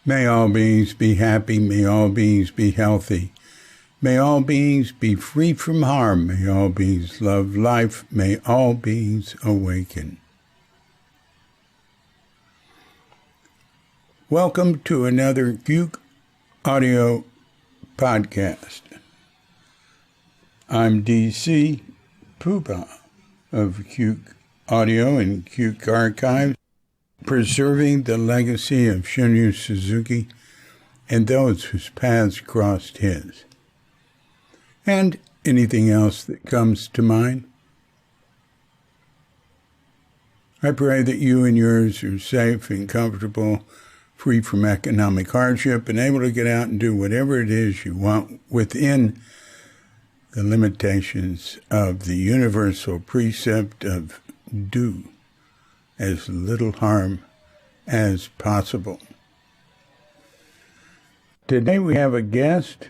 May all beings be happy. May all beings be healthy. May all beings be free from harm. May all beings love life. May all beings awaken. Welcome to another Cuke Audio podcast. I'm DC Puba of Cuke Audio and Cuke Archives, preserving the legacy of Shunryu Suzuki and those whose paths crossed his, and anything else that comes to mind. I pray that you and yours are safe and comfortable, free from economic hardship, and able to get out and do whatever it is you want within the limitations of the universal precept of do as little harm as possible. Today we have a guest,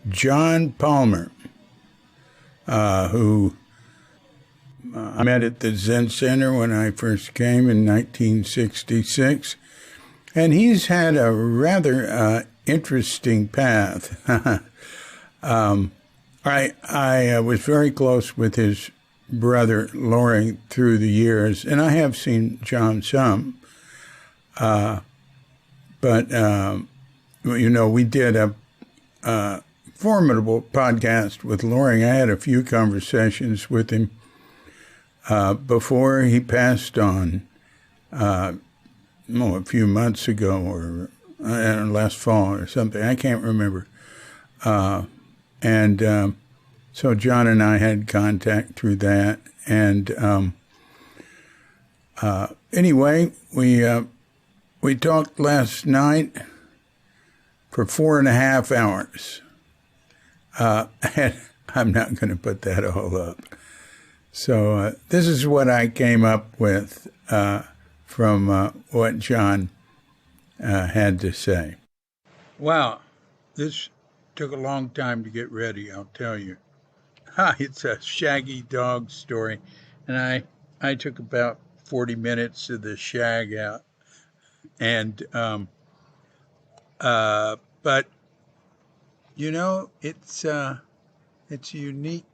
John Palmer, who I met at the Zen Center when I first came in 1966, and he's had a rather interesting path. I was very close with his brother Laurie through the years, and I have seen John some. But we did a formidable podcast with Laurie. I had a few conversations with him before he passed on, a few months ago, or last fall or something. I can't remember. So John and I had contact through that. And anyway, we talked last night for 4.5 hours. And I'm not going to put that all up. So this is what I came up with from what John had to say. Wow, this took a long time to get ready, I'll tell you. It's a shaggy dog story, and I took about 40 minutes of the shag out. And but it's a unique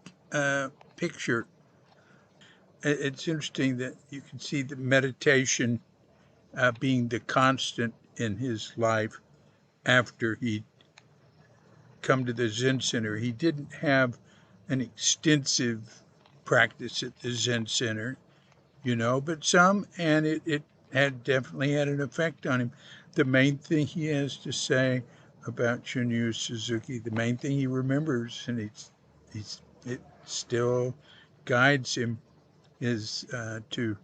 picture. It's interesting that you can see the meditation being the constant in his life after he'd come to the Zen Center. He didn't have an extensive practice at the Zen Center, but some, and it had definitely had an effect on him. The main thing he has to say about Shunryu Suzuki, the main thing he remembers, and it still guides him, is to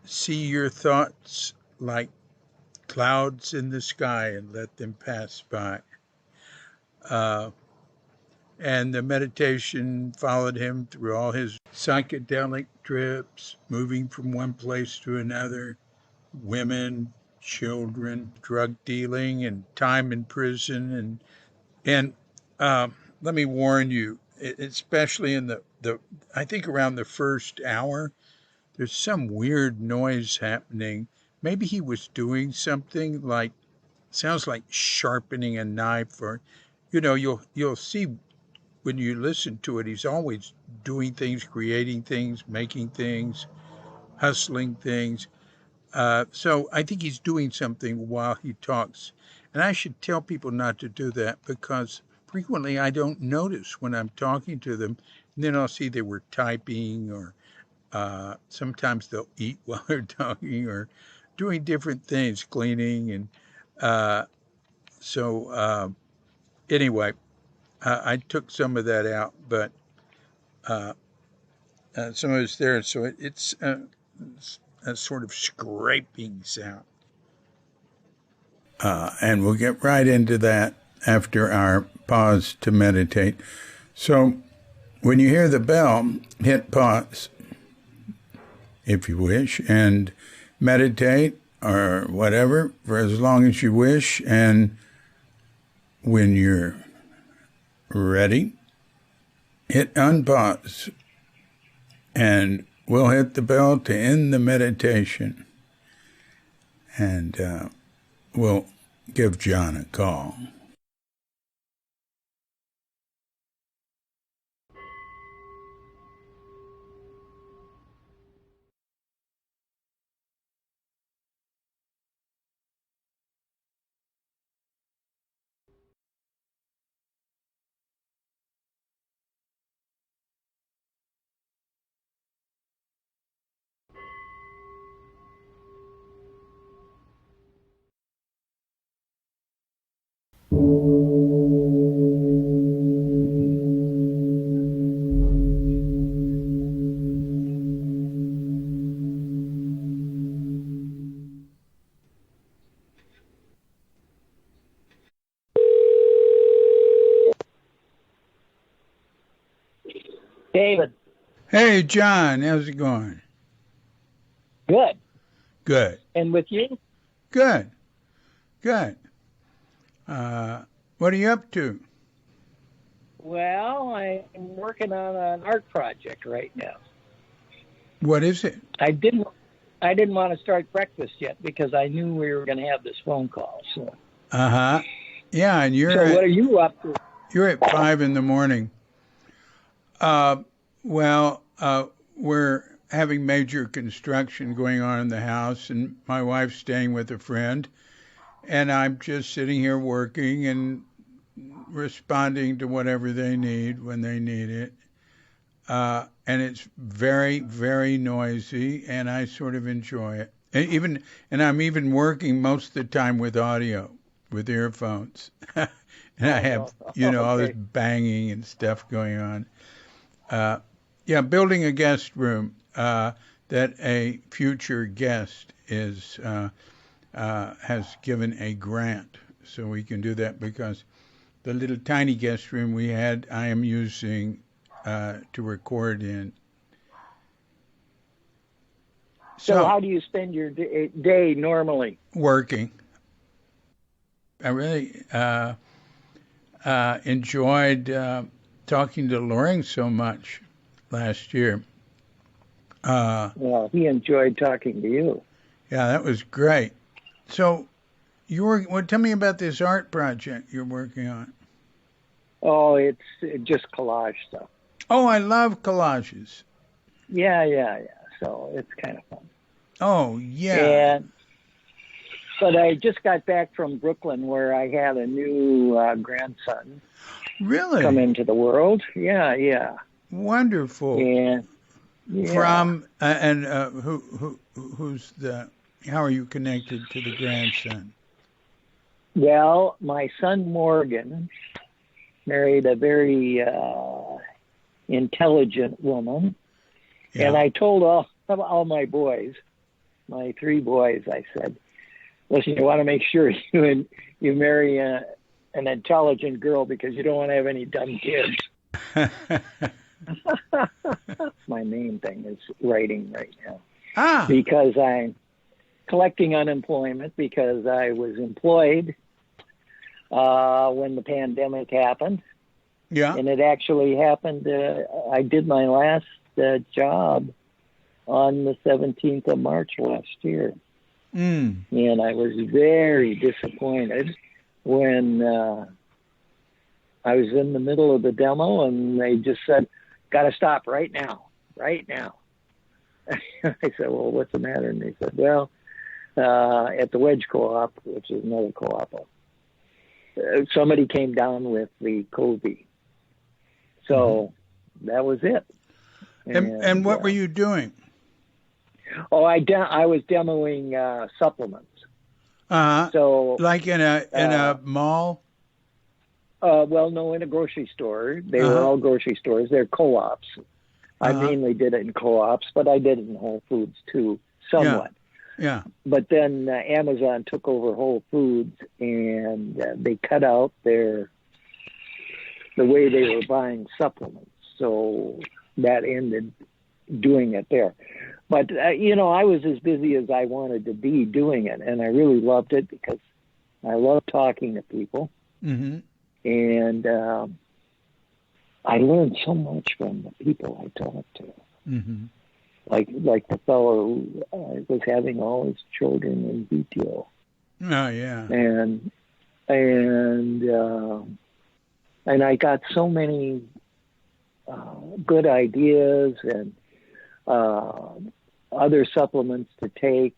see your thoughts like clouds in the sky and let them pass by. And the meditation followed him through all his psychedelic trips, moving from one place to another, women, children, drug dealing, and time in prison. And let me warn you, especially in the I think around the first hour, there's some weird noise happening. Maybe he was doing something sounds like sharpening a knife, or, you'll see when you listen to it, he's always doing things, creating things, making things, hustling things. So I think he's doing something while he talks. And I should tell people not to do that, because frequently I don't notice when I'm talking to them. And then I'll see they were typing, or sometimes they'll eat while they're talking, or doing different things, cleaning. And anyway, I took some of that out, but some of it's there. So it's a sort of scraping sound. And we'll get right into that after our pause to meditate. So when you hear the bell, hit pause, if you wish, and meditate or whatever for as long as you wish. And when you're ready, hit unpause, and we'll hit the bell to end the meditation. And we'll give John a call. David. Hey, John, how's it going? Good. Good. And with you? Good. Good. What are you up to? Well, I'm working on an art project right now. What is it? I didn't want to start breakfast yet because I knew we were going to have this phone call. So. Uh-huh. Yeah, and what are you up to? You're at 5 a.m. We're having major construction going on in the house, and my wife's staying with a friend, and I'm just sitting here working and responding to whatever they need when they need it. And it's very, very noisy, and I sort of enjoy it. And I'm even working most of the time with audio, with earphones. And I have, all this banging and stuff going on. Building a guest room that a future guest has given a grant, so we can do that because the little tiny guest room we had, I am using to record in. So how do you spend your day normally? Working. I really enjoyed talking to Loring so much last year. Well, he enjoyed talking to you. Yeah, that was great. So tell me about this art project you're working on. Oh, it's just collage stuff. Oh, I love collages. Yeah. So it's kind of fun. Oh, yeah. But I just got back from Brooklyn where I had a new grandson. Really? Come into the world. Yeah. Wonderful. And from who's how are you connected to the grandson? Well, my son Morgan married a very intelligent woman, and I told all my boys, my 3 boys, I said, listen, you want to make sure you marry an intelligent girl because you don't want to have any dumb kids. My main thing is writing right now. Because I'm collecting unemployment because I was employed when the pandemic happened. Yeah. And it actually happened. I did my last job on the 17th of March last year. And I was very disappointed when I was in the middle of the demo and they just said, got to stop right now. I said, well, what's the matter? And they said, well, at the Wedge Co-op, which is another co-op, somebody came down with the COVID. So that was it. And what were you doing? Oh, I was demoing supplements. So like in a mall? Well, no, in a grocery store. They were all grocery stores. They're co-ops. I mainly did it in co-ops, but I did it in Whole Foods too, somewhat. Yeah. But then Amazon took over Whole Foods, and they cut out the way they were buying supplements. So that ended doing it there. But, I was as busy as I wanted to be doing it, and I really loved it because I love talking to people. Mm-hmm. And I learned so much from the people I talked to. Mm-hmm. Like the fellow who was having all his children in VTO. Oh, yeah. And I got so many good ideas and other supplements to take.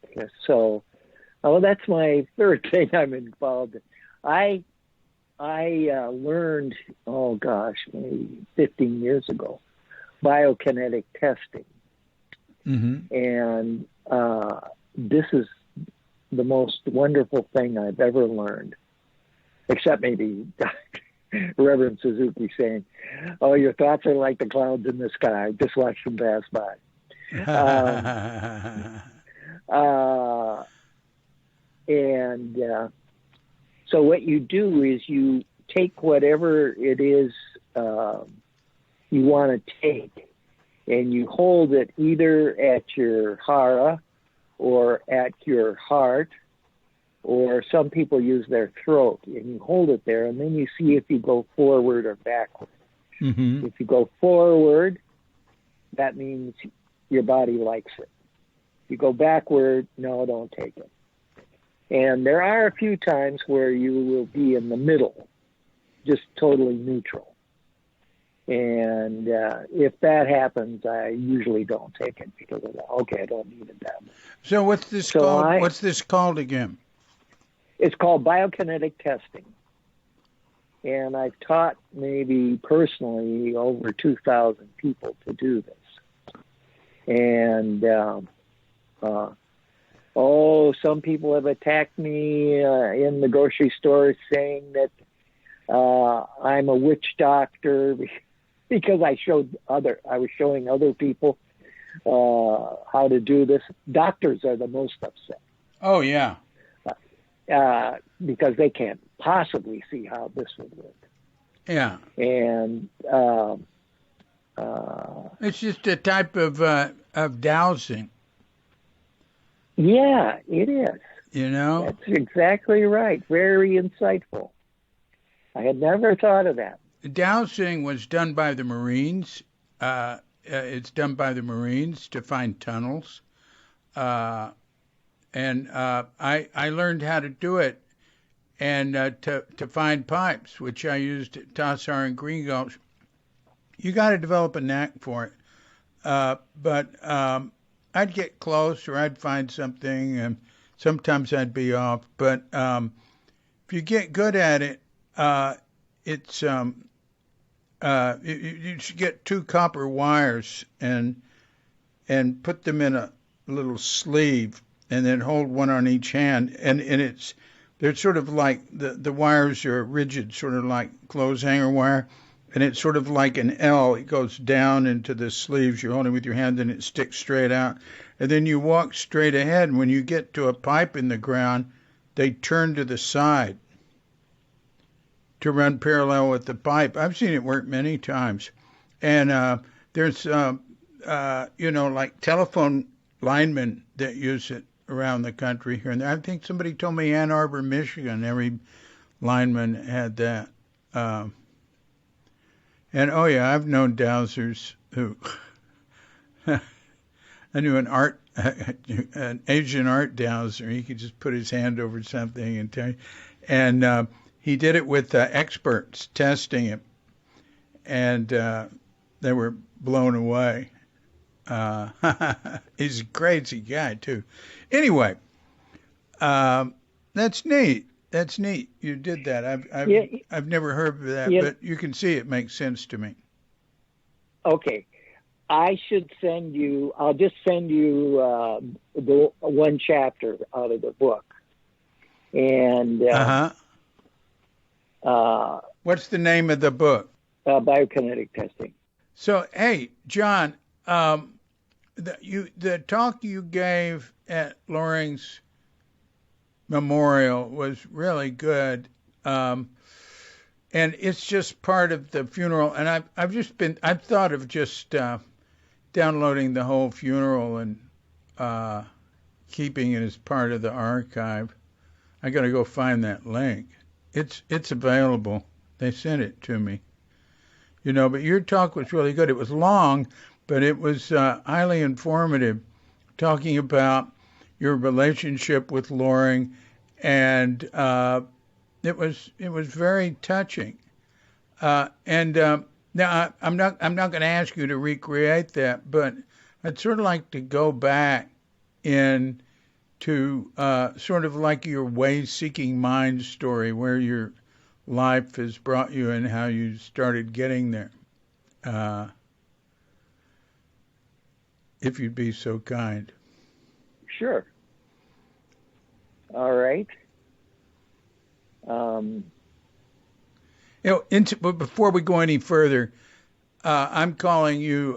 So, that's my third thing I'm involved in. I learned, maybe 15 years ago, biokinetic testing. Mm-hmm. And this is the most wonderful thing I've ever learned, except maybe Reverend Suzuki saying, "Oh, your thoughts are like the clouds in the sky. Just watch them pass by." So what you do is you take whatever it is you want to take, and you hold it either at your hara or at your heart, or some people use their throat, and you hold it there, and then you see if you go forward or backward. Mm-hmm. If you go forward, that means your body likes it. If you go backward, no, don't take it. And there are a few times where you will be in the middle, just totally neutral. And if that happens, I usually don't take it because I don't need it that much. So what's this called? What's this called again? It's called biokinetic testing. And I've taught maybe personally over 2,000 people to do this. And, some people have attacked me in the grocery store saying that I'm a witch doctor because I was showing other people how to do this. Doctors are the most upset. Oh, yeah. Because they can't possibly see how this would work. Yeah. And it's just a type of dowsing. Yeah, it is. That's exactly right. Very insightful. I had never thought of that. Dowsing was done by the Marines. It's done by the Marines to find tunnels. I learned how to do it and to find pipes, which I used at Tassar and Green Gulch. You got to develop a knack for it. But I'd get close or I'd find something, and sometimes I'd be off. But if you get good at it, it's you should get 2 copper wires and put them in a little sleeve, and then hold one on each hand, and they're sort of like the wires are rigid, sort of like clothes hanger wire, and it's sort of like an L. It goes down into the sleeves. You hold it with your hand, and it sticks straight out, and then you walk straight ahead. And when you get to a pipe in the ground, they turn to the side to run parallel with the pipe. I've seen it work many times, and there's like telephone linemen that use it around the country here and there. I think somebody told me Ann Arbor, Michigan, every lineman had that. And I've known dowsers who I knew an Asian art dowser. He could just put his hand over something and tell you. And he did it with experts testing it, and they were blown away. He's a crazy guy too. Anyway, that's neat. That's neat. You did that. I've never heard of that, but you can see it makes sense to me. Okay. I should send you, I'll just send you the one chapter out of the book. And what's the name of the book? Biokinetic Testing. So, hey, John, the talk you gave at Loring's memorial was really good, and it's just part of the funeral. And I've thought of just downloading the whole funeral and keeping it as part of the archive. I got to go find that link. It's available. They sent it to me. But your talk was really good. It was long, but it was highly informative, talking about your relationship with Loring and it was very touching. And now I'm not going to ask you to recreate that, but I'd sort of like to go back in to sort of like your way-seeking mind story, where your life has brought you and how you started getting there. Uh, if you'd be so kind. Sure. All right. Um, But before we go any further, I'm calling you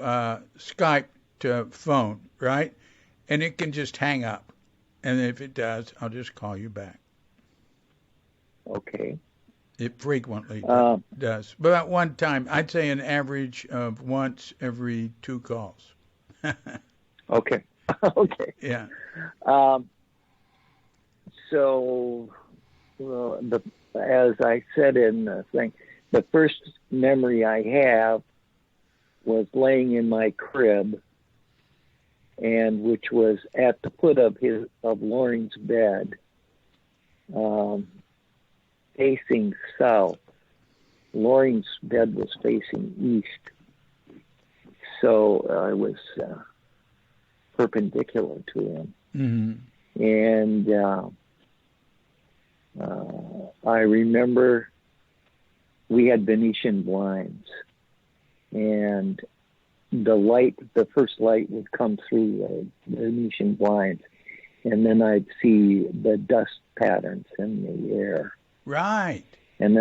Skype to phone, right? And it can just hang up. And if it does, I'll just call you back. okay. It frequently Um, does. But at one time, I'd say an average of once every 2 calls. okay. Okay. Yeah. Um, as I said in the thing, the first memory I have was laying in my crib, and which was at the foot of Loring's bed, facing south. Loring's bed was facing east, so I was perpendicular to him. Mm-hmm. And I remember we had Venetian blinds, and the first light would come through the Venetian blinds, and then I'd see the dust patterns in the air. Right. And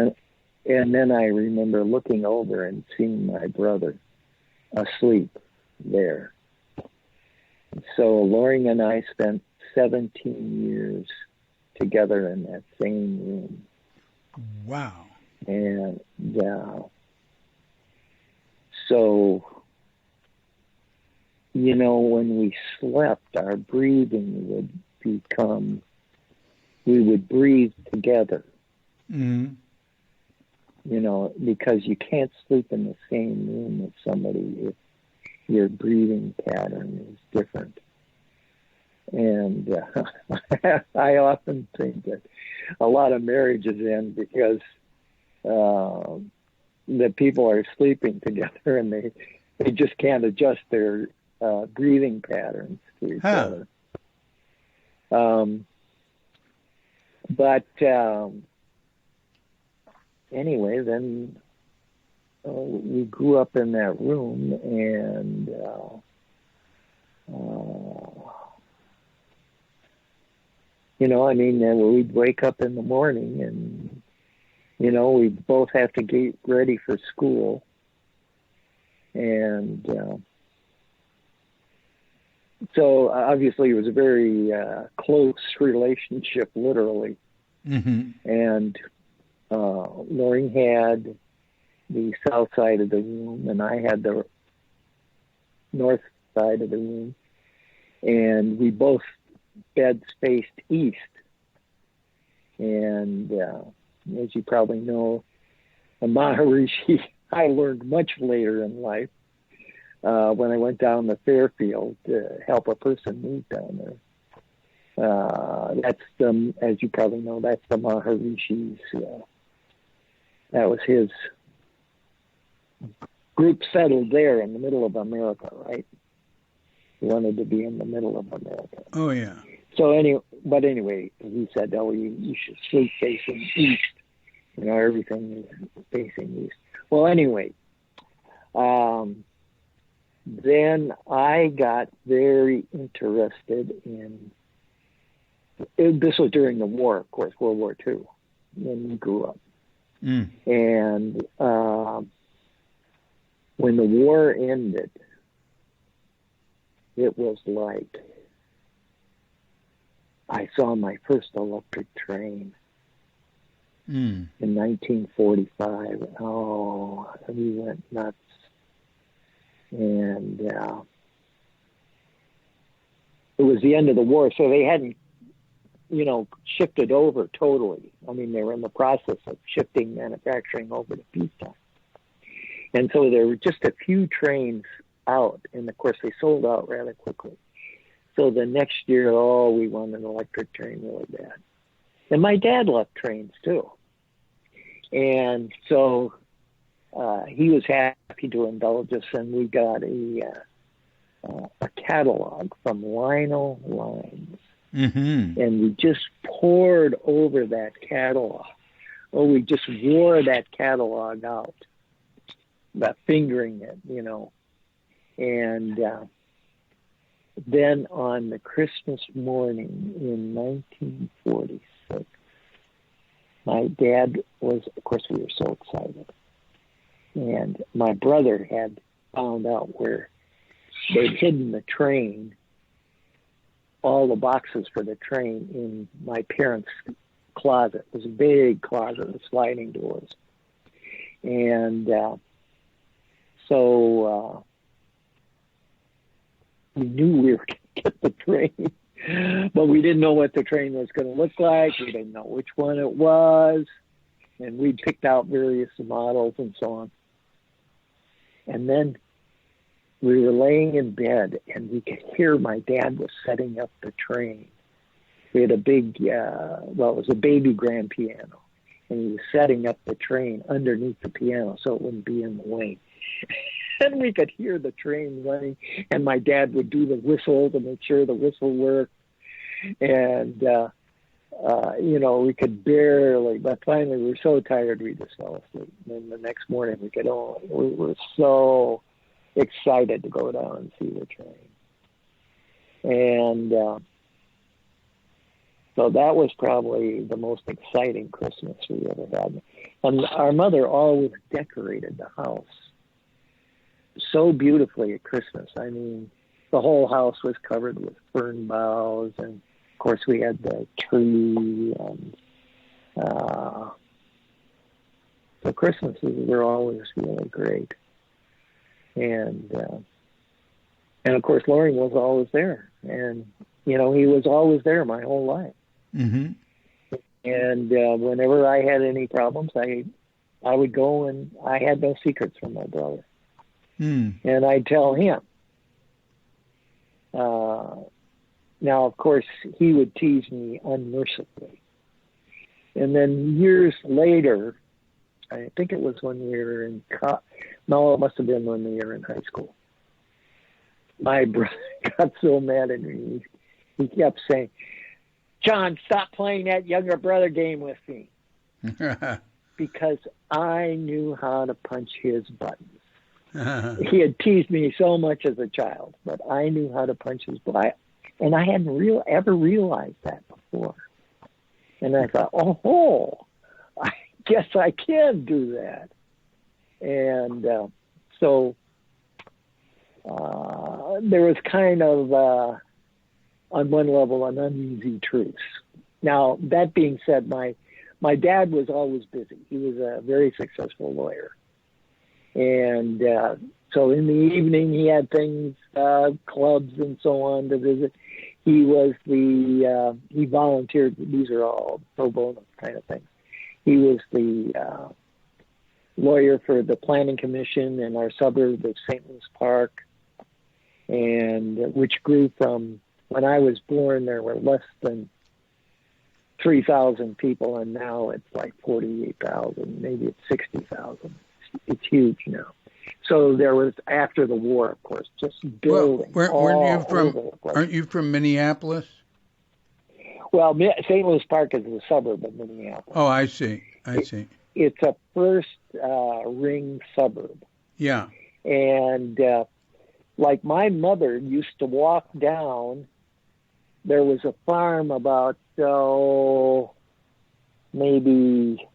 then I remember looking over and seeing my brother asleep there. So Loring and I spent 17 years together in that same room. Wow. And so, when we slept, our breathing would become, we would breathe together. Mm-hmm. Because you can't sleep in the same room with somebody if your breathing pattern is different. And I often think that a lot of marriages end because the people are sleeping together and they just can't adjust their breathing patterns to each other. But anyway, then we grew up in that room, and we'd wake up in the morning, and we'd both have to get ready for school, and so obviously it was a very close relationship, literally. Mm-hmm. And Loring had the south side of the room, and I had the north side of the room, and we both beds faced east. And as you probably know, a Maharishi I learned much later in life when I went down to Fairfield to help a person move down there. As you probably know, that's the Maharishi's. That was his group settled there in the middle of America, right? He wanted to be in the middle of America. Oh, yeah. So anyway, he said, "Oh, you should sleep facing east. Everything is facing east." Well, anyway, then I got very interested in. This was during the war, of course, World War II, when we grew up. Mm. And when the war ended, it was like I saw my first electric train in 1945. Oh, we went nuts. And it was the end of the war, so they hadn't shifted over totally. I mean, they were in the process of shifting manufacturing over to peacetime. And so there were just a few trains out, and of course they sold out rather quickly. So the next year, we wanted an electric train really bad. And my dad loved trains too. And so he was happy to indulge us, and we got a catalog from Lionel Lines. Mm-hmm. And we just poured over that catalog. Oh, we just wore that catalog out, by fingering it, you know. And then on the Christmas morning in 1946, my dad was, of course, we were so excited. And my brother had found out where they'd hidden the train, all the boxes for the train, in my parents' closet. It was a big closet with sliding doors. And so we knew we were going to get the train, but we didn't know what the train was going to look like. We didn't know which one it was. And we picked out various models and so on. And then we were laying in bed, and we could hear my dad was setting up the train. We had a big, it was a baby grand piano, and he was setting up the train underneath the piano so it wouldn't be in the way. And we could hear the train running, and my dad would do the whistle to make sure the whistle worked. And, we could barely, but finally we were so tired we just fell asleep. And then the next morning we were so excited to go down and see the train. And so that was probably the most exciting Christmas we ever had. And our mother always decorated the house so beautifully at Christmas. I mean, the whole house was covered with fern boughs, and of course we had the tree, and the Christmases were always really great. And of course Loring was always there, and he was always there my whole life. Mm-hmm. And whenever I had any problems, I would go, and I had no secrets from my brother. And I'd tell him. Now, of course, he would tease me unmercifully. And then years later, I think it was when we were in it must have been when we were in high school. My brother got so mad at me. He kept saying, "John, stop playing that younger brother game with me." Because I knew how to punch his buttons. He had teased me so much as a child, but I knew how to punch his buttons. And I hadn't ever realized that before. And I thought, I guess I can do that. And so there was kind of, on one level, an uneasy truce. Now, that being said, my dad was always busy. He was a very successful lawyer. And so in the evening, he had things, clubs and so on to visit. He was he volunteered. These are all pro bono kind of things. He was the lawyer for the Planning Commission in our suburb of St. Louis Park, and which grew from, when I was born, there were less than 3,000 people, and now it's like 48,000, maybe it's 60,000. It's huge now. So there was, after the war, of course, just building. Aren't you from Minneapolis? Well, St. Louis Park is a suburb of Minneapolis. Oh, I see. It's a first ring suburb. Yeah. And like my mother used to walk down, there was a farm about, maybe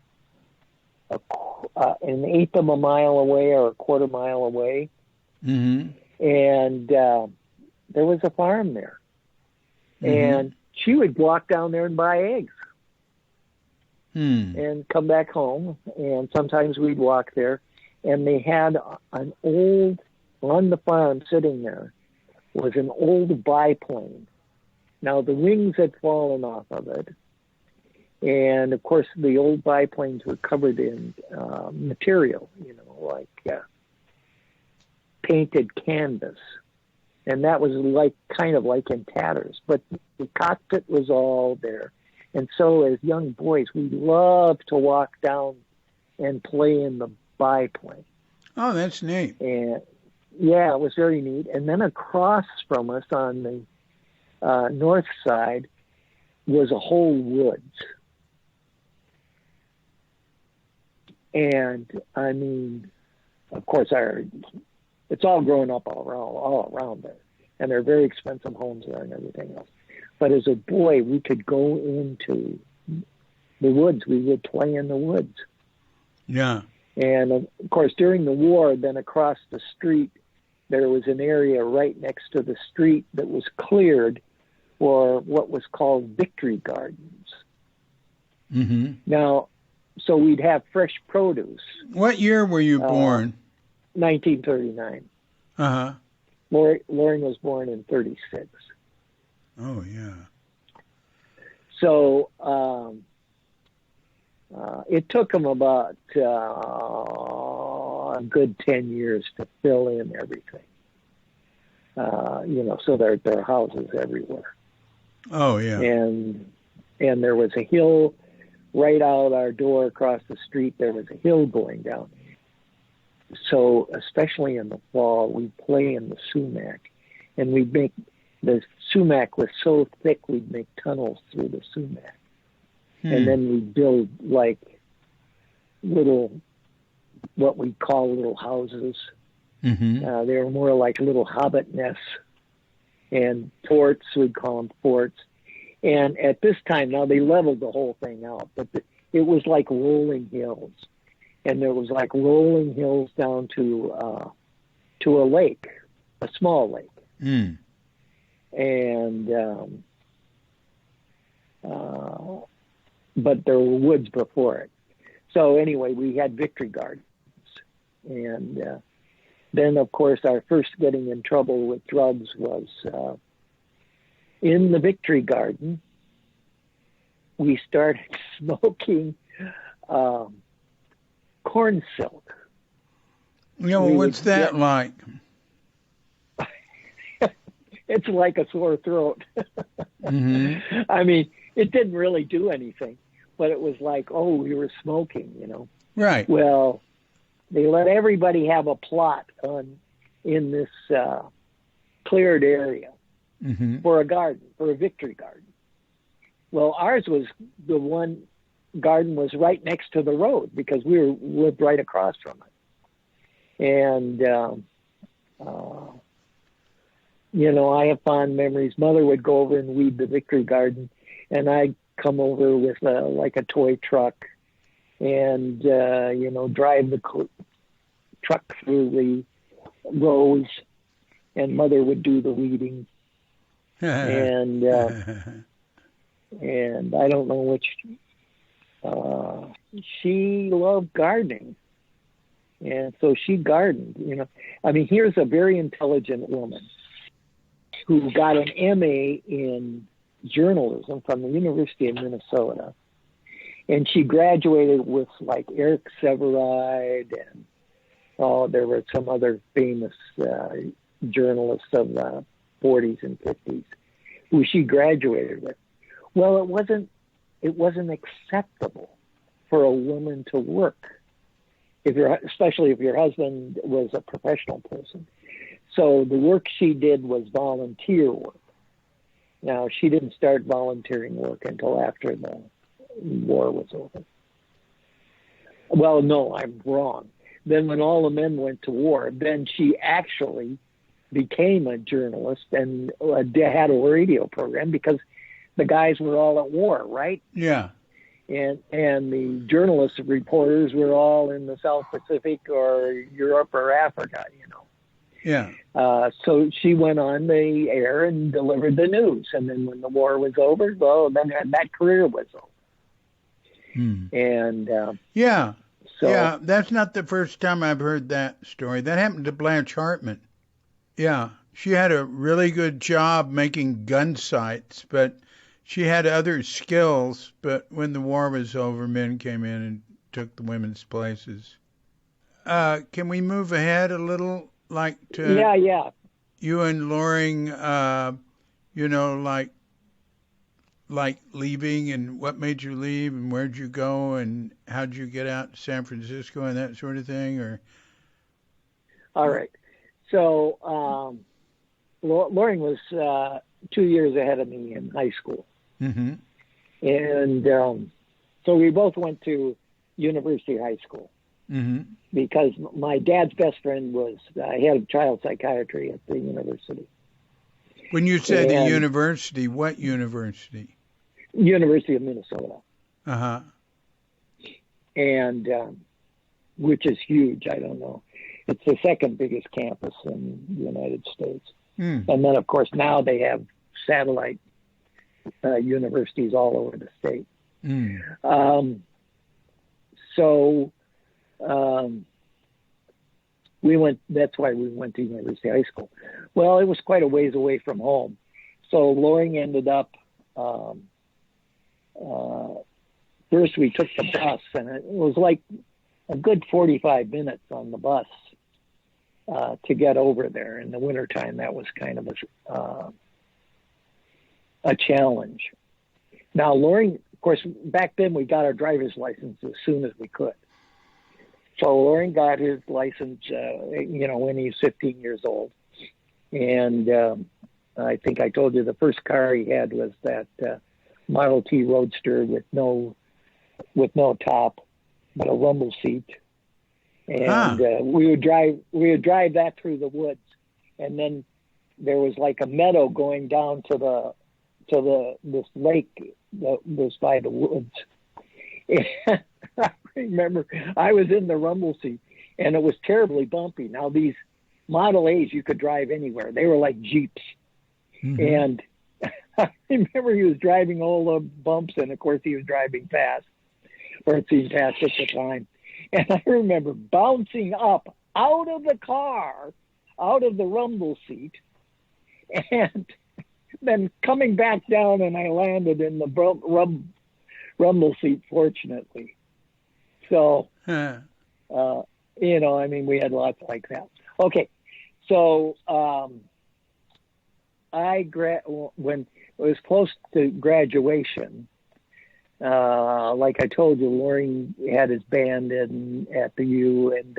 an eighth of a mile away or a quarter mile away. Mm-hmm. And there was a farm there. Mm-hmm. And she would walk down there and buy eggs and come back home. And sometimes we'd walk there. And they had on the farm sitting there was an old biplane. Now, the wings had fallen off of it. And, of course, the old biplanes were covered in material, like painted canvas. And that was kind of like in tatters. But the cockpit was all there. And so as young boys, we loved to walk down and play in the biplane. Oh, that's neat. And yeah, it was very neat. And then across from us on the north side was a whole woods. And I mean, of course, it's all grown up all around there. And they're very expensive homes there and everything else. But as a boy, we could go into the woods. We would play in the woods. Yeah. And of course, during the war, then across the street, there was an area right next to the street that was cleared for what was called victory gardens. Mm-hmm. Now, so we'd have fresh produce. What year were you born? 1939. Uh-huh. Loring was born in 36. Oh, yeah. So it took them about a good 10 years to fill in everything. So there are houses everywhere. Oh, yeah. And there was a hill right out our door across the street. There was a hill going down. So especially in the fall, we'd play in the sumac, and the sumac was so thick we'd make tunnels through the sumac. And then we'd build like little, what we call little houses. Mm-hmm. They were more like little hobbit nests, and forts, we'd call them forts. And at this time, now they leveled the whole thing out, but it was like rolling hills. And there was like rolling hills down to a lake, a small lake. Mm. And but there were woods before it. So anyway, we had victory gardens. And then, of course, our first getting in trouble with drugs was in the victory garden. We started smoking corn silk. Yeah, well, what's that like? It's like a sore throat. Mm-hmm. I mean, it didn't really do anything, but it was like, oh, we were smoking, Right. Well, they let everybody have a plot in this cleared area Mm-hmm. for a garden, for a victory garden. Well, ours was the one garden was right next to the road because we lived right across from it. And, I have fond memories. Mother would go over and weed the victory garden, and I'd come over with like a toy truck and, drive the truck through the rows, and Mother would do the weeding. And I don't know which, she loved gardening. And so she gardened, I mean, here's a very intelligent woman who got an MA in journalism from the University of Minnesota. And she graduated with like Eric Severide and, there were some other famous journalists of the 40s and 50s who she graduated with. Well, it wasn't acceptable for a woman to work, especially if your husband was a professional person. So the work she did was volunteer work. Now, she didn't start volunteering work until after the war was over. Well, no, I'm wrong. Then when all the men went to war, then she actually became a journalist and had a radio program because the guys were all at war, right? Yeah. And the journalists, reporters were all in the South Pacific or Europe or Africa, Yeah. So she went on the air and delivered the news. And then when the war was over, well, then that career was over. Hmm. And yeah. So, yeah, that's not the first time I've heard that story. That happened to Blanche Hartman. Yeah, she had a really good job making gun sights, but she had other skills. But when the war was over, men came in and took the women's places. Can we move ahead a little, like to yeah. you and Loring, like like leaving, and what made you leave, and where'd you go, and how'd you get out to San Francisco and that sort of thing? Or All right. So Loring was 2 years ahead of me in high school. mm-hmm. And so we both went to University High School Mm-hmm. because my dad's best friend was head of child psychiatry at the university. When you say the And university, what university? University of Minnesota. Uh-huh. And which is huge. I don't know. It's the second biggest campus in the United States. Mm. And then, of course, now they have satellite universities all over the state. Mm. So we went. That's why we went to University High School. Well, it was quite a ways away from home. So Loring ended up. First, we took the bus, and it was like a good 45 minutes on the bus to get over there. In the wintertime, that was kind of a challenge. Now, Loring, of course, back then we got our driver's license as soon as we could. So Loring got his license, when he was 15 years old. And I think I told you the first car he had was that Model T Roadster with no top, but a rumble seat. And we would drive that through the woods. And then there was like a meadow going down to this lake that was by the woods. And I remember I was in the rumble seat, and it was terribly bumpy. Now these Model A's you could drive anywhere; they were like Jeeps. Mm-hmm. And I remember he was driving all the bumps, and of course he was driving fast, or it seemed fast at the time. And I remember bouncing up out of the car, out of the rumble seat, and then coming back down, and I landed in the rumble seat, fortunately. So, we had lots like that. Okay, so when it was close to graduation, like I told you, Loring had his band at the U, and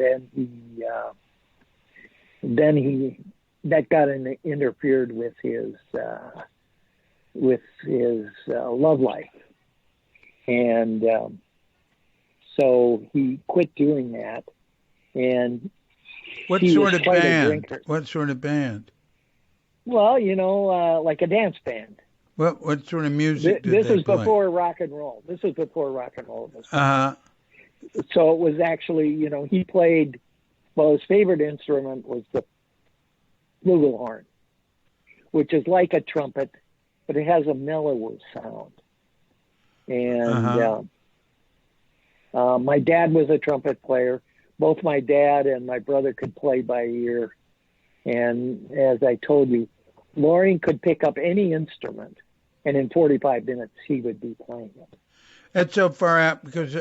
then that got interfered with his love life, and so he quit doing that. And what sort of band? What sort of band? Well, like a dance band. What sort of music did this they is play? Before rock and roll. This is before rock and roll. Uh-huh. So it was actually, he played. Well, his favorite instrument was the flugelhorn, which is like a trumpet, but it has a mellower sound. And my dad was a trumpet player. Both my dad and my brother could play by ear. And as I told you, Loring could pick up any instrument, and in 45 minutes he would be playing it. That's so far out because,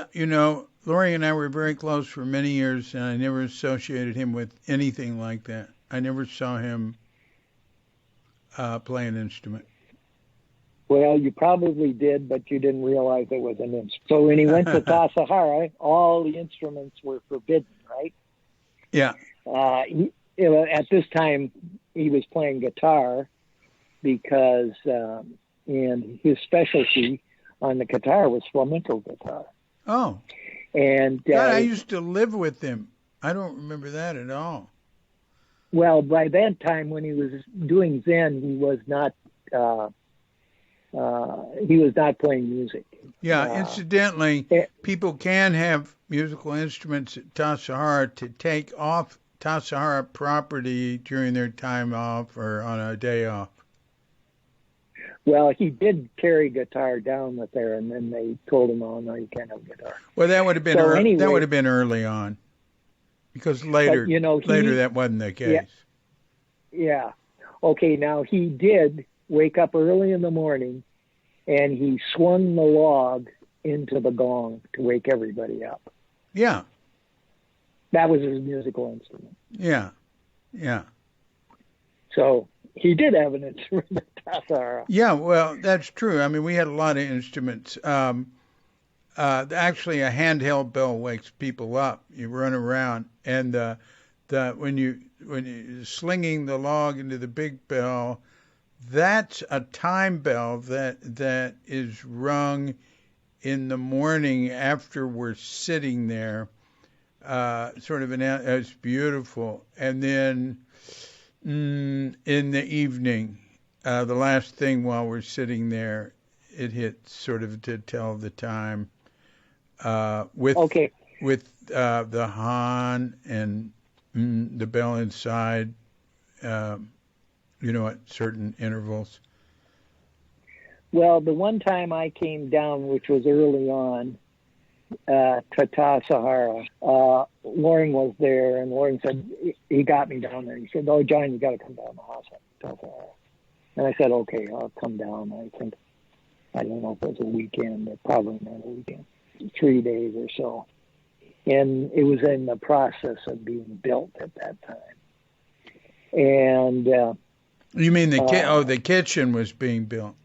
Loring and I were very close for many years, and I never associated him with anything like that. I never saw him play an instrument. Well, you probably did, but you didn't realize it was an instrument. So when he went to Tassajara, all the instruments were forbidden, right? Yeah. At this time, he was playing guitar because, and his specialty on the guitar was flamenco guitar. Oh. And God, I used to live with him. I don't remember that at all. Well, by that time, when he was doing Zen, he was not playing music. Yeah, incidentally, people can have musical instruments at Tassajara to take off Tassajara property during their time off or on a day off. Well, he did carry guitar down with there, and then they told him, "Oh no, you can't have guitar." Well, that would have been that would have been early on, because later that wasn't the case. Yeah. Okay. Now he did wake up early in the morning, and he swung the log into the gong to wake everybody up. Yeah. That was his musical instrument. Yeah. Yeah. So he did have an instrument, the Tassajara. Yeah, well, that's true. I mean, we had a lot of instruments. Actually, a handheld bell wakes people up. You run around, and when you slinging the log into the big bell, that's a time bell that is rung in the morning after we're sitting there. It's beautiful, and then in the evening, the last thing while we're sitting there, it hits sort of to tell the time. With Okay. The Han and the bell inside, at certain intervals. Well, the one time I came down, which was early on, to Tassajara, Loring was there, and Loring said, he got me down there. He said, "Oh, John, you got to come down to Tassajara." And I said, "Okay, I'll come down." I don't know if it was a weekend, but probably not a weekend, 3 days or so. And it was in the process of being built at that time. And you mean the kitchen was being built?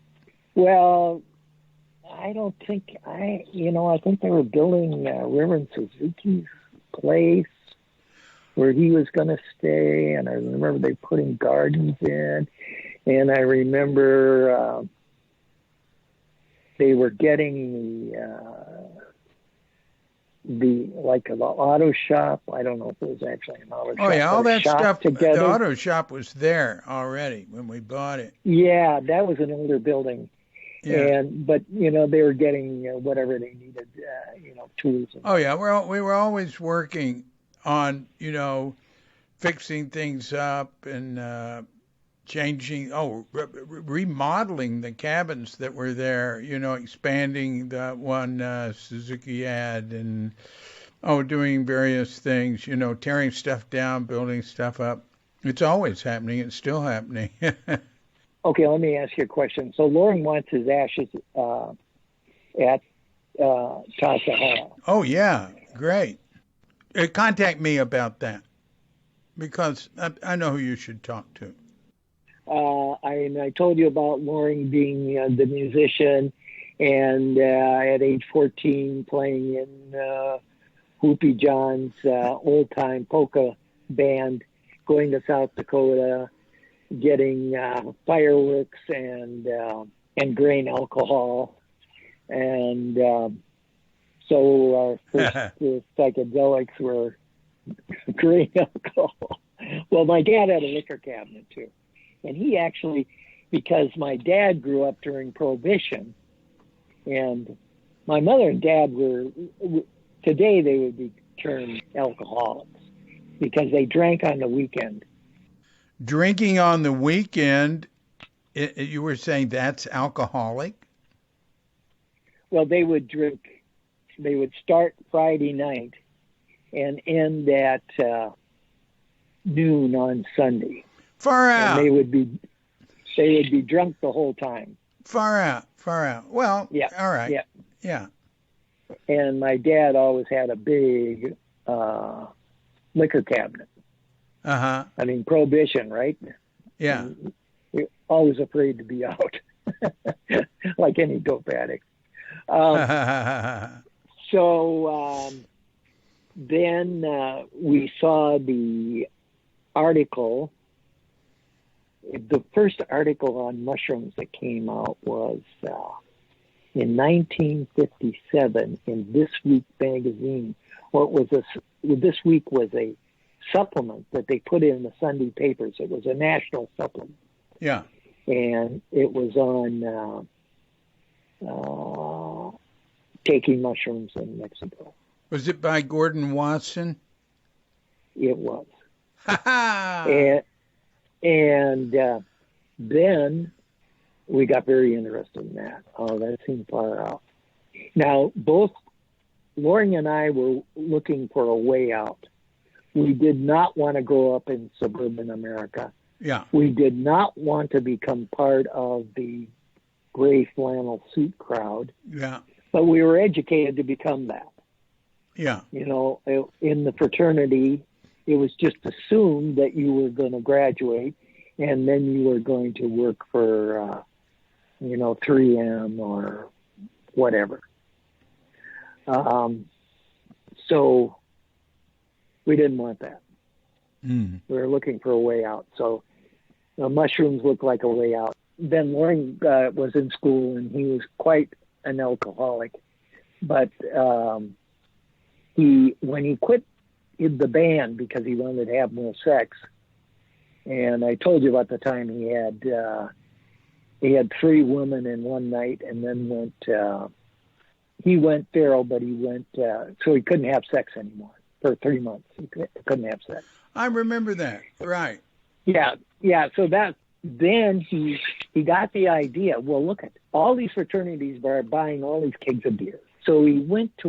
Well, I don't think I think they were building Reverend Suzuki's place where he was going to stay, and I remember they putting gardens in, and I remember they were getting the auto shop. I don't know if it was actually an auto shop. Oh yeah, all that stuff together. The auto shop was there already when we bought it. Yeah, that was an older building. Yeah. But they were getting whatever they needed, tools. Oh yeah, we were always working on fixing things up and changing, remodeling the cabins that were there, expanding the one Suzuki had, and doing various things, tearing stuff down, building stuff up. It's always happening. It's still happening. Okay, let me ask you a question. So Loring wants his ashes at Tassajara. Oh yeah, great. Contact me about that, because I know who you should talk to. I told you about Loring being the musician, and at age 14 playing in Whoopie John's old-time polka band, going to South Dakota, getting fireworks and grain alcohol. And so our first psychedelics were grain alcohol. Well, my dad had a liquor cabinet too. And he actually, because my dad grew up during Prohibition, and my mother and dad today they would be termed alcoholics because they drank on the weekend. Drinking on the weekend, you were saying that's alcoholic? Well, they would drink, they would start Friday night and end at noon on Sunday. Far out. And they would be drunk the whole time. Far out. Well, yeah. All right. Yeah. And my dad always had a big liquor cabinet. Uh-huh. I mean, Prohibition, right? Yeah. You're always afraid to be out, like any dope addict. So then we saw the article. The first article on mushrooms that came out was in 1957 in This Week magazine. This Week was a supplement that they put in the Sunday papers. It was a national supplement. Yeah. And it was on taking mushrooms in Mexico. Was it by Gordon Watson? It was. Ha And then we got very interested in that. Oh, that seemed far out. Now, both Loring and I were looking for a way out. We did not want to grow up in suburban America. Yeah. We did not want to become part of the gray flannel suit crowd. Yeah. But we were educated to become that. Yeah. In the fraternity, it was just assumed that you were going to graduate and then you were going to work for, 3M or whatever. So we didn't want that. We were looking for a way out. So mushrooms looked like a way out. Then Loring was in school, and he was quite an alcoholic. But when he quit the band because he wanted to have more sex, and I told you about the time he had 3 women in one night, and then he went feral, but he went so he couldn't have sex anymore for 3 months. He couldn't have sex. I remember that. Right. Yeah. So then he got the idea. Well, look at all these fraternities are buying all these kegs of beer. So he went to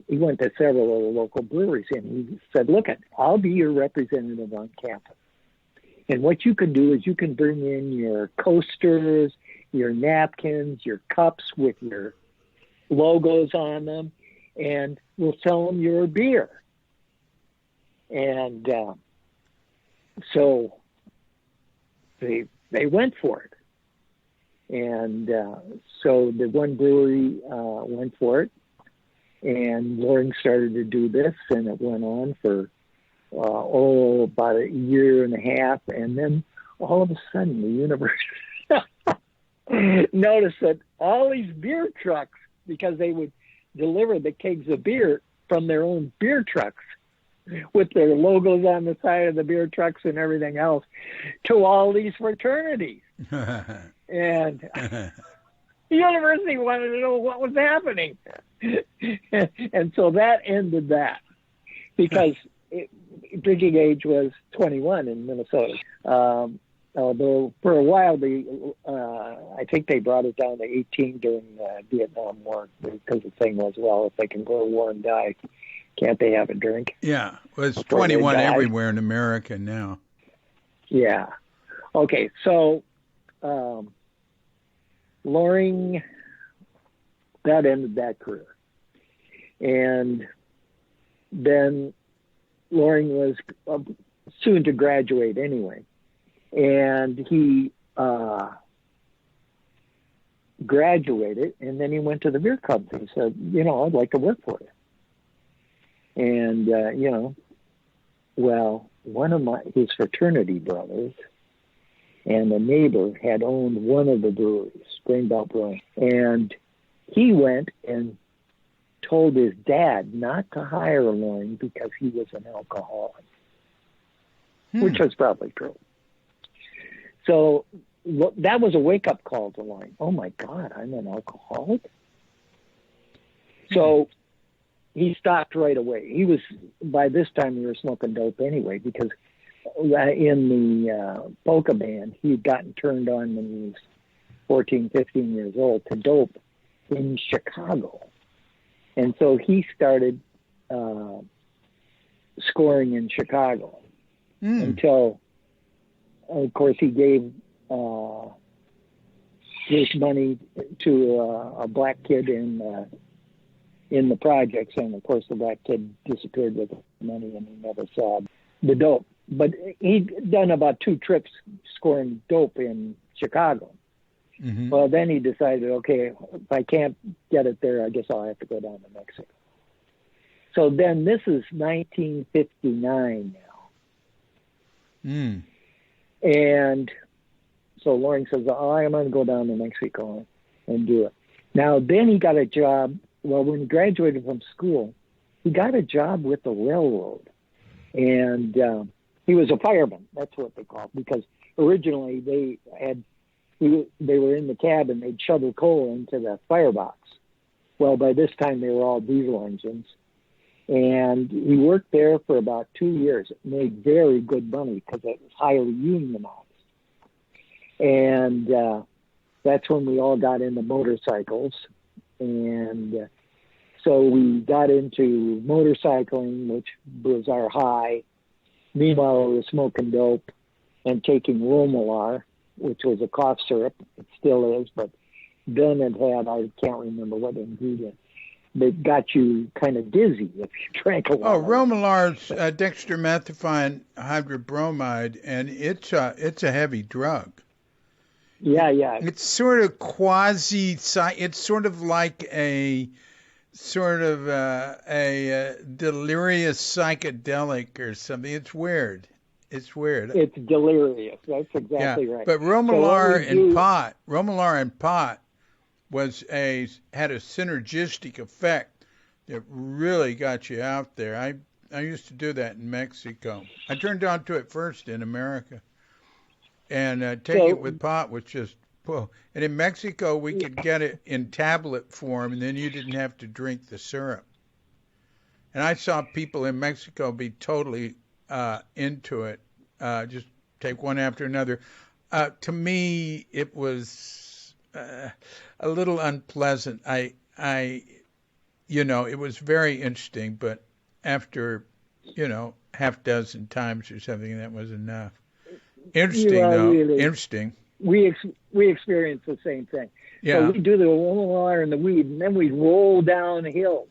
he went to several of the local breweries, and he said, look, I'll be your representative on campus. And what you can do is you can bring in your coasters, your napkins, your cups with your logos on them, and we'll sell them your beer. And so they went for it. And so the one brewery went for it, and Loring started to do this, and it went on for about a year and a half, and then all of a sudden the universe noticed that all these beer trucks, because they would deliver the kegs of beer from their own beer trucks with their logos on the side of the beer trucks and everything else, to all these fraternities. And the university wanted to know what was happening. And so that ended that, because drinking age was 21 in Minnesota. Although for a while, I think they brought it down to 18 during the Vietnam War, because the thing was, well, if they can go to war and die, can't they have a drink? Yeah, well, it's 21 everywhere in America now. Yeah. Okay, so Loring, that ended that career. And then Loring was soon to graduate anyway. And he graduated, and then he went to the beer club. He said, I'd like to work for you. And, one of his fraternity brothers and a neighbor had owned one of the breweries, Greenbelt Brewing. And he went and told his dad not to hire Loring because he was an alcoholic, which was probably true. So that was a wake-up call to Loring. Oh, my God, I'm an alcoholic? So he stopped right away. By this time, he was smoking dope anyway, because in the polka band, he had gotten turned on when he was 14, 15 years old to dope in Chicago. And so he started scoring in Chicago until, of course, he gave his money to a black kid in the projects, and of course the black kid disappeared with the money, and he never saw the dope. But he'd done about 2 trips scoring dope in Chicago. Mm-hmm. Well, then he decided, okay, if I can't get it there, I guess I'll have to go down to Mexico. So then this is 1959 now. And so Loring says, I'm going to go down to Mexico and do it. Now, then he got a job. Well, when he graduated from school, he got a job with the railroad. And he was a fireman. That's what they called it, because originally they were in the cab and they'd shovel coal into the firebox. Well, by this time, they were all diesel engines. And he worked there for about 2 years. Made very good money because it was highly unionized. And that's when we all got into motorcycles. And so we got into motorcycling, which was our high. Meanwhile, we were smoking dope and taking Romalar, which was a cough syrup. It still is, but then it had, I can't remember what ingredient. that got you kind of dizzy if you drank a lot Oh, of it. Romalar's dextromethorphan hydrobromide, and it's a heavy drug. Yeah. It's sort of quasi. It's sort of like a sort of a delirious psychedelic or something. It's weird. It's weird. It's delirious. That's Yeah, exactly right. but So what we do, Romalar and pot had a synergistic effect that really got you out there. I used to do that in Mexico. I turned on to it first in America, and taking it with pot was just whoa. And in Mexico, we could get it in tablet form, and then you didn't have to drink the syrup. And I saw people in Mexico be totally into it, just take one after another. To me, it was a little unpleasant. It was very interesting, but after, half dozen times or something, that was enough. Interesting, though. really, Interesting. we experience the same thing. Yeah. So we do the Romalar and the weed, and then we roll down hills.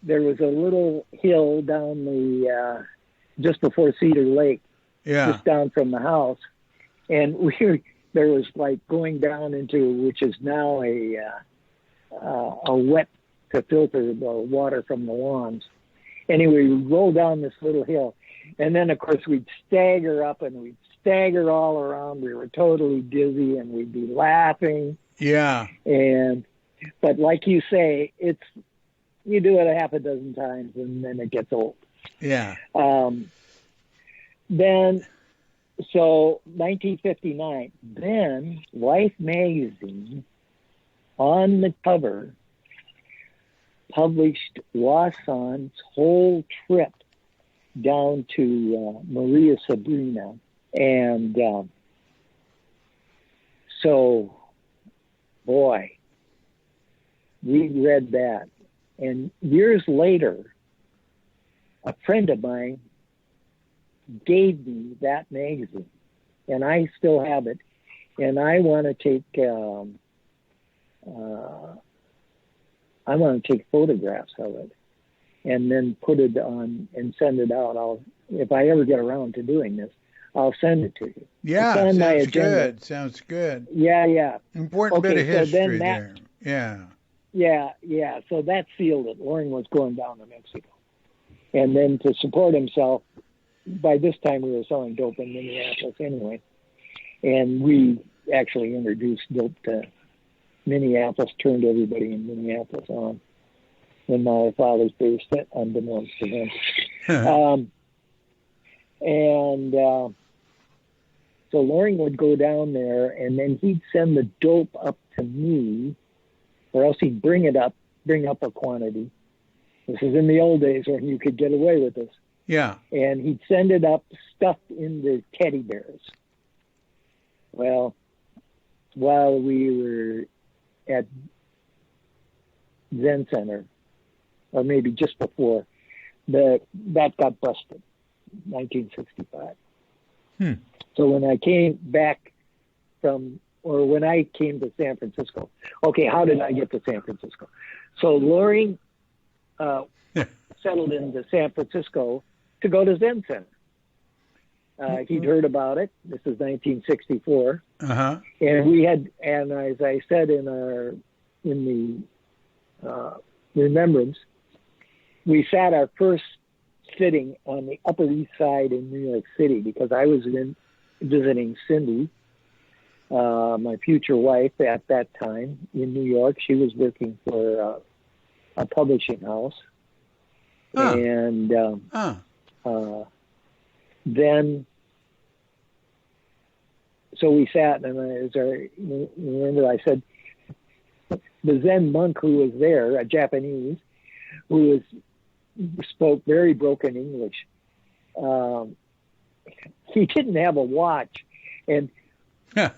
There was a little hill down the just before Cedar Lake, just down from the house, and there was like going down into, which is now a wet to filter the water from the lawns. Anyway, we rolled down this little hill, and then of course we'd stagger up and we'd stagger all around. We were totally dizzy, and we'd be laughing. Yeah. But like you say, you do it a half a dozen times, and then it gets old. Yeah. So 1959, then Life magazine on the cover published Wasson's whole trip down to Maria Sabrina. And so, boy, we read that. And years later, a friend of mine gave me that magazine, and I still have it. And I want to take photographs of it, and then put it on and send it out. If I ever get around to doing this, I'll send it to you. Yeah, it's on my sounds agenda. good. Sounds good. Yeah. Important bit of history there. Yeah. So that sealed it. Loring was going down to Mexico. And then to support himself, by this time we were selling dope in Minneapolis anyway. And we actually introduced dope to Minneapolis, turned everybody in Minneapolis on when my father's based it, unbeknownst to him. So Loring would go down there, and then he'd send the dope up to me, or else he'd bring up a quantity. This is in the old days when you could get away with this. Yeah. And he'd send it up stuffed into teddy bears. Well, while we were at Zen Center, or maybe just before, that got busted, 1965. So when I came back when I came to San Francisco, okay, how did I get to San Francisco? So Loring settled into San Francisco to go to Zen Center. He'd heard about it. This is 1964. Uh-huh. And as I said in the remembrance, we sat our first sitting on the Upper East Side in New York City, because I was visiting Cindy, my future wife at that time, in New York. She was working for a publishing house. And then, so we sat, and as I remember, I said, the Zen monk who was there, a Japanese, who spoke very broken English, he didn't have a watch. And I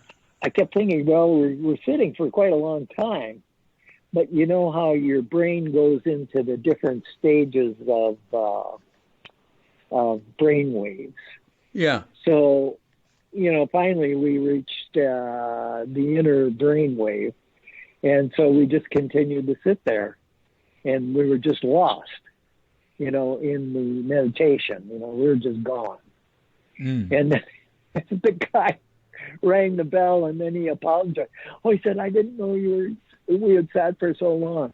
kept thinking, well, we're sitting for quite a long time. But you know how your brain goes into the different stages of brain waves. Yeah. So, finally we reached the inner brain wave. And so we just continued to sit there. and we were just lost, in the meditation. We were just gone. And then the guy rang the bell, and then he apologized. Oh, he said, I didn't know we had sat for so long.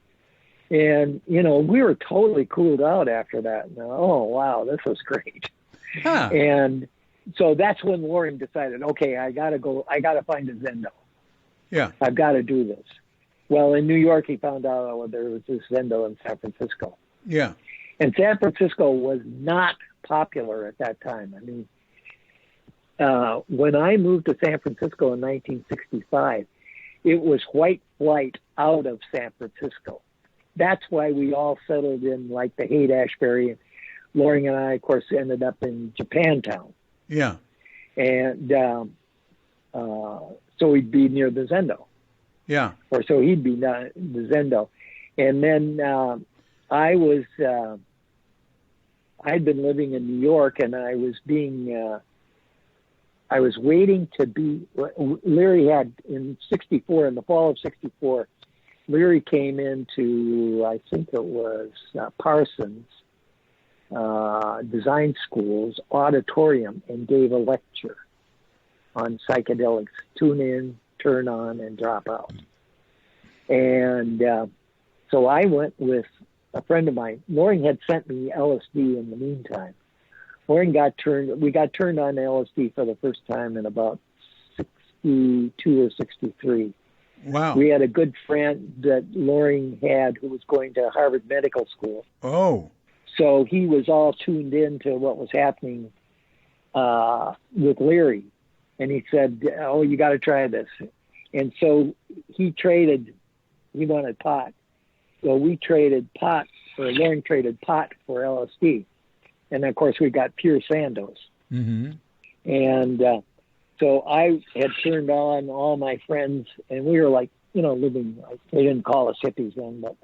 And, we were totally cooled out after that. And, oh, wow, this was great. Huh. And so that's when Loring decided, okay, I got to find a Zendo. Yeah. I've got to do this. Well, in New York, he found out there was this Zendo in San Francisco. Yeah. And San Francisco was not popular at that time. I mean, when I moved to San Francisco in 1965, it was white flight out of San Francisco. That's why we all settled in like the Haight-Ashbury. Loring and I, of course, ended up in Japantown. Yeah. And so we'd be near the Zendo. Yeah. Or so he'd be the Zendo. And then I'd been living in New York, and I was waiting to be, Leary had in 64, in the fall of 64, Leary came into, I think it was Parsons Design School's auditorium and gave a lecture on psychedelics, tune in, turn on, and drop out. And so I went with a friend of mine. Loring had sent me LSD in the meantime. We got turned on to LSD for the first time in about 62 or 63. Wow. We had a good friend that Loring had who was going to Harvard Medical School. Oh. So he was all tuned in to what was happening with Leary. And he said, oh, you got to try this. And so he wanted pot. So we traded pot, or Loring traded pot for LSD. And of course, we got pure Sandoz. Mm-hmm. And so I had turned on all my friends, and we were like, living, they didn't call us hippies then, but,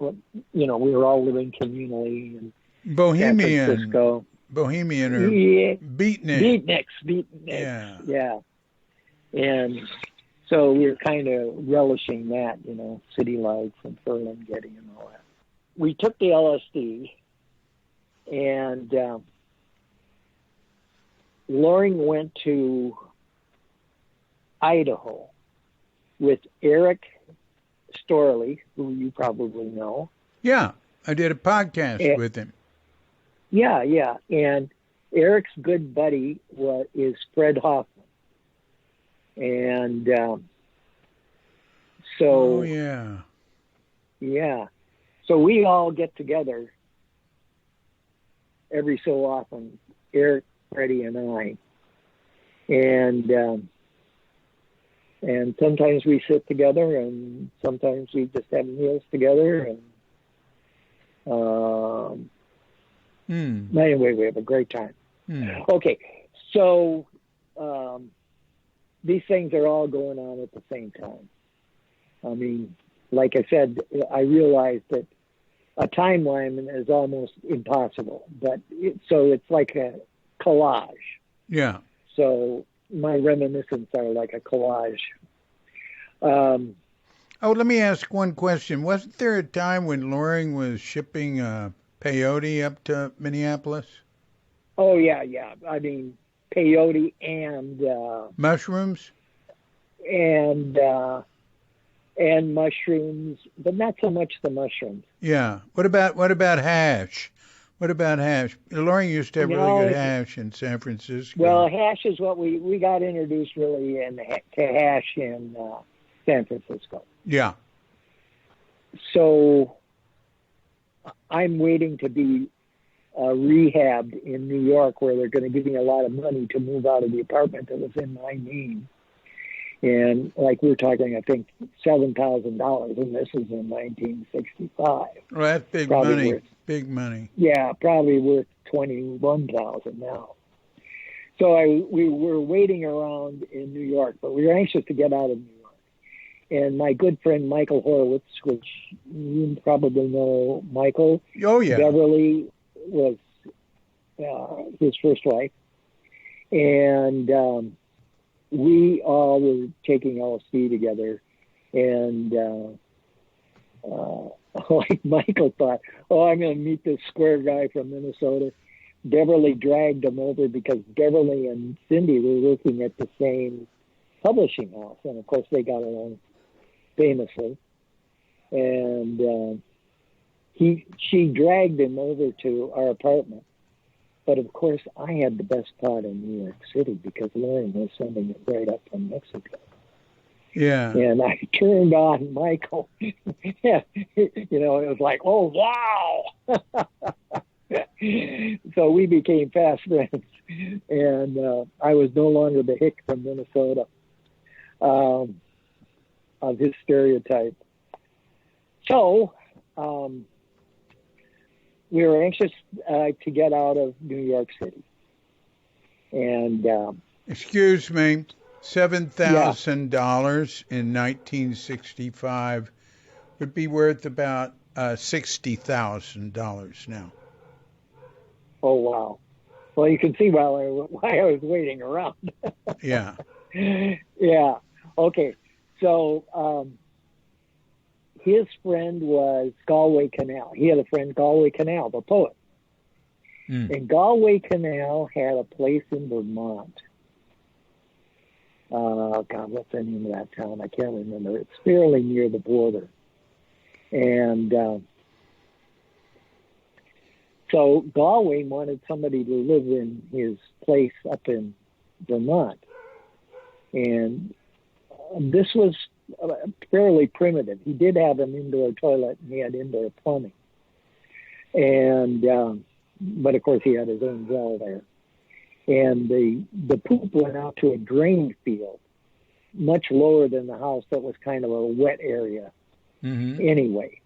we were all living communally in San Francisco. Bohemian or beatniks. Yeah. And so we were kind of relishing that, city lights and Ferlinghetti and all that. We took the LSD, and Loring went to Idaho with Eric Storley, who you probably know. Yeah, I did a podcast with him. Yeah. And Eric's good buddy is Fred Hoffman. And so... Oh, yeah. Yeah. So we all get together every so often, Eric, Freddie, and I. And sometimes we sit together, and sometimes we just have meals together. And anyway, we have a great time. Okay, so these things are all going on at the same time. I mean, like I said, I realized that a timeline is almost impossible, but it's like a collage. Yeah. So my reminiscences are like a collage. Let me ask one question. Wasn't there a time when Loring was shipping peyote up to Minneapolis? Oh, yeah. I mean, peyote and... mushrooms? And mushrooms, but not so much the mushrooms. Yeah. What about hash? Loring used to have really good hash in San Francisco. Well, hash is what we got introduced really to hash in San Francisco. Yeah. So I'm waiting to be rehabbed in New York, where they're going to give me a lot of money to move out of the apartment that was in my name. And like we're talking, I think $7,000, and this is in 1965. Well, that's big money. Big money. Yeah, probably worth $21,000 now. So we were waiting around in New York, but we were anxious to get out of New York. And my good friend Michael Horowitz, which you probably know Michael. Oh yeah. Beverly was his first wife, and we all were taking LSD together, and like Michael thought, oh, I'm going to meet this square guy from Minnesota. Beverly dragged him over because Beverly and Cindy were working at the same publishing house. And of course, they got along famously. And she dragged him over to our apartment. But of course, I had the best part in New York City because Lauren was sending it right up from Mexico. Yeah. And I turned on Michael. Yeah, it was like, oh, wow. So we became fast friends. And I was no longer the hick from Minnesota of his stereotype. So we were anxious to get out of New York City. And excuse me, $7,000 in 1965 would be worth about $60,000 now. Oh, wow. Well, you can see why I was waiting around. Yeah. Yeah. Okay. So his friend was Galway Canal. He had a friend, Galway Canal, the poet. And Galway Canal had a place in Vermont. God, what's the name of that town? I can't remember. It's fairly near the border. And so Galway wanted somebody to live in his place up in Vermont. And this was fairly primitive. He did have an indoor toilet and he had indoor plumbing. And but of course he had his own well there. And the poop went out to a drain field, much lower than the house. That was kind of a wet area anyway.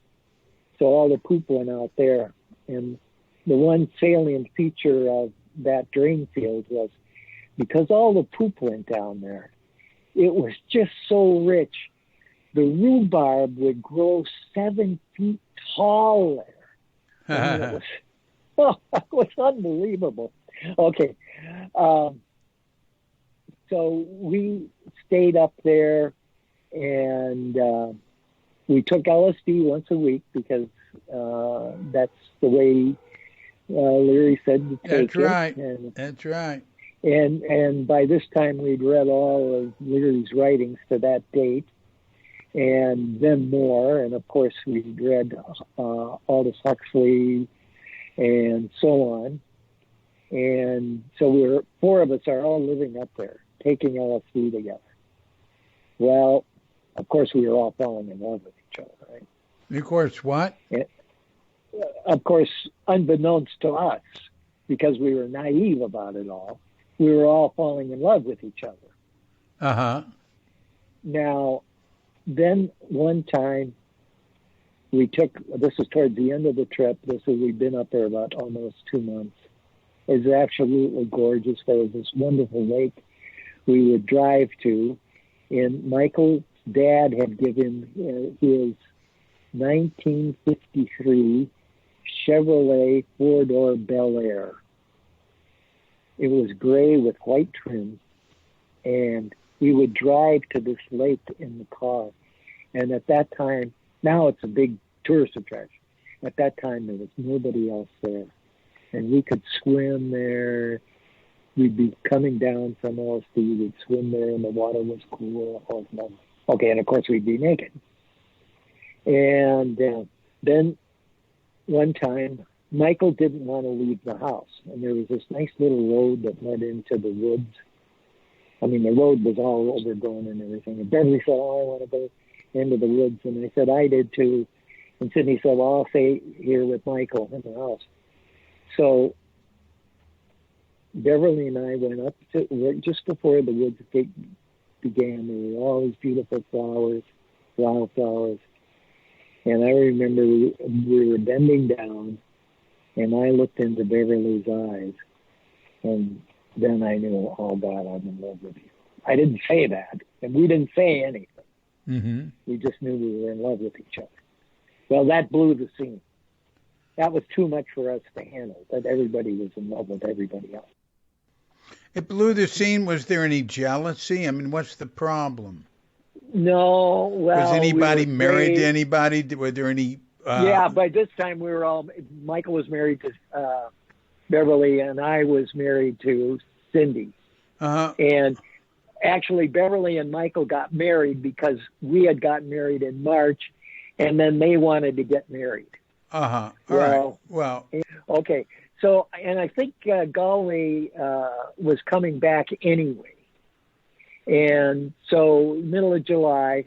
So all the poop went out there. And the one salient feature of that drain field was because all the poop went down there, it was just so rich. The rhubarb would grow 7 feet tall there. I mean, it was unbelievable. Okay. So we stayed up there and we took LSD once a week because that's the way Leary said to take That's right. And, that's right. And by this time we'd read all of Leary's writings to that date and then more. And of course we'd read Aldous Huxley and so on. And so four of us are all living up there, taking LSD together. Well, of course, we were all falling in love with each other, right? Of course, what? And, of course, unbeknownst to us, because we were naive about it all, we were all falling in love with each other. Uh-huh. Now, then one time, this was towards the end of the trip. We'd been up there about almost 2 months. It was absolutely gorgeous. There was this wonderful lake we would drive to, and Michael's dad had given his 1953 Chevrolet four-door Bel Air. It was gray with white trim, and we would drive to this lake in the car. And at that time, now it's a big tourist attraction. At that time, there was nobody else there. And we could swim there. We'd be coming down from LSD. We'd swim there, and the water was cool. Okay, and of course, we'd be naked. And then one time, Michael didn't want to leave the house. And there was this nice little road that led into the woods. I mean, the road was all overgrown and everything. And Beverly said, oh, I want to go into the woods. And I said, I did too. And Sydney said, well, I'll stay here with Michael in the house. So Beverly and I went up to just before the woods began. There were all these beautiful flowers, wildflowers. And I remember we were bending down, and I looked into Beverly's eyes, and then I knew, oh, God, I'm in love with you. I didn't say that, and we didn't say anything. Mm-hmm. We just knew we were in love with each other. Well, that blew the scene. That was too much for us to handle, that everybody was in love with everybody else. It blew the scene. Was there any jealousy? I mean, what's the problem? No, Was well, we anybody were married to saved. anybody? Were there any? Yeah, by this time we were all. Michael was married to Beverly, and I was married to Cindy. Uh-huh. And actually, Beverly and Michael got married because we had gotten married in March, and then they wanted to get married. Uh-huh. All right. Well, Well, okay. So, and I think Galway was coming back anyway. And so, middle of July,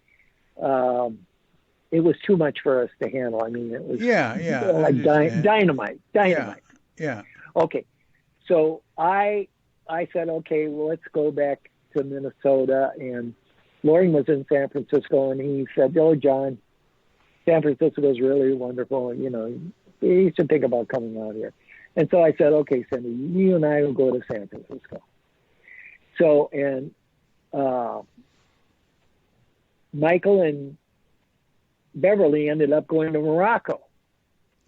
it was too much for us to handle. I mean, it was yeah, yeah, I like understand. dynamite. Yeah, yeah. Okay. So I said, okay, well, let's go back to Minnesota. And Loring was in San Francisco, and he said, oh, John, San Francisco is really wonderful. You know, you should think about coming out here. And so I said, okay, Cindy, you and I will go to San Francisco. So, and Michael and Beverly ended up going to Morocco.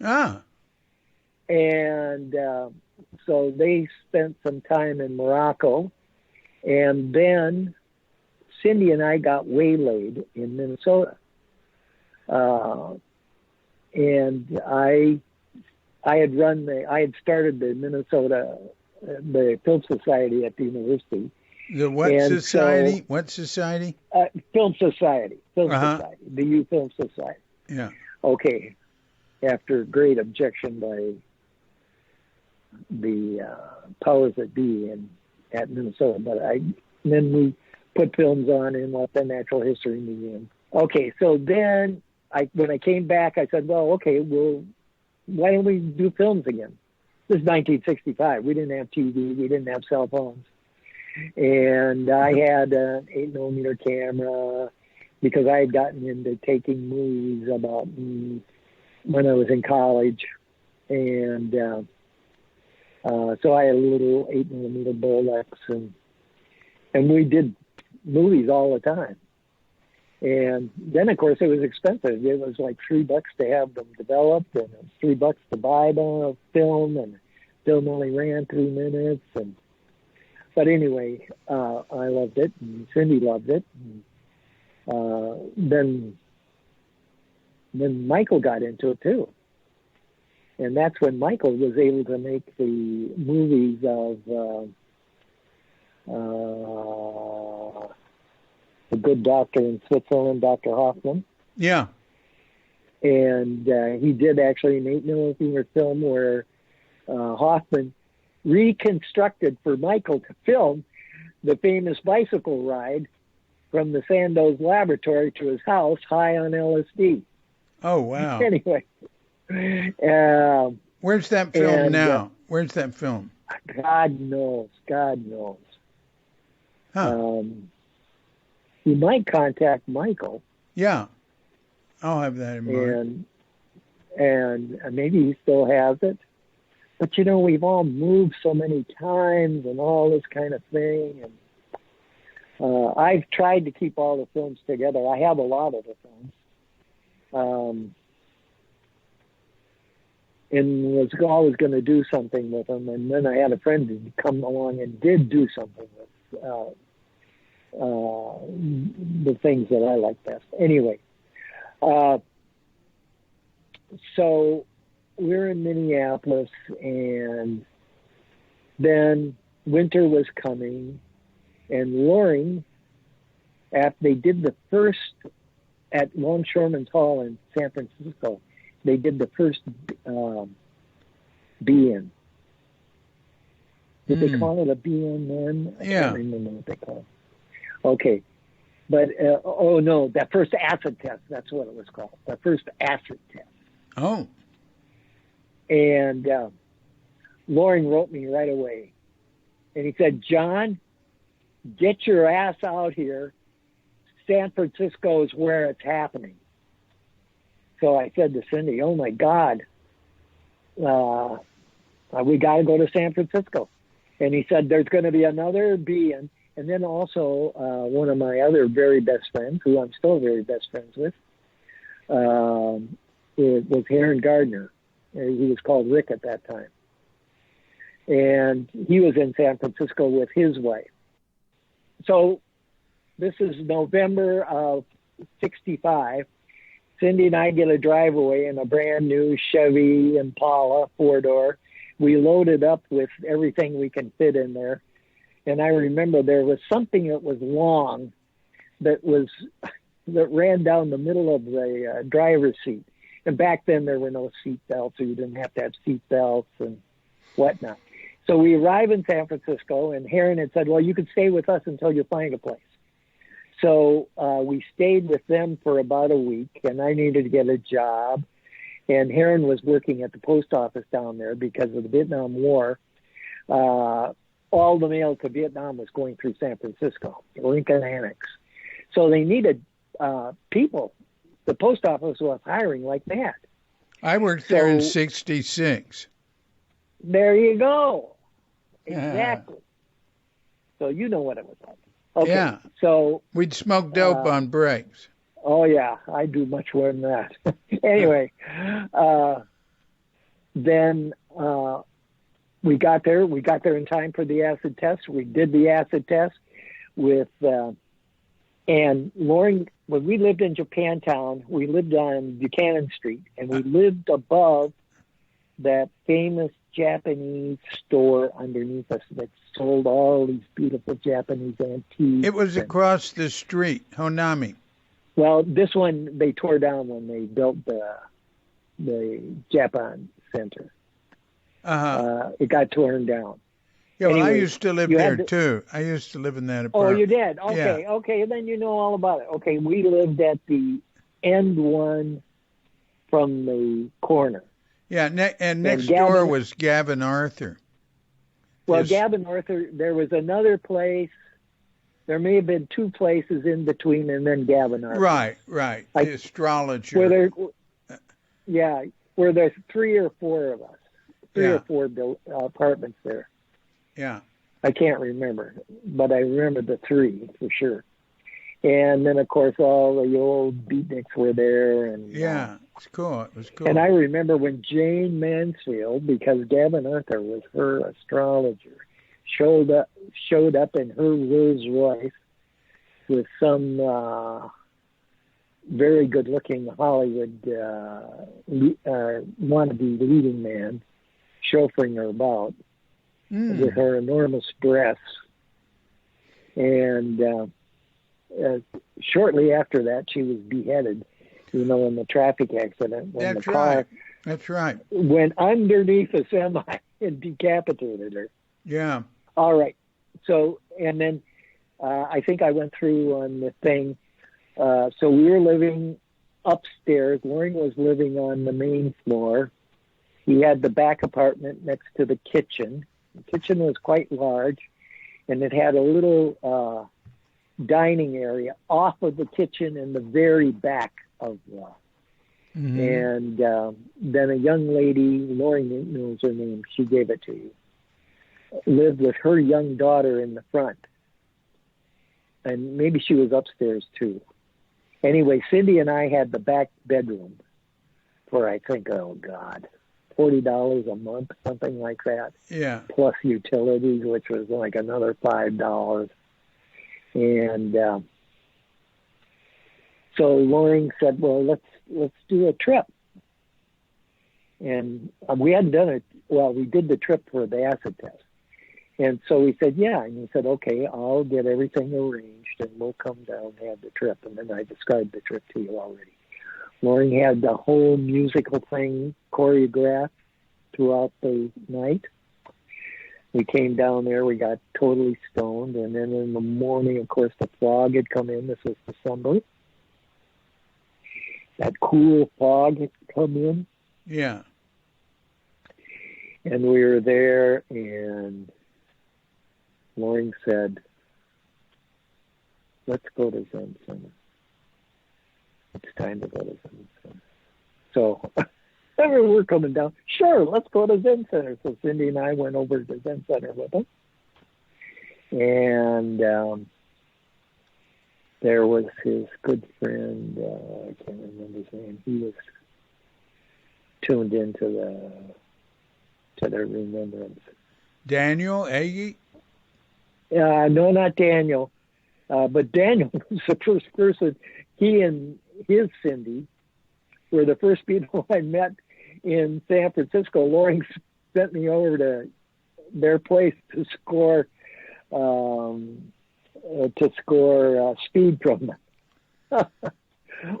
Ah, And so they spent some time in Morocco. And then Cindy and I got waylaid in Minnesota. And I had started the Minnesota, the Film Society at the university. the what And society? so, What society? Film Society, Uh-huh. the Youth Film Society. Yeah. Okay, after great objection by the powers that be at Minnesota, but then we put films on in the Natural History Museum. Okay, so then when I came back, I said, well, okay, why don't we do films again? This is 1965. We didn't have TV. We didn't have cell phones. And I had an 8mm camera because I had gotten into taking movies about when I was in college. And so I had a little 8mm Bolex. And we did movies all the time. And then, of course, it was expensive. It was like $3 to have them developed, and it was $3 to buy the film, and the film only ran 3 minutes. But anyway, I loved it, and Cindy loved it. And, then Michael got into it too, and that's when Michael was able to make the movies of The Good Doctor in Switzerland, Dr. Hoffman. Yeah. And he did actually an 8mm film where Hoffman reconstructed for Michael to film the famous bicycle ride from the Sandoz laboratory to his house high on LSD. Oh, wow. Anyway. Where's that film now? Where's that film? God knows. God knows. Huh. You might contact Michael. Yeah. I'll have that in mind. And maybe he still has it. But, you know, we've all moved so many times and all this kind of thing. And I've tried to keep all the films together. I have a lot of the films. And was always going to do something with them. And then I had a friend who come along and did do something with the things that I like best. Anyway, so we're in Minneapolis, and then winter was coming, and Loring, after they did the first at Longshoremen's Hall in San Francisco, they did the first be-in. Did they call it a be-in then? I can't remember what they called it. Okay. But, oh no, that first acid test, that's what it was called. The first acid test. Oh. And Loring wrote me right away. And he said, John, get your ass out here. San Francisco is where it's happening. So I said to Cindy, oh my God, we got to go to San Francisco. And he said, there's going to be another be-in. And then also one of my other very best friends, who I'm still very best friends with, it was Heron Gardner. He was called Rick at that time. And he was in San Francisco with his wife. So this is November of 65. Cindy and I get a driveway in a brand new Chevy Impala 4-door. We loaded up with everything we can fit in there. And I remember there was something that was long that ran down the middle of the driver's seat. And back then there were no seat belts, so you didn't have to have seat belts and whatnot. So we arrived in San Francisco, and Heron had said, well, you could stay with us until you find a place. So we stayed with them for about a week, and I needed to get a job. And Heron was working at the post office down there because of the Vietnam War. All the mail to Vietnam was going through San Francisco, Lincoln Annex. So they needed people. The post office was hiring like mad. I worked there in 66. There you go. Yeah. Exactly. So you know what it was like. Okay. Yeah. So we'd smoke dope on breaks. Oh, yeah. I do much more than that. Anyway, then we got there. We got there in time for the acid test. We did the acid test with, and Lauren, when we lived in Japantown, we lived on Buchanan Street, and we lived above that famous Japanese store underneath us that sold all these beautiful Japanese antiques. It was across the street, Honami. Well, this one they tore down when they built the Japan Center. It got torn down. Yeah, well, anyway, I used to live there too. I used to live in that apartment. Oh, you did? Okay, yeah. Okay, then you know all about it. Okay, we lived at the end one from the corner. Yeah, and next door was Gavin Arthur. Well, Gavin Arthur, there was another place. There may have been two places in between, and then Gavin Arthur. Right. The astrologer. Where there's 3 or 4 of us. 3 or 4 apartments there. Yeah. I can't remember, but I remember the 3 for sure. And then, of course, all the old beatniks were there. And it's cool. It was cool. And I remember when Jane Mansfield, because Gavin Arthur was her astrologer, showed up in her Rolls Royce with some very good-looking Hollywood wannabe leading man chauffeuring her about with her enormous breasts. And shortly after that, she was beheaded, in the traffic accident when the car went underneath a semi and decapitated her. Yeah. All right. So, and then I think I went through on the thing. So we were living upstairs. Loring was living on the main floor. He had the back apartment next to the kitchen. The kitchen was quite large, and it had a little dining area off of the kitchen in the very back of the. And then a young lady, Loring knows her name, she gave it to you, lived with her young daughter in the front. And maybe she was upstairs too. Anyway, Cindy and I had the back bedroom for, I think, $40 a month, something like that. Yeah. Plus utilities, which was like another $5. And so Loring said, well, let's do a trip. And we hadn't done it. Well, we did the trip for the acid test. And so we said, yeah. And he said, okay, I'll get everything arranged and we'll come down and have the trip. And then I described the trip to you already. Loring had the whole musical thing choreographed throughout the night. We came down there, we got totally stoned, and then in the morning, of course, the fog had come in. This was December. That cool fog had come in. Yeah. And we were there, and Loring said, let's go to Zen Center. It's time to go to Zen Center. So we're coming down. Sure, let's go to Zen Center. So Cindy and I went over to Zen Center with him. And there was his good friend, I can't remember his name. He was tuned into their remembrance. Daniel Agee? No, not Daniel. But Daniel was the first person. He and his Cindy were the first people I met in San Francisco. Loring sent me over to their place to score speed from them.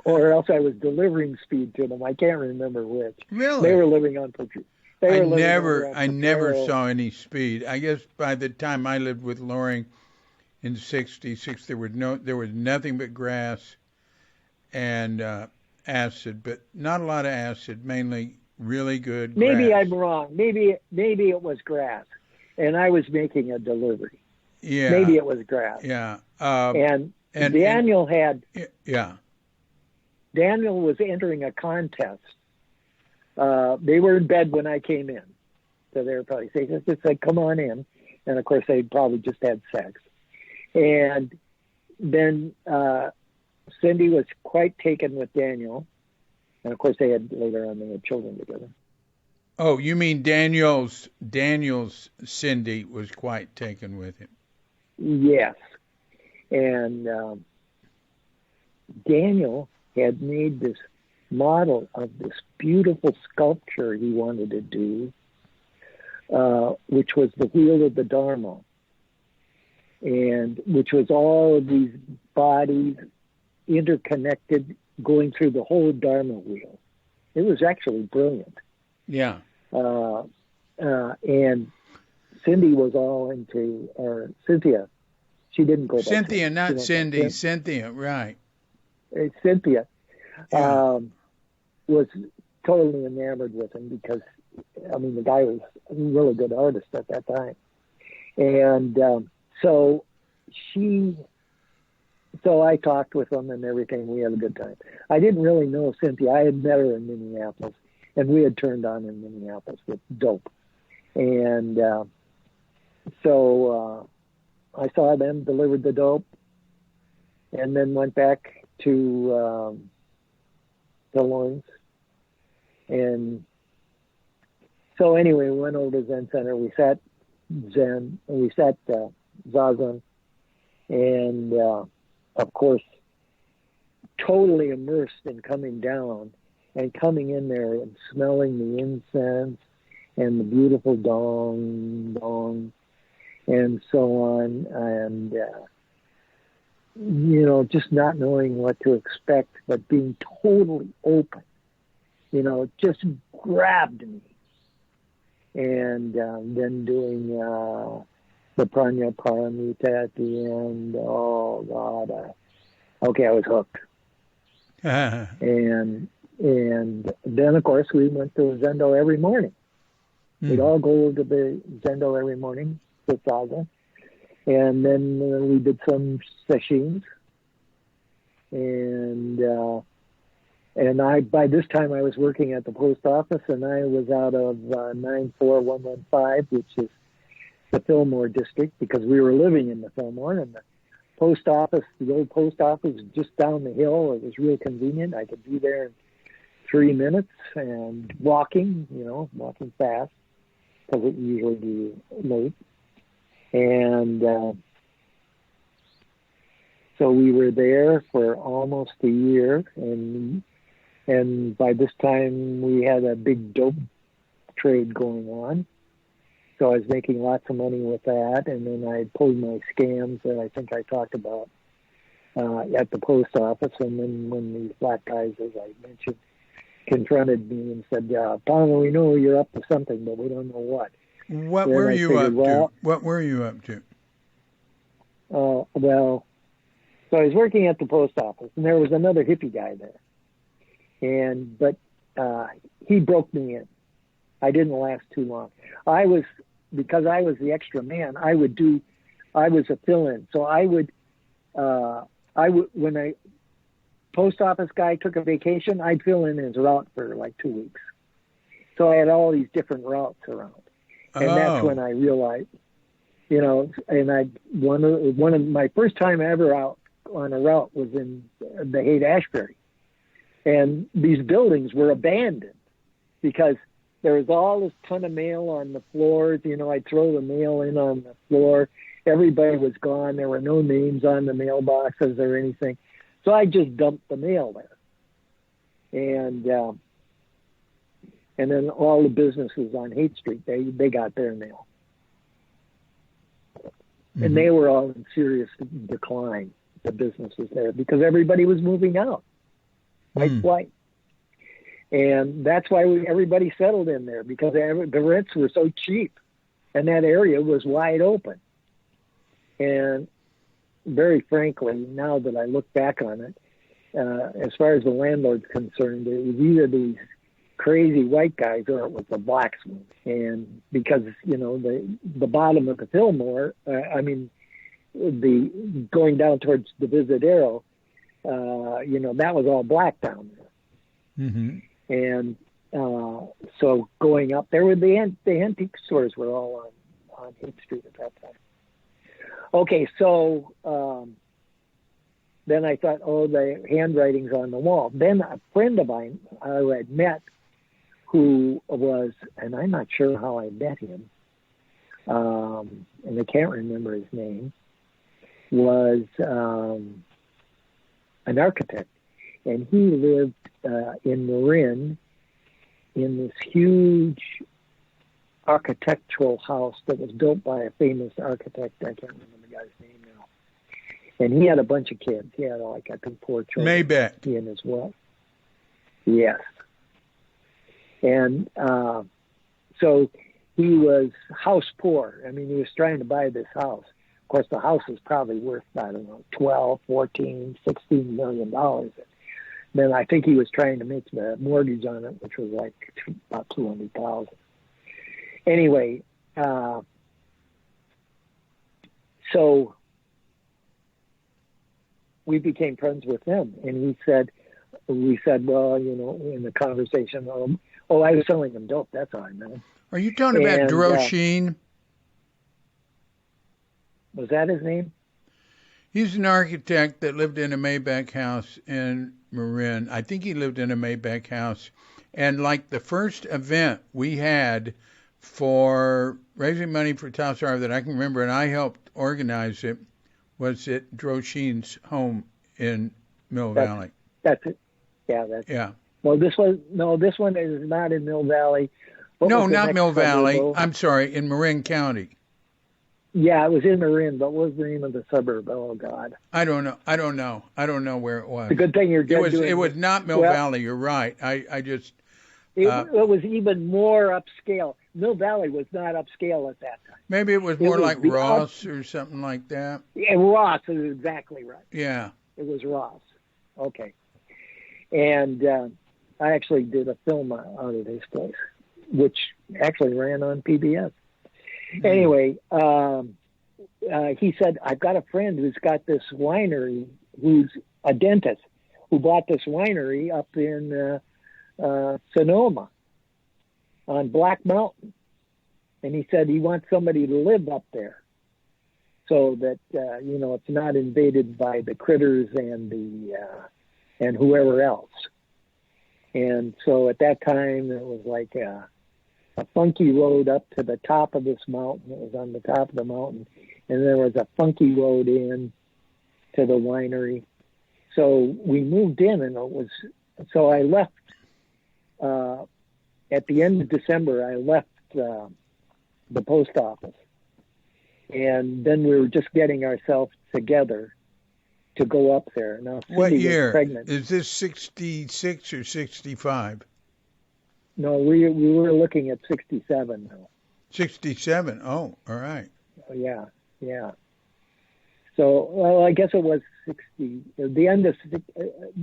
Or else I was delivering speed to them. I can't remember which. Really? They were living on Potrero. I never saw any speed. I guess by the time I lived with Loring in '66, there was nothing but grass and acid, but not a lot of acid. Mainly really good grass. Maybe I'm wrong. Maybe it was grass, and I was making a delivery. Yeah. Maybe it was grass. Yeah. And Daniel Daniel was entering a contest. They were in bed when I came in to their place. They just said, "Come on in," and of course they probably just had sex. And then Cindy was quite taken with Daniel, and of course they had children together. Oh, you mean Daniel's Cindy was quite taken with him? Yes, and Daniel had made this model of this beautiful sculpture he wanted to do, which was the wheel of the Dharma, and which was all of these bodies interconnected going through the whole Dharma wheel. It was actually brilliant. Yeah. And Cindy was all into, or Cynthia. She didn't go back. Cynthia, not Cindy. Cynthia, right. Cynthia Yeah. was totally enamored with him because, I mean, the guy was a really good artist at that time. And so I talked with him and everything. We had a good time. I didn't really know Cynthia. I had met her in Minneapolis, and we had turned on in Minneapolis with dope. And so I saw them, delivered the dope, and then went back to Lawrence. And so anyway, we went over to Zen Center. We sat Zen, and we sat zazen, and of course, totally immersed in coming down and coming in there and smelling the incense and the beautiful dong, and so on, and just not knowing what to expect, but being totally open, it just grabbed me. And then doing the Pranya Paramita at the end. Oh God! Okay, I was hooked. And then of course we went to Zendo every morning. We'd all go to the Zendo every morning with Saga, and then we did some sessions. And I, by this time, I was working at the post office, and I was out of 94115, which is the Fillmore district, because we were living in the Fillmore, and the post office, the old post office, was just down the hill. It was real convenient. I could be there in 3 minutes, and walking fast, because it usually be late. And so we were there for almost a year, and by this time we had a big dope trade going on. So I was making lots of money with that, and then I pulled my scams that I think I talked about at the post office. And then when these black guys, as I mentioned, confronted me and said, "Palmer, we know you're up to something, but we don't know what." What were you up to? What were you up to? Well, so I was working at the post office, and there was another hippie guy there, but he broke me in. I didn't last too long. Because I was the extra man, I was a fill-in. So I would when a post office guy took a vacation, I'd fill in his route for like 2 weeks. So I had all these different routes around. And that's when I realized, and one of my first time ever out on a route was in the Haight-Ashbury. And these buildings were abandoned because there was all this ton of mail on the floors. I'd throw the mail in on the floor, everybody was gone. There were no names on the mailboxes or anything. So I just dumped the mail there. And then all the businesses on Haight Street, they got their mail. Mm-hmm. And they were all in serious decline, the businesses there, because everybody was moving out. White flight. And that's why everybody settled in there, because the rents were so cheap. And that area was wide open. And very frankly, now that I look back on it, as far as the landlord's concerned, it was either these crazy white guys or it was the blacks. And because, the bottom of the Fillmore, the going down towards the Visadero, that was all black down there. Mm-hmm. And so going up there with the antique stores were all on Haight Street at that time. Okay, so then I thought, the handwriting's on the wall. Then a friend of mine I had met, who was, and I'm not sure how I met him, and I can't remember his name, was an architect. And he lived in Marin in this huge architectural house that was built by a famous architect. I can't remember the guy's name now. And he had a bunch of kids. He had, I think, 4 children. Maybach. He and his wife. Yes. And so he was house poor. I mean, he was trying to buy this house. Of course, the house was probably worth, I don't know, $12, $14, $16 million. Then I think he was trying to make the mortgage on it, which was like about $200,000. Anyway, so we became friends with him, and we said, well, in the conversation, I was selling him dope. That's all I know. Are you talking about Droshine? Was that his name? He's an architect that lived in a Maybach house in Marin. I think he lived in a Maybach house. And like the first event we had for raising money for Tassar that I can remember, and I helped organize it, was at Droshine's home in Mill Valley. That's it. Yeah. Well, this one is not in Mill Valley. No, not Mill Valley. I'm sorry, in Marin County. Yeah, it was in Marin, but what was the name of the suburb? Oh, God. I don't know where it was. It's a good thing you're good. It was not Mill Valley. You're right. It was even more upscale. Mill Valley was not upscale at that time. Maybe it was more like Ross or something like that. Yeah, Ross is exactly right. Yeah. It was Ross. Okay. And I actually did a film out of this place, which actually ran on PBS. Anyway, he said, I've got a friend who's got this winery, who's a dentist, who bought this winery up in Sonoma on Black Mountain. And he said he wants somebody to live up there so that, it's not invaded by the critters and whoever else. And so at that time, it was like a funky road up to the top of this mountain. It was on the top of the mountain. And there was a funky road in to the winery. So we moved in, and so I left, at the end of December, I left the post office. And then we were just getting ourselves together to go up there. Now, what Cindy year? was pregnant. Is this 66 or 65? No, we were looking at 67 now. 67. Oh, all right. Yeah. So, well, I guess it was 60. The end of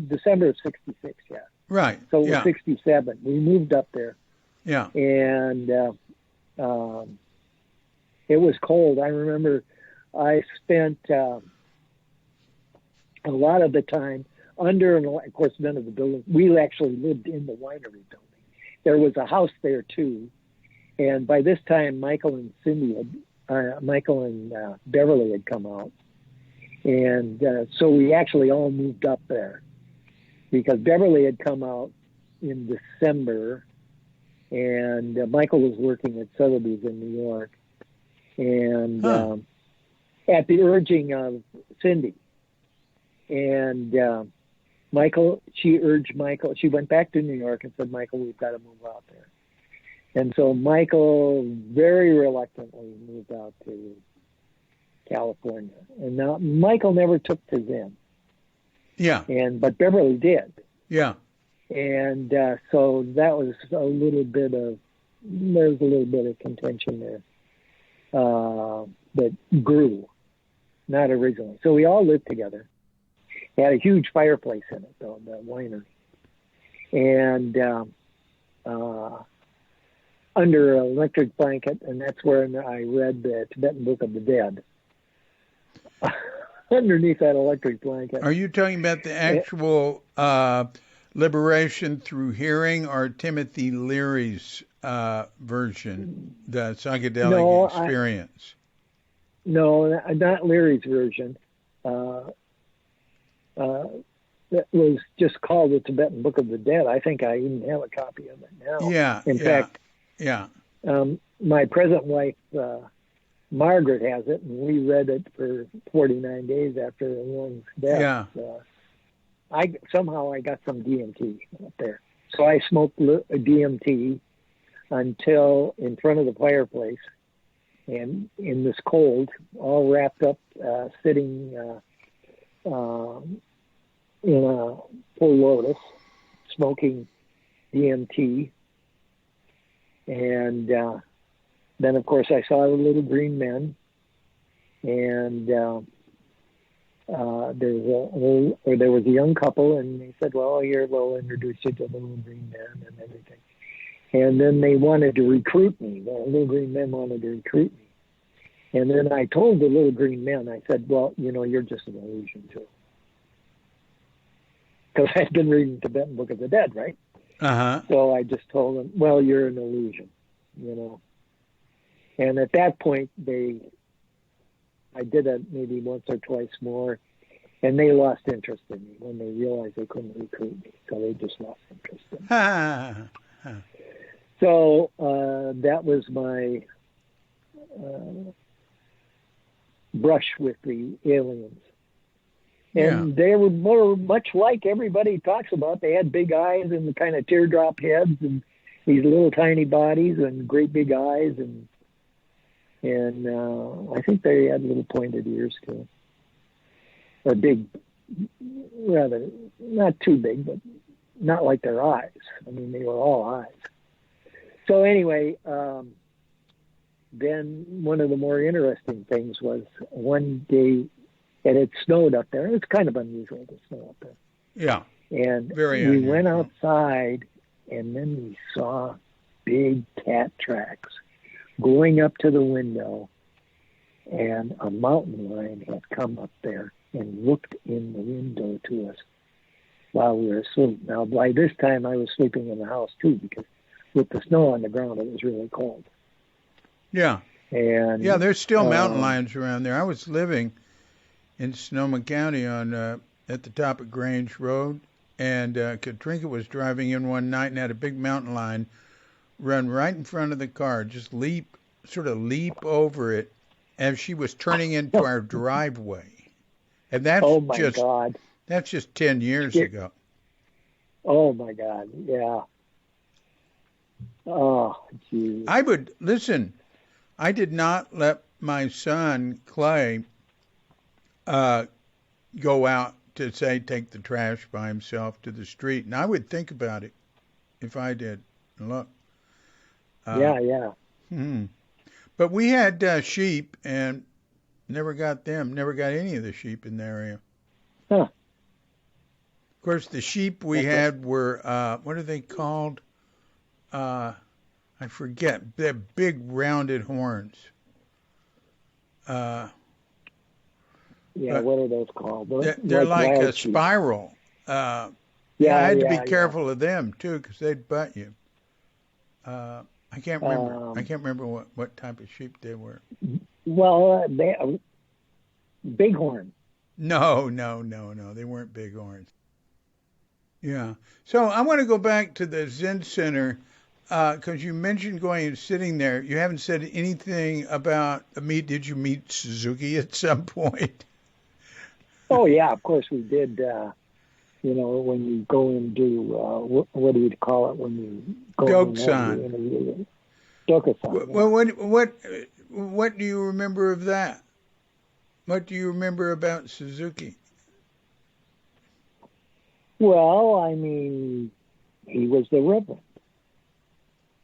December of 66. Yeah. Right. So it was 67. We moved up there. Yeah. And it was cold. I remember I spent a lot of the time under, and of course, none of the buildings. We actually lived in the winery building. There was a house there too, and by this time, Michael and Beverly had come out, and so we actually all moved up there because Beverly had come out in December, and Michael was working at Sotheby's in New York, and at the urging of Cindy. And she urged Michael. She went back to New York and said, Michael, we've got to move out there. And so Michael very reluctantly moved out to California. And now Michael never took to Zen. Yeah. But Beverly did. Yeah. And so that was there was a little bit of contention there that grew, not originally. So we all lived together. They had a huge fireplace in it, though, the winery. And under an electric blanket, and that's where I read the Tibetan Book of the Dead. Underneath that electric blanket. Are you talking about the actual Liberation Through Hearing or Timothy Leary's version, the psychedelic experience? No, not Leary's version. That was just called the Tibetan Book of the Dead. I think I even have a copy of it now. Yeah. In fact, my present wife, Margaret, has it, and we read it for 49 days after Long's death. Yeah. I got some DMT up there. So I smoked DMT until in front of the fireplace, and in this cold, all wrapped up, sitting in a full lotus, smoking DMT. And then, of course, I saw the little green men. And there was a young couple, and they said, well, here, we'll introduce you to the little green men and everything. And then they wanted to recruit me. The little green men wanted to recruit me. And then I told the little green men, I said, well, you're just an illusion, too. Because I'd been reading Tibetan Book of the Dead, right? Uh-huh. So I just told them, well, you're an illusion, And at that point, I did it maybe once or twice more, and they lost interest in me when they realized they couldn't recruit me. So they just lost interest in me. So that was my brush with the aliens. And they were more much like everybody talks about. They had big eyes and the kind of teardrop heads and these little tiny bodies and great big eyes. And I think they had little pointed ears too. Or big, rather, not too big, but not like their eyes. I mean, they were all eyes. So anyway, then one of the more interesting things was one day, it had snowed up there. It's kind of unusual to snow up there. Yeah. And very we unusual. went outside, and then we saw big cat tracks going up to the window, and a mountain lion had come up there and looked in the window to us while we were asleep. Now, by this time, I was sleeping in the house, too, because with the snow on the ground, it was really cold. Yeah. And there's still mountain lions around there. I was living in Sonoma County at the top of Grange Road, and Katrinka was driving in one night and had a big mountain lion run right in front of the car, just leap over it as she was turning into our driveway. And that's God. That's just 10 years ago. Oh my God, yeah. Oh, geez. I did not let my son Clay go out to take the trash by himself to the street, and I would think about it if I did. Look. Yeah. But we had sheep and never got any of the sheep in the area. Huh. Of course, the sheep we had were, what are they called? I forget. They're big rounded horns. What are those called? They're like a spiral. I had to be careful of them, too, because they'd butt you. I can't remember. I can't remember what type of sheep they were. Well, bighorn. No. They weren't bighorns. Yeah. So I want to go back to the Zen Center. because you mentioned going and sitting there. You haven't said anything about did you meet Suzuki at some point? Oh yeah, of course we did. When you go and do what do you call it when you go and have your Doksan. interview? Dokusan. Well, what do you remember of that? What do you remember about Suzuki? Well, I mean, he was the Reverend.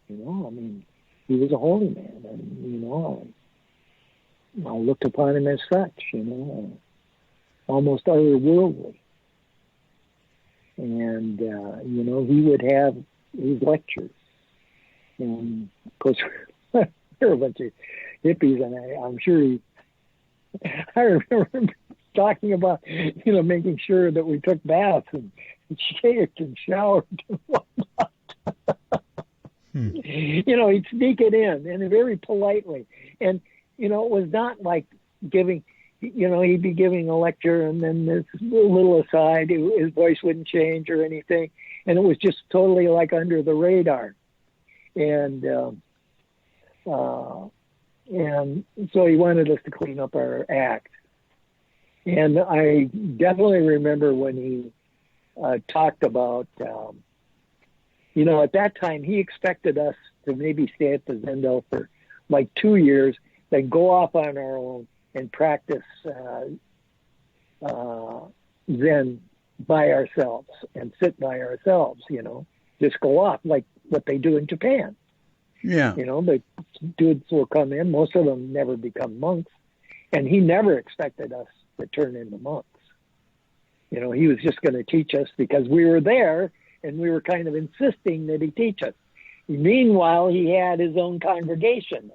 I mean, he was a holy man, and I looked upon him as such. Almost otherworldly. And he would have his lectures, and of course, there were a bunch of hippies, and I'm sure I remember him talking about, making sure that we took baths and shaved and showered and whatnot. He'd sneak it in, and very politely. And, it was not like giving, he'd be giving a lecture, and then this little aside, his voice wouldn't change or anything. And it was just totally like under the radar. And so he wanted us to clean up our act. And I definitely remember when he talked about, at that time he expected us to maybe stay at the Zendo for like 2 years, then go off on our own and practice Zen by ourselves and sit by ourselves, just go off like what they do in Japan. Yeah. The dudes will come in. Most of them never become monks. And he never expected us to turn into monks. He was just going to teach us because we were there and we were kind of insisting that he teach us. Meanwhile, he had his own congregation,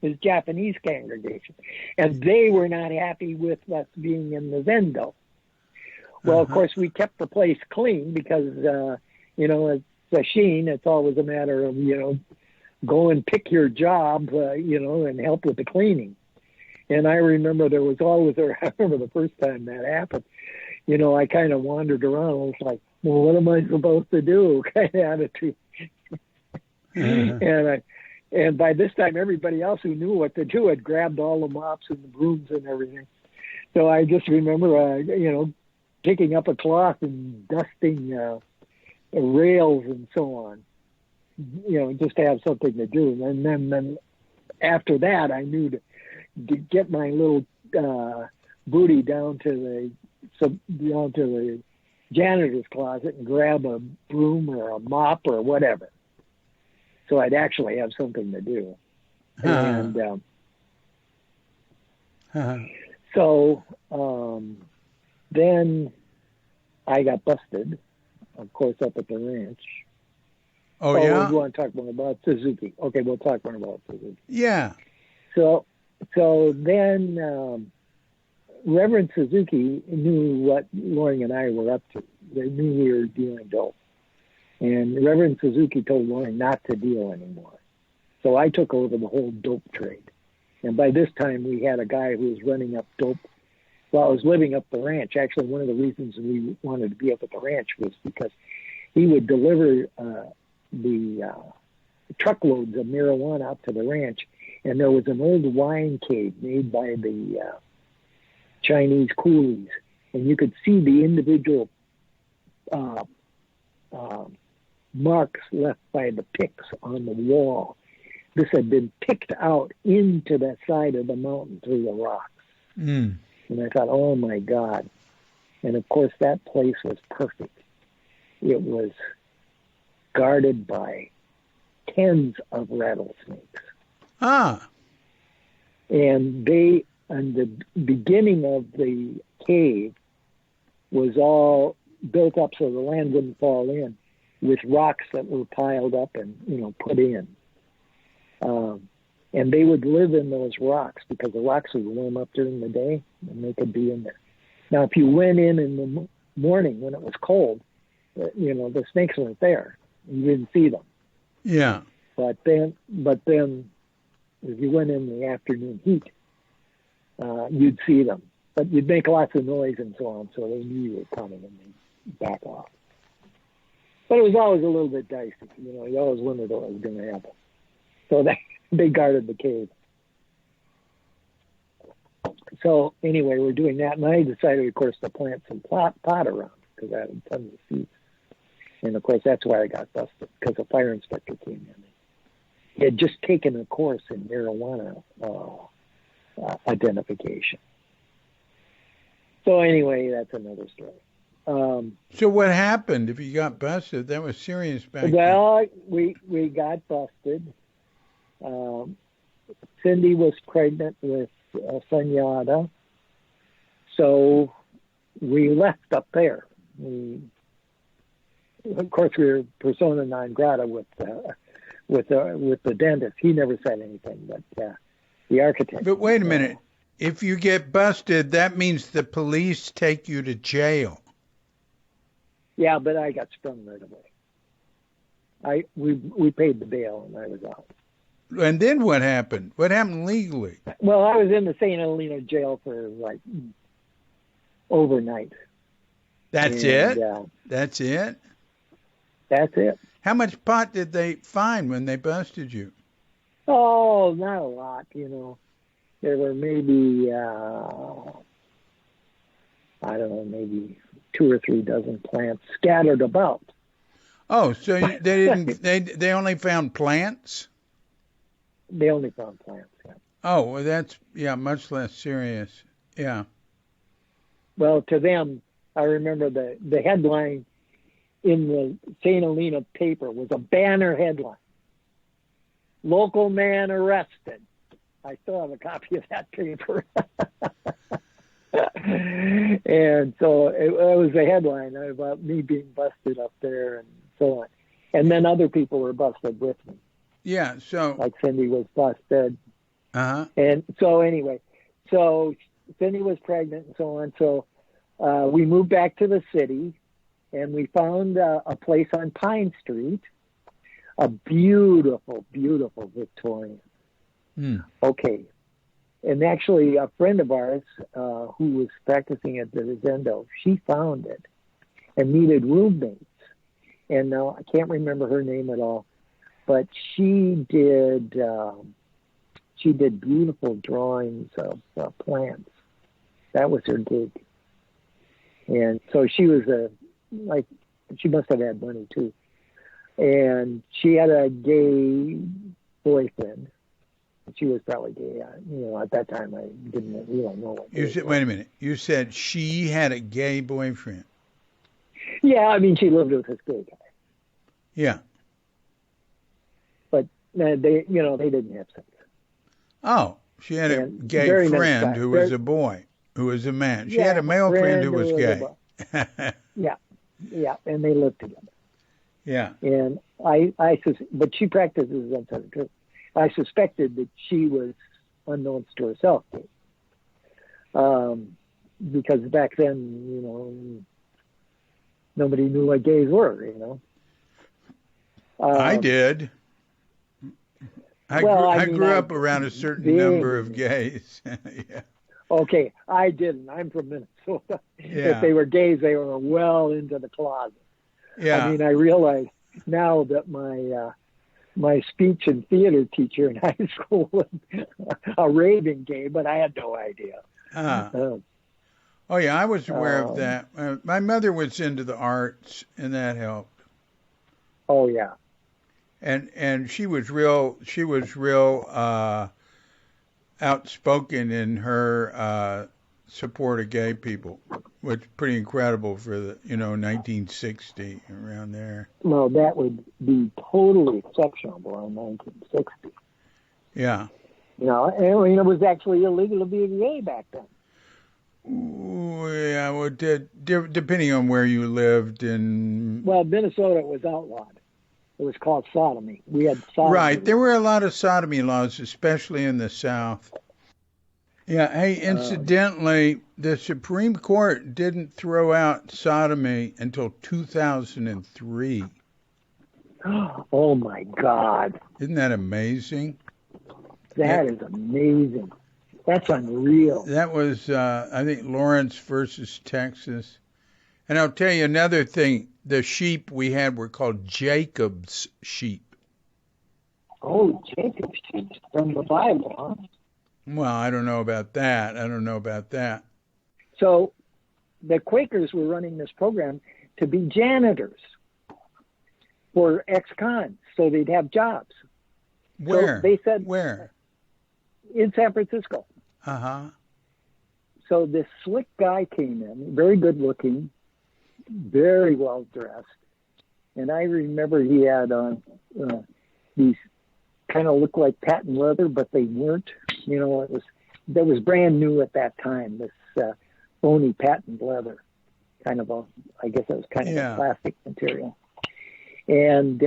his Japanese congregation, and they were not happy with us being in the Zendo. Well, of course, we kept the place clean because, as a sheen, it's always a matter of, go and pick your job, and help with the cleaning. And I remember there was always, I remember the first time that happened, I kind of wandered around. I was like, well, what am I supposed to do? Kind of attitude. And by this time, everybody else who knew what to do had grabbed all the mops and the brooms and everything. So I just remember, picking up a cloth and dusting rails and so on, just to have something to do. And then after that, I knew to get my little booty down to the janitor's closet and grab a broom or a mop or whatever. So I'd actually have something to do. And so then I got busted, of course, up at the ranch. Oh, yeah? You want to talk more about Suzuki? Okay, we'll talk more about Suzuki. Yeah. So then Reverend Suzuki knew what Loring and I were up to. They knew we were dealing dope. And Reverend Suzuki told Loring not to deal anymore. So I took over the whole dope trade. And by this time, we had a guy who was running up dope. Well, I was living up the ranch. Actually, one of the reasons we wanted to be up at the ranch was because he would deliver the truckloads of marijuana up to the ranch. And there was an old wine cave made by the Chinese coolies. And you could see the individual marks left by the picks on the wall. This had been picked out into that side of the mountain through the rocks. And I thought, oh my God. And of course, that place was perfect. It was guarded by tens of rattlesnakes. Ah. And the beginning of the cave was all built up so the land wouldn't fall in, with rocks that were piled up and, put in. And they would live in those rocks because the rocks would warm up during the day and they could be in there. Now, if you went in the morning when it was cold, the snakes weren't there. You didn't see them. Yeah. But then if you went in the afternoon heat, you'd see them. But you'd make lots of noise and so on, so they knew you were coming and they'd back off. But it was always a little bit dicey. You know, you always wondered what was going to happen. So they guarded the cave. So anyway, we're doing that, and I decided, of course, to plant some pot around because I had tons of seeds. And of course, that's why I got busted, because a fire inspector came in. He had just taken a course in marijuana identification. So anyway, that's another story. So what happened if you got busted? That was serious back then. Well, we got busted. Cindy was pregnant with Sunyata, so we left up there. Of course, we were persona non grata with the dentist. He never said anything, but the architect. But wait a minute. If you get busted, that means the police take you to jail. Yeah, but I got sprung right away. We paid the bail, and I was out. And then what happened? What happened legally? Well, I was in the St. Helena jail for like overnight. That's it? That's it? That's it. How much pot did they find when they busted you? Oh, not a lot, you know. There were maybe, I don't know, maybe 2 or 3 dozen plants scattered about. Oh, so they didn't, they only found plants? They only found plants, yeah. Oh, well, that's, much less serious. Yeah. Well, to them, I remember the headline in the St. Helena paper was a banner headline. Local man arrested. I still have a copy of that paper. And so it was a headline about me being busted up there and so on. And then other people were busted with me. Yeah, so... Like Cindy was busted. Uh-huh. And so anyway, so Cindy was pregnant and so on. So we moved back to the city, and we found a place on Pine Street, a beautiful, beautiful Victorian. Mm. Okay. And actually, a friend of ours who was practicing at the Zendo, she found it and needed roommates. And now I can't remember her name at all, but she did beautiful drawings of plants. That was her gig. And so she was she must have had money too. And she had a gay boyfriend. She was probably gay. At that time, I didn't really know what. Wait a minute. You said she had a gay boyfriend. Yeah, I mean, she lived with this gay guy. Yeah. But they didn't have sex. Oh, she had a gay friend who was a boy, who was a man. She had a male friend who was gay. Yeah, and they lived together. Yeah. And but she practices on Southern Truth. I suspected that she was, unknowns to herself, gay. Because back then, nobody knew what gays were, I did. I grew up around a certain number of gays. Yeah. Okay, I didn't. I'm from Minnesota. Yeah. If they were gays, they were well into the closet. Yeah. I mean, I realize now that my speech and theater teacher in high school was a raving gay, but I had no idea. Oh yeah, I was aware of that. My mother was into the arts, and that helped. Oh yeah. And she was real outspoken in her support of gay people, which is pretty incredible for the 1960, around there. Well, that would be totally exceptional in 1960. Yeah. And it was actually illegal to be gay back then. Yeah, well, depending on where you lived in. Well, Minnesota was outlawed. It was called sodomy. We had sodomy. Right. There were a lot of sodomy laws, especially in the South. Yeah. Hey, incidentally, the Supreme Court didn't throw out sodomy until 2003. Oh, my God. Isn't that amazing? That is amazing. That's unreal. That was, I think, Lawrence versus Texas. And I'll tell you another thing. The sheep we had were called Jacob's sheep. Oh, Jacob's sheep from the Bible, huh? Well, I don't know about that. So the Quakers were running this program to be janitors for ex-cons, so they'd have jobs. Where? So they said, where? In San Francisco. Uh-huh. So this slick guy came in, very good looking, very well dressed. And I remember he had on these kind of looked like patent leather, but they weren't. You know, that was brand new at that time, this bony patent leather. I guess it was kind of a plastic material. And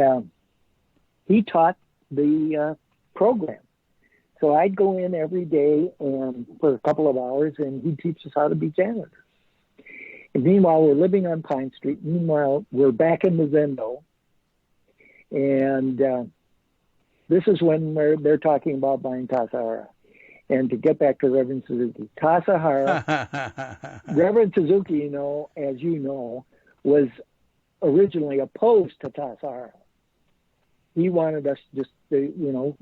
he taught the program. So I'd go in every day and for a couple of hours, and he'd teach us how to be janitors. And meanwhile, we're living on Pine Street. Meanwhile, we're back in the Zendo. And this is when they're talking about buying Tassajara. And to get back to Reverend Suzuki, Tassajara, Reverend Suzuki, as you know, was originally opposed to Tassajara. He wanted us just to,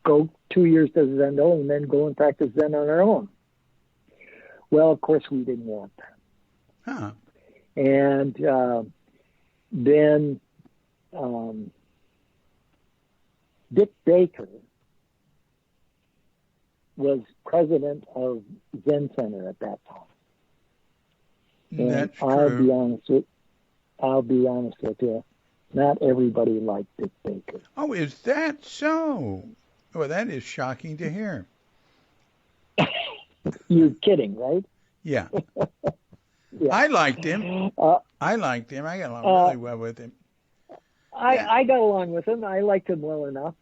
go 2 years to Zendo and then go and practice Zen on our own. Well, of course, we didn't want that. Huh. And then Dick Baker was president of Zen Center at that time. And that's true. I'll be honest with you. Not everybody liked Dick Baker. Oh, is that so? Well, that is shocking to hear. You're kidding, right? Yeah. Yeah. I liked him. I got along really well with him. I got along with him. I liked him well enough.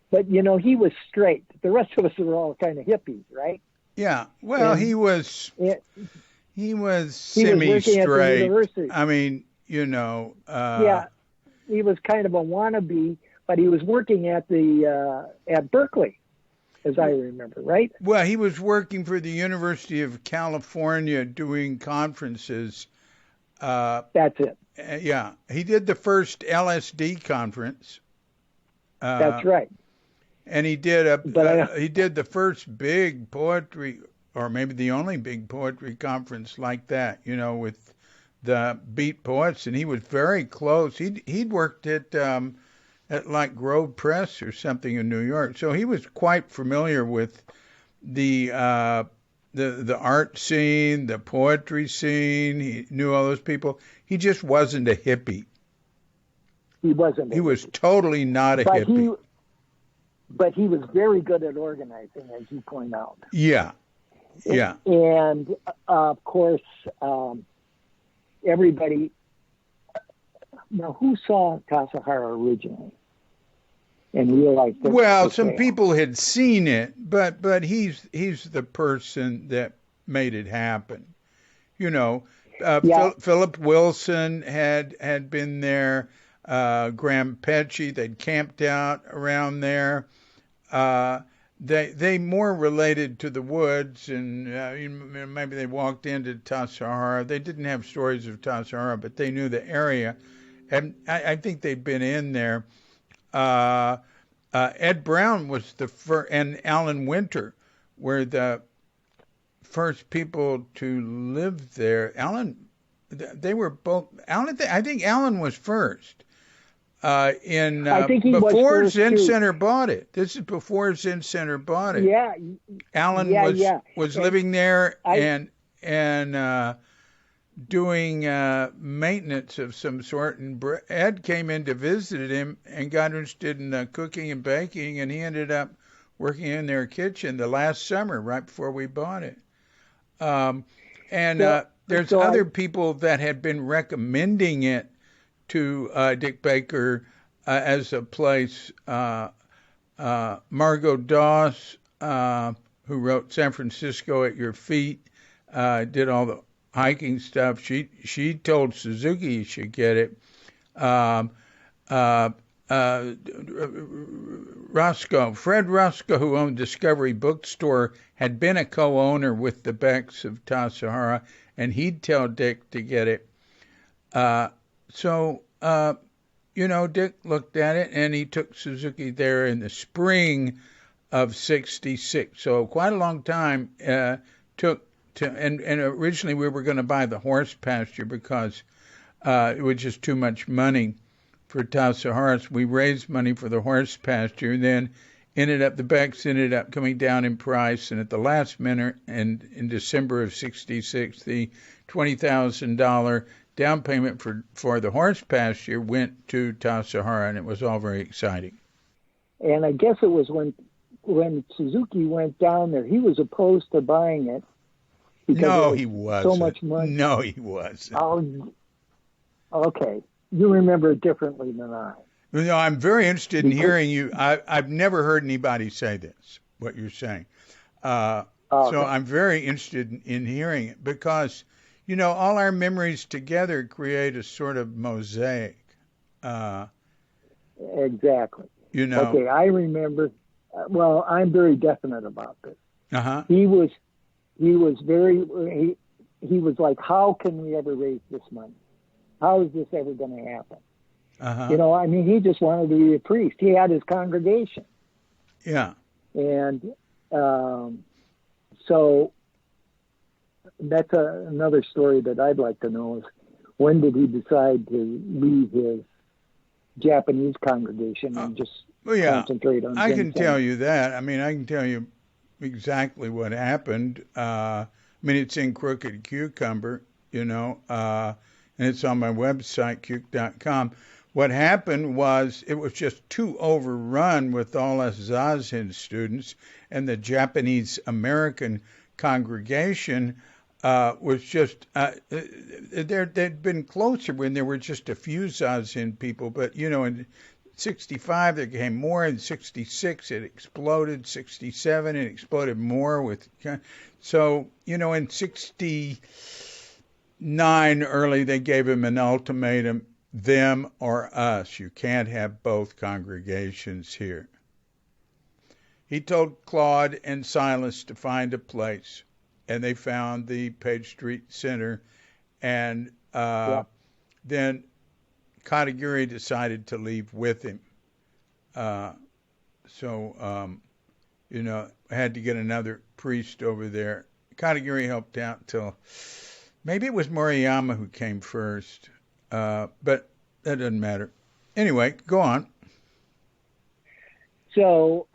But, he was straight. The rest of us were all kind of hippies, right? Yeah. Well, he was semi-straight. I mean, yeah, he was kind of a wannabe, but he was working at Berkeley, as I remember, right? Well, he was working for the University of California doing conferences. That's it. Yeah, he did the first LSD conference. That's right. And he did he did the first big poetry, or maybe the only big poetry conference like that, with the Beat Poets, and he was very close. He'd worked at like Grove Press or something in New York, so he was quite familiar with the art scene, the poetry scene. He knew all those people. He just wasn't a hippie. He wasn't. He was totally not a hippie. But he was very good at organizing, as you point out. Yeah. Yeah. And of course, everybody. Now, who saw Tassajara originally and realized that? Well, some people had seen it, but he's the person that made it happen. Philip Wilson had been there. Graham Petchy, they'd camped out around there. They more related to the woods, and maybe they walked into Tassajara. They didn't have stories of Tassajara, but they knew the area, and I think they'd been in there. Ed Brown was the first, and Alan Winter were the first people to live there. They were both. I think Alan was first. I think he before was Zen Center bought it. This is before Zen Center bought it. Yeah. Alan was living there and doing maintenance of some sort. And Ed came in to visit him and got interested in cooking and baking, and he ended up working in their kitchen the last summer, right before we bought it. There's other people that had been recommending it to Dick Baker as a place. Margot Doss, who wrote San Francisco at Your Feet, did all the hiking stuff. She told Suzuki he should get it. Fred Roscoe, who owned Discovery Bookstore, had been a co-owner with the Becks of Tassajara, and he'd tell Dick to get it. Uh, so, Dick looked at it and he took Suzuki there in the spring of 66. So quite a long time took to, and originally we were going to buy the horse pasture because it was just too much money for Tassajara. We raised money for the horse pasture, and then the Becks ended up coming down in price, and at the last minute, and in December of '66, the $20,000 down payment for the horse pasture went to Tassajara, and it was all very exciting. And I guess it was when Suzuki went down there, he was opposed to buying it because he wasn't. So much money. No, he wasn't. Oh, okay. You remember it differently than I. No, I'm very interested in hearing you. I've never heard anybody say this, what you're saying. Okay. So I'm very interested in hearing it because, all our memories together create a sort of mosaic. Exactly. Okay, I remember. Well, I'm very definite about this. Uh-huh. He was very. He was like, how can we ever raise this money? How is this ever going to happen? Uh-huh. He just wanted to be a priest. He had his congregation. Yeah. And so that's another story that I'd like to know is when did he decide to leave his Japanese congregation and just concentrate on I can tell you that. I can tell you exactly what happened. It's in Crooked Cucumber, and it's on my website, cuke.com. What happened was it was just too overrun with all us zazen students, and the Japanese American congregation was just, they'd been closer when there were just a few zazen people, but, in 65 there came more, in 66 it exploded, 67 it exploded more so, in 69 early they gave him an ultimatum, them or us. You can't have both congregations here. He told Claude and Silas to find a place, and they found the Page Street Center, and then Katagiri decided to leave with him. Had to get another priest over there. Katagiri helped out till maybe it was Moriyama who came first. But that doesn't matter. Anyway, go on. So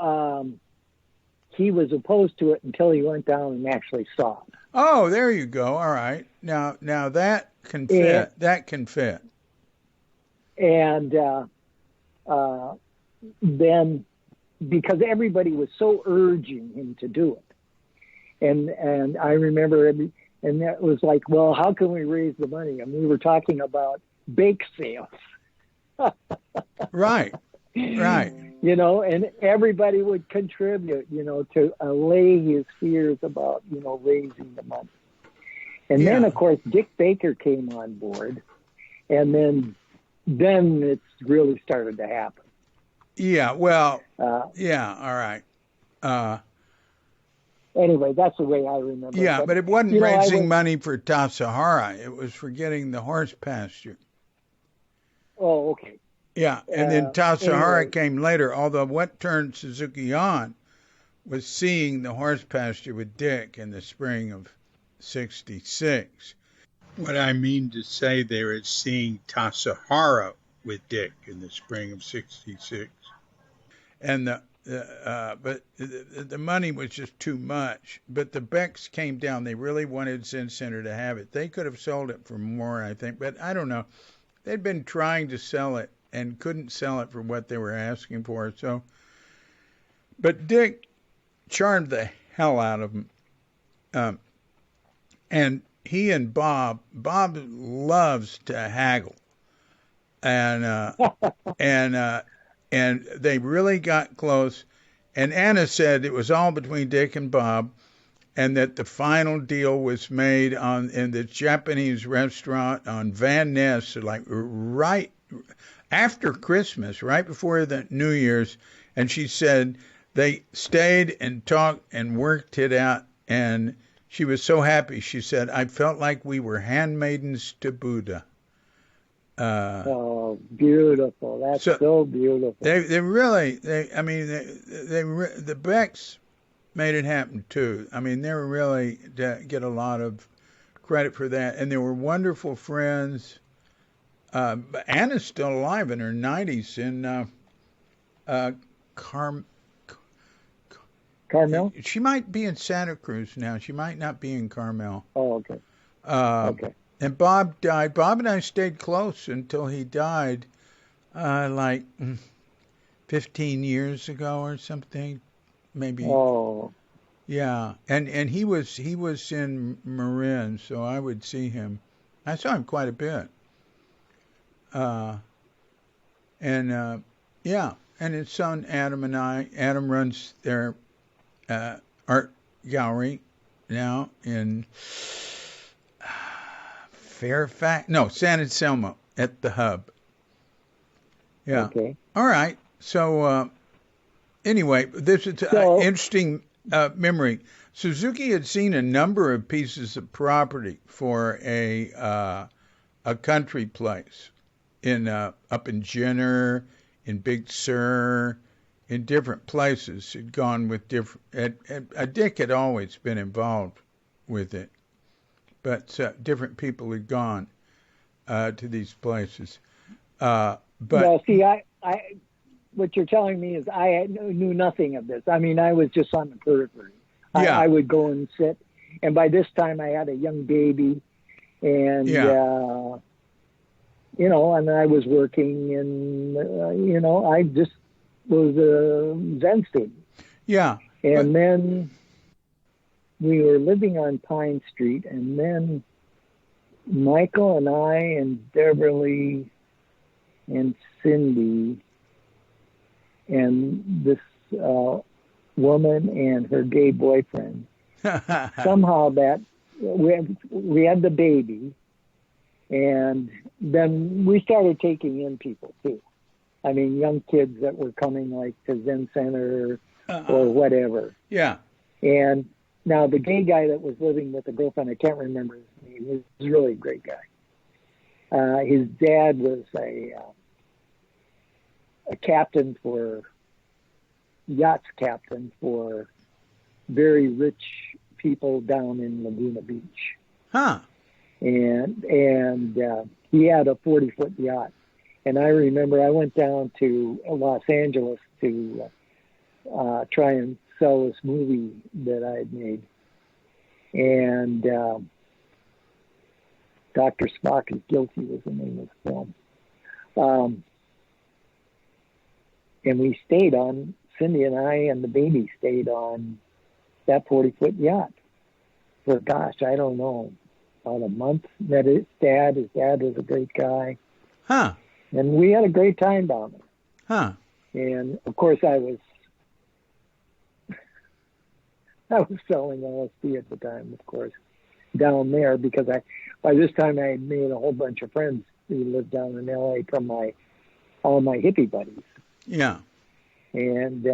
he was opposed to it until he went down and actually saw it. Oh, there you go. All right. Now that can fit. That can fit. And then, because everybody was so urging him to do it, and I remember and that was like, well, how can we raise the money? And we were talking about bake sales. Right. And everybody would contribute, to allay his fears about, raising the money. And then, of course, Dick Baker came on board, and then it's really started to happen. Yeah, well, all right. Anyway, that's the way I remember. Yeah, but it wasn't raising money for Tassajara. It was for getting the horse pasture. Oh, okay. Yeah, and then Tassajara came later, although what turned Suzuki on was seeing the horse pasture with Dick in the spring of 66. What I mean to say there is seeing Tassajara with Dick in the spring of 66. And but the money was just too much. But the Becks came down. They really wanted Zen Center to have it. They could have sold it for more, I think, but I don't know. They'd been trying to sell it and couldn't sell it for what they were asking for. So, but Dick charmed the hell out of them. And he and Bob loves to haggle. And they really got close. And Anna said it was all between Dick and Bob, and that the final deal was made in the Japanese restaurant on Van Ness, like right after Christmas, right before the New Year's. And she said they stayed and talked and worked it out, and she was so happy. She said, I felt like we were handmaidens to Buddha. Oh, beautiful. That's So so beautiful. they really I mean the Becks made it happen too. I mean they were really get a lot of credit for that, and they were wonderful friends. Anna's still alive in her 90s in Carm. Carmel? She might be in Santa Cruz now. She might not be in Carmel. Oh, okay. Uh, Okay. and Bob died. Bob and I stayed close until he died, like 15 years ago or something, maybe. Oh, Yeah, and he was in Marin, so I would see him. I saw him quite a bit. Uh, and yeah, and his son Adam and I. Adam runs their art gallery now in Fairfax. No, San Anselmo at the Hub. Yeah. okay. All right. So anyway, this is an So, interesting memory. Suzuki had seen a number of pieces of property for a country place in up in Jenner, in Big Sur, in different places. He'd gone with different. Dick had always been involved with it, but different people had gone to these places. But well, see, what you're telling me is knew nothing of this. I mean, I was just on the periphery. yeah, I would go and sit, and by this time I had a young baby, and yeah, and I was working, and I just was a Zen student. yeah. And then we were living on Pine Street, and then Michael and I and Beverly and Cindy and this woman and her gay boyfriend. Somehow that we had the baby, and then we started taking in people too. I mean, young kids that were coming like to Zen Center or whatever. Yeah. And now the gay guy that was living with the girlfriend, I can't remember his name. He was a really great guy. His dad was a captain for yachts captain for very rich people down in Laguna Beach. Huh. And he had a 40-foot yacht. And I remember I went down to Los Angeles to try and sell this movie that I had made. And Dr. Spock is Guilty was the name of the film. And we stayed on, Cindy and I and the baby stayed on that 40-foot yacht for, gosh, I don't know, about a month. Met his dad. His dad was a great guy. Huh. And we had a great time down there. Huh. And, of course, I was selling LSD at the time, of course, down there because by this time I had made a whole bunch of friends who lived down in L.A. from all my hippie buddies. Yeah. And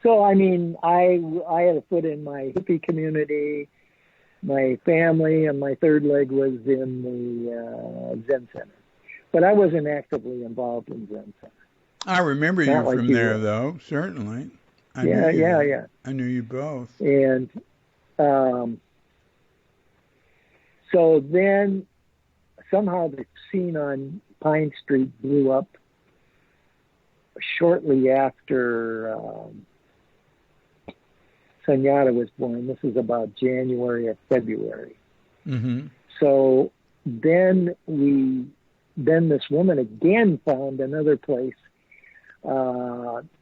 so, I mean, I had a foot in my hippie community, my family, and my third leg was in the Zen Center. But I wasn't actively involved in Zen Center. I remember you Not from you there, were. though, certainly. Yeah. I knew you both. And so then somehow the scene on Pine Street blew up shortly after Sunyata was born. This is about January or February. Mm-hmm. So then this woman again found another place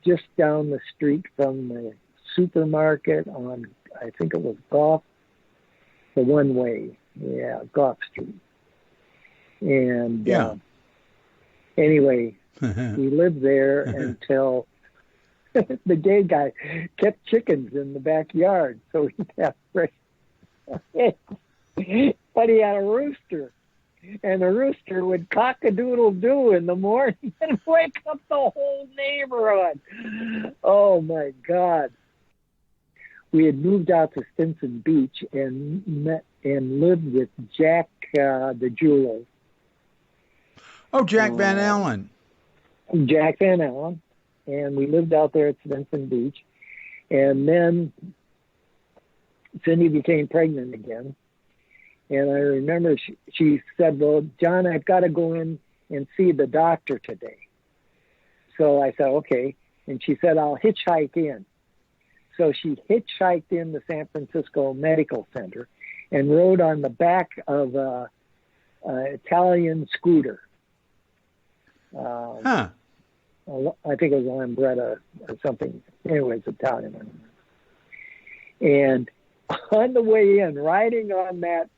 just down the street from the supermarket on, I think it was Gough, the one way, Gough Street. And anyway, we lived there until the gay guy kept chickens in the backyard, so he'd have fresh. But he had a rooster, and the rooster would cock-a-doodle-doo in the morning and wake up the whole neighborhood. Oh, my God. We had moved out to Stinson Beach and lived with Jack the jeweler. Oh, Jack Van uh, Allen. Jack Van Allen, and we lived out there at Vincent Beach. And then Cindy became pregnant again. And I remember she said, well, John, I've got to go in and see the doctor today. So I said, okay. And she said, I'll hitchhike in. So she hitchhiked in the San Francisco Medical Center and rode on the back of an Italian scooter. Huh. I think it was a Lambretta or something. Anyways, Italian. And on the way in, riding on that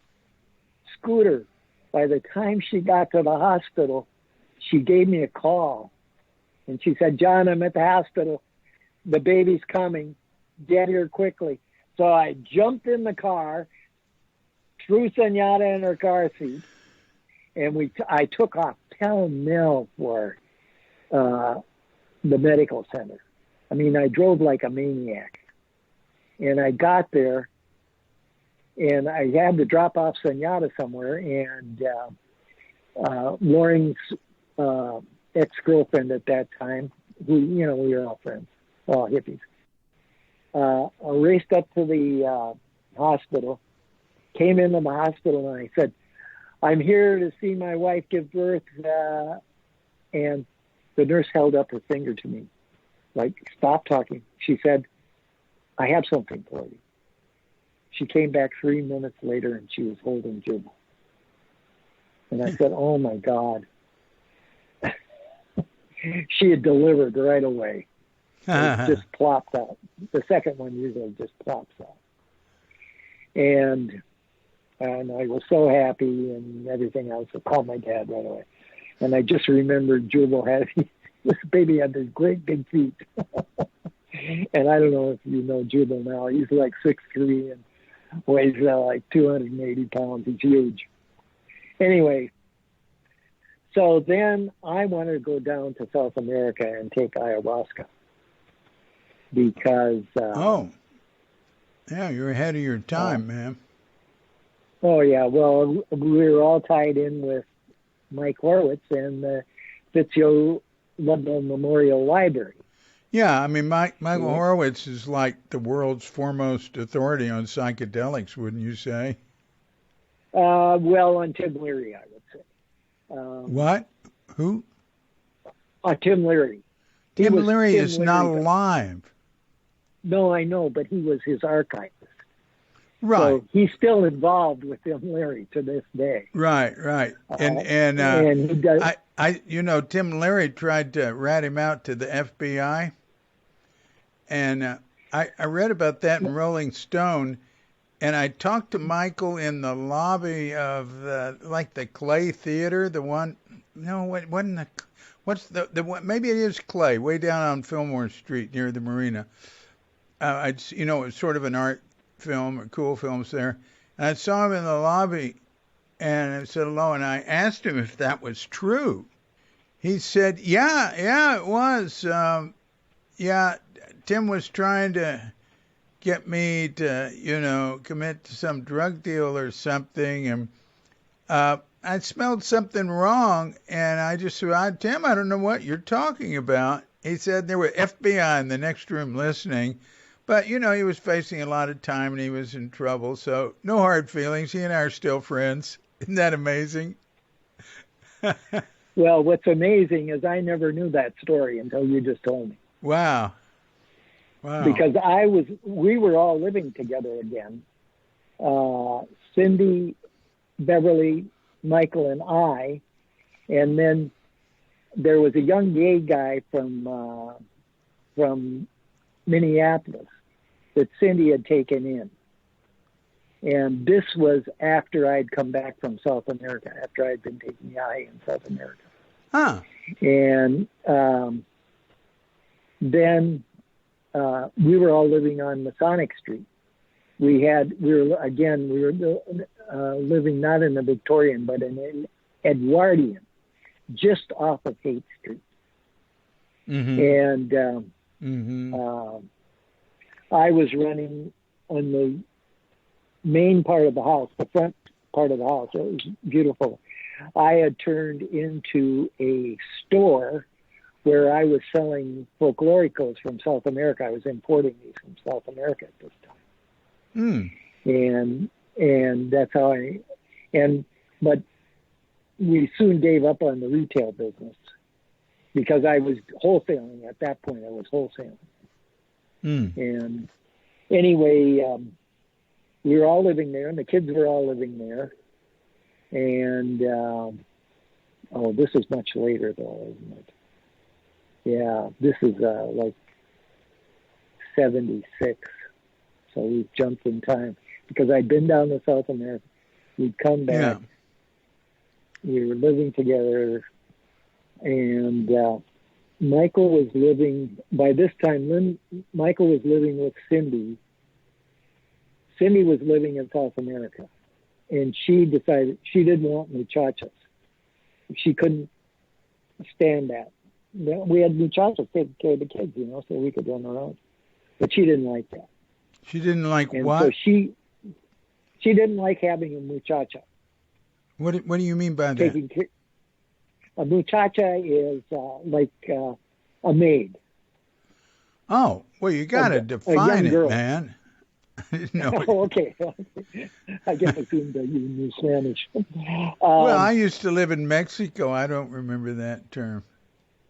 scooter, by the time she got to the hospital, she gave me a call. And she said, John, I'm at the hospital. The baby's coming. Get here quickly. So I jumped in the car, threw Senora in her car seat, and I took off pell-mell for the medical center. I mean, I drove like a maniac. And I got there, and I had to drop off Senora somewhere, and Lauren's ex-girlfriend at that time, who, we were all friends, all hippies, I raced up to the hospital, came into the hospital, and I said, I'm here to see my wife give birth, and the nurse held up her finger to me, like, stop talking. She said, I have something for you. She came back 3 minutes later, and she was holding Jubal. And I said, oh, my God. She had delivered right away. It just plopped out. The second one usually just plops out. And I was so happy and everything else. I called my dad right away. And I just remembered Jubal this baby had these great big feet. And I don't know if you know Jubal now. He's like 6'3" and weighs like 280 pounds. He's huge. Anyway, so then I wanted to go down to South America and take ayahuasca because... yeah, you're ahead of your time, man. Oh, yeah. Well, we were all tied in with Mike Horowitz and the Fitzhugh Ludlow Memorial Library. Yeah, I mean, Michael Horowitz is like the world's foremost authority on psychedelics, wouldn't you say? Well, on Tim Leary, I would say. What? Who? Tim Leary. Tim Leary is not alive. No, I know, but he was his archivist. Right. So he's still involved with Tim Leary to this day. Right. And he does. Tim Leary tried to rat him out to the FBI. And I read about that in Rolling Stone, and I talked to Michael in the lobby of the Clay Theater, the one. No, it wasn't the. What's the one? Maybe it is Clay, way down on Fillmore Street near the marina. It was sort of an art film or cool films there. And I saw him in the lobby, and I said hello, and I asked him if that was true. He said, yeah, it was. Tim was trying to get me to, commit to some drug deal or something. And I smelled something wrong. And I just said, Tim, I don't know what you're talking about. He said there were FBI in the next room listening. But, he was facing a lot of time and he was in trouble. So no hard feelings. He and I are still friends. Isn't that amazing? Well, what's amazing is I never knew that story until you just told me. Wow. Because we were all living together again. Cindy, Beverly, Michael, and I. And then there was a young gay guy from Minneapolis that Cindy had taken in. And this was after I'd come back from South America, after I'd been taking the eye in South America. Huh. And then we were all living on Masonic Street. We were living not in the Victorian, but in Edwardian, just off of Haight Street. Mm-hmm. And I was running on the main part of the house, the front part of the house. It was beautiful. I had turned into a store where I was selling folkloricos from South America. I was importing these from South America at this time. And that's how but we soon gave up on the retail business because I was wholesaling. At that point, I was wholesaling. And anyway, we were all living there, and the kids were all living there. And, this is much later, though, isn't it? Yeah, this is like 76. So we've jumped in time because I'd been down to South America. We'd come back. Yeah. We were living together, and Michael was living, by this time, Michael was living with Cindy. Cindy was living in South America, and she decided she didn't want muchachas. She couldn't stand that. We had muchachas taking care of the kids, so we could run around. But she didn't like that. She didn't like and what? So she didn't like having a muchacha. What do you mean by that? A muchacha is like a maid. Oh, well, you got to define it, man. I didn't know. Okay. I guess I assumed that you knew Spanish. Well, I used to live in Mexico. I don't remember that term.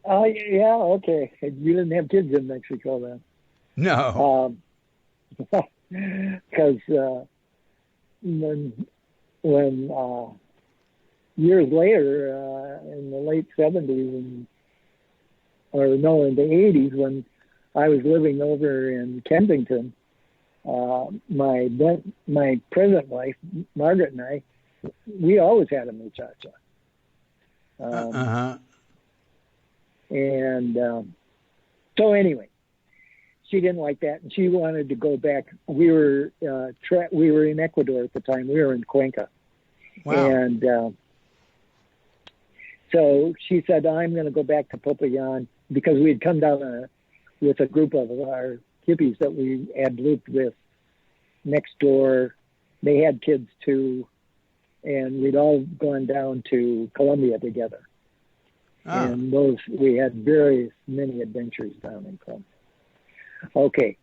Oh, yeah, okay. You didn't have kids in Mexico then? No. Because when years later, in the late 70s, in the 80s, when I was living over in Kensington, my present wife, Margaret, and I, we always had a muchacha. And so anyway, she didn't like that, and she wanted to go back. We were in Ecuador at the time. We were in Cuenca. Wow. And so she said, I'm going to go back to Popayan, because we had come down with a group of our hippies that we had lived with next door. They had kids too, and we'd all gone down to Colombia together. Oh. And we had many adventures down in Colombia. Okay,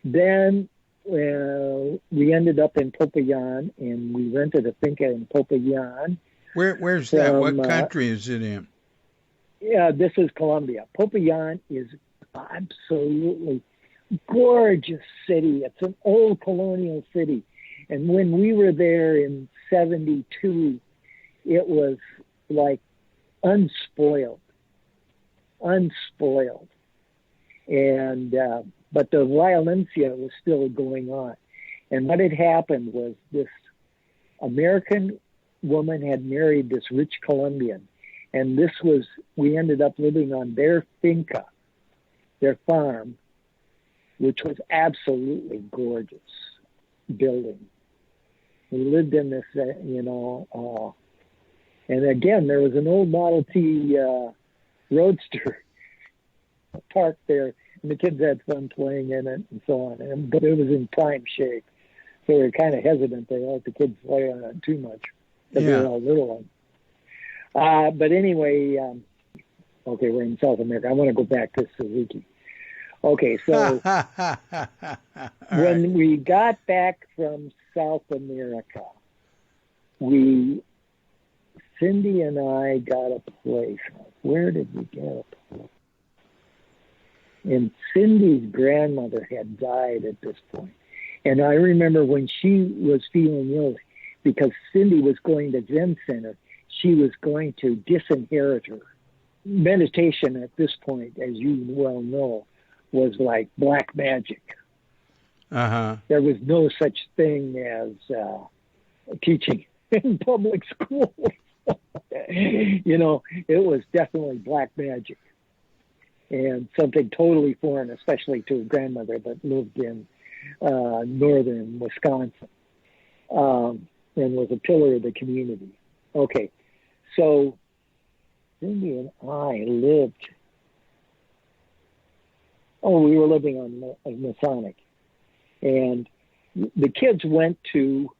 then we ended up in Popayan, and we rented a finca in Popayan. Where's that? What country is it in? Yeah, this is Colombia. Popayan is absolutely gorgeous city. It's an old colonial city. And when we were there in 72, it was like unspoiled. And, but the violencia was still going on. And what had happened was this American woman had married this rich Colombian. And we ended up living on their finca, their farm, which was absolutely gorgeous building. We lived in this, and again, there was an old Model T Roadster parked there, and the kids had fun playing in it and so on. But it was in prime shape. So we were kind of hesitant to let the kids play on it too much, because they were all little ones. But anyway, okay, we're in South America. I want to go back to Suzuki. Okay, so when we got back from South America, Cindy and I got a place. Where did we get a place? And Cindy's grandmother had died at this point. And I remember when she was feeling ill, because Cindy was going to Zen Center, she was going to disinherit her. Meditation at this point, as you well know, was like black magic. There was no such thing as teaching in public schools. It was definitely black magic, and something totally foreign, especially to a grandmother that lived in northern Wisconsin, and was a pillar of the community. Okay, so Cindy and I lived. We were living on Masonic, and the kids went to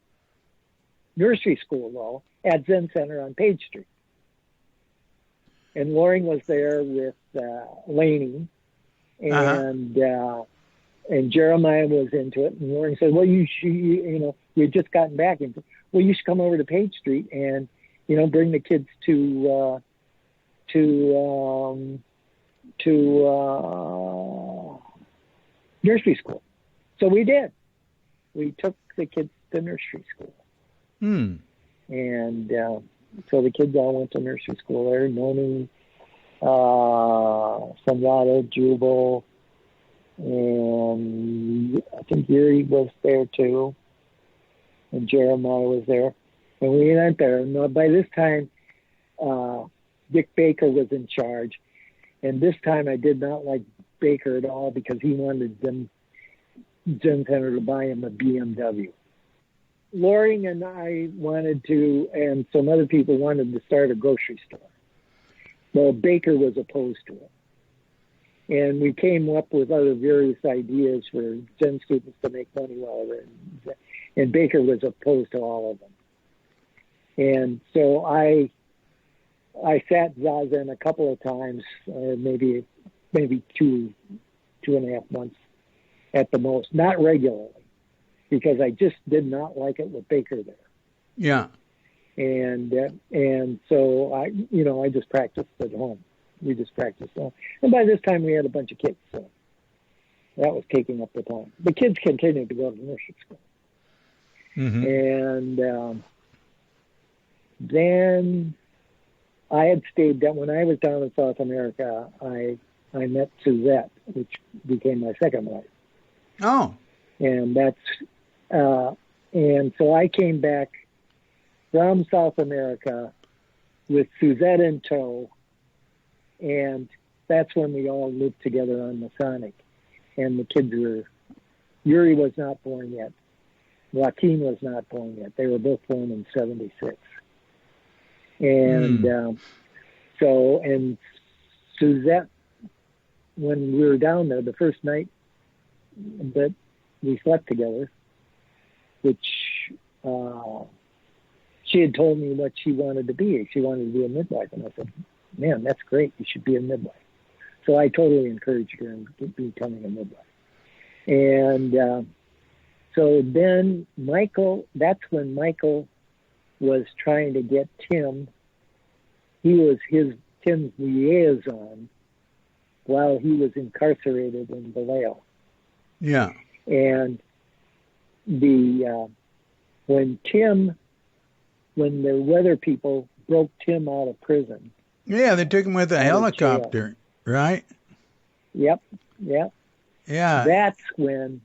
nursery school, though, at Zen Center on Page Street. And Loring was there with Laney, and Jeremiah was into it. And Loring said, "Well, you had just gotten back, and well, you should come over to Page Street and bring the kids to nursery school." So we did. We took the kids to nursery school. And so the kids all went to nursery school there. Noni, Samvada, Jubal, and I think Yuri was there too. And Jeremiah was there. And we went there. And by this time, Dick Baker was in charge. And this time I did not like Baker at all because he wanted Zen Center to buy him a BMW. Loring and I wanted to, and some other people wanted to start a grocery store. Well, Baker was opposed to it. And we came up with other various ideas for Zen students to make money while they're in, and Baker was opposed to all of them. And so I sat zazen a couple of times, maybe 2.5 months at the most, not regularly, because I just did not like it with Baker there. Yeah. And so I just practiced at home. We just practiced at home. And by this time we had a bunch of kids, so that was taking up the time. The kids continued to go to nursery school. And then I had stayed down. When I was down in South America, I met Suzette, which became my second wife. Oh. And and so I came back from South America with Suzette in tow, and that's when we all lived together on Masonic. And the kids Yuri was not born yet. Joaquin was not born yet. They were both born in 76. And and Suzette, when we were down there, the first night that we slept together, which she had told me what she wanted to be. She wanted to be a midwife. And I said, "Man, that's great. You should be a midwife." So I totally encouraged her in becoming a midwife. And so then that's when Michael was trying to get Tim. He was Tim's liaison while he was incarcerated in Vallejo. Yeah. And when the weather people broke Tim out of prison. Yeah, they took him with a helicopter, right? Yep. Yeah. That's when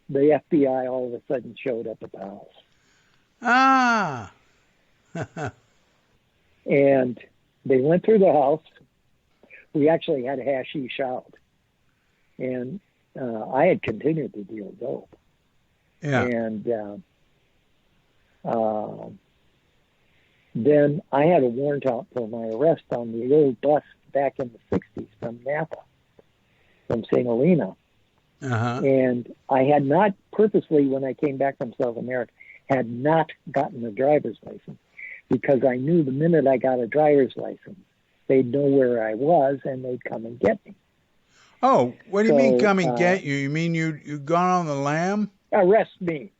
the FBI all of a sudden showed up at the house. Ah. And they went through the house. We actually had hashish out. And I had continued to deal dope. Yeah. And then I had a warrant out for my arrest on the old bus back in the 60s from Napa, from St. Helena. And I had not purposely, when I came back from South America, had not gotten a driver's license, because I knew the minute I got a driver's license, they'd know where I was and they'd come and get me. Oh, what do you mean come and get you? You mean you gone on the lam? Arrest me.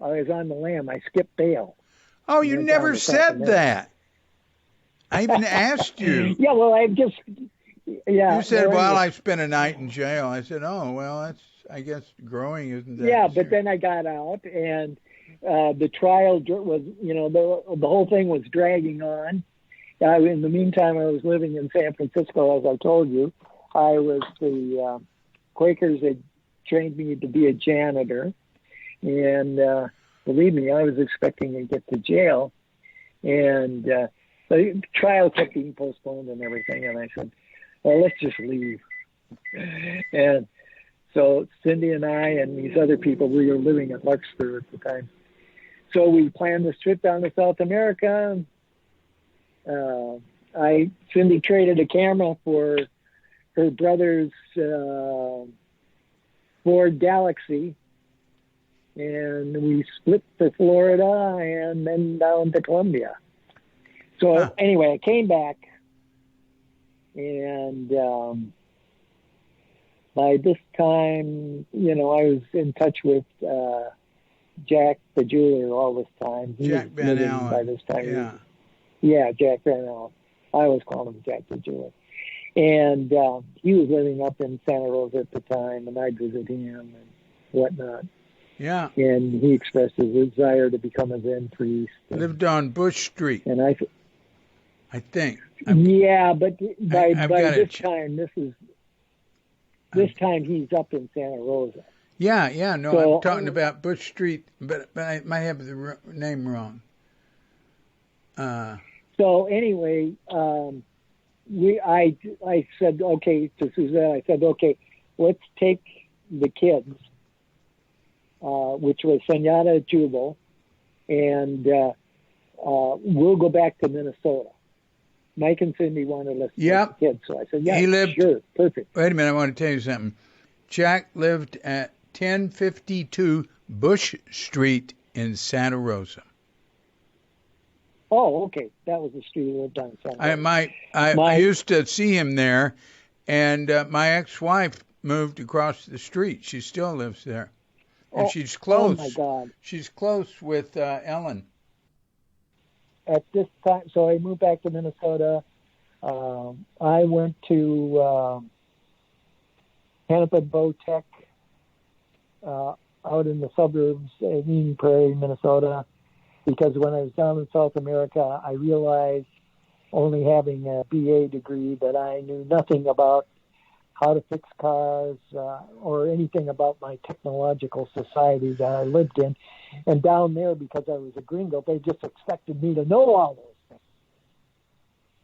I was on the lam. I skipped bail. Oh, you never said that. I even asked you. Yeah, well, I just... Yeah. You said, well, I spent a night in jail. I said, oh, well, that's, I guess, growing, isn't that? Yeah, but then I got out, and the trial was, the whole thing was dragging on. In the meantime, I was living in San Francisco, as I told you. The Quakers had trained me to be a janitor, and believe me, I was expecting to get to jail. And the trial kept being postponed and everything, and I said, well, let's just leave. And so Cindy and I and these other people, we were living at Larkspur at the time. So we planned this trip down to South America. Cindy traded a camera for her brother's Ford Galaxy. and we split for Florida and then down to Columbia. So anyway, I came back, and by this time, I was in touch with Jack the jeweler all this time. He Jack was Van living Allen. by this time. Yeah. Yeah, Jack Van Allen. I always called him Jack the jeweler. And he was living up in Santa Rosa at the time, and I'd visit him and whatnot. Yeah. And he expressed his desire to become a Zen priest. Lived on Bush Street, And I think. yeah, but by this ch- time, this time he's up in Santa Rosa. Yeah. No, So, I'm talking about Bush Street, but I might have the name wrong. So anyway, I said, okay, to Suzette, I said, okay, let's take the kids, which was Senora Jubal, and we'll go back to Minnesota. Mike and Cindy wanted us to take the kids, so I said, yeah, sure, perfect. Wait a minute, I want to tell you something. Jack lived at 1052 Bush Street in Santa Rosa. Oh, okay. That was the street we lived on. I used to see him there, and my ex-wife moved across the street. She still lives there, and she's close. Oh my God! She's close with Ellen. At this time, so I moved back to Minnesota. I went to Hennepin Botech out in the suburbs of Eden Prairie, Minnesota. Because when I was down in South America, I realized, only having a BA degree, that I knew nothing about how to fix cars or anything about my technological society that I lived in. And down there, because I was a gringo, they just expected me to know all those things.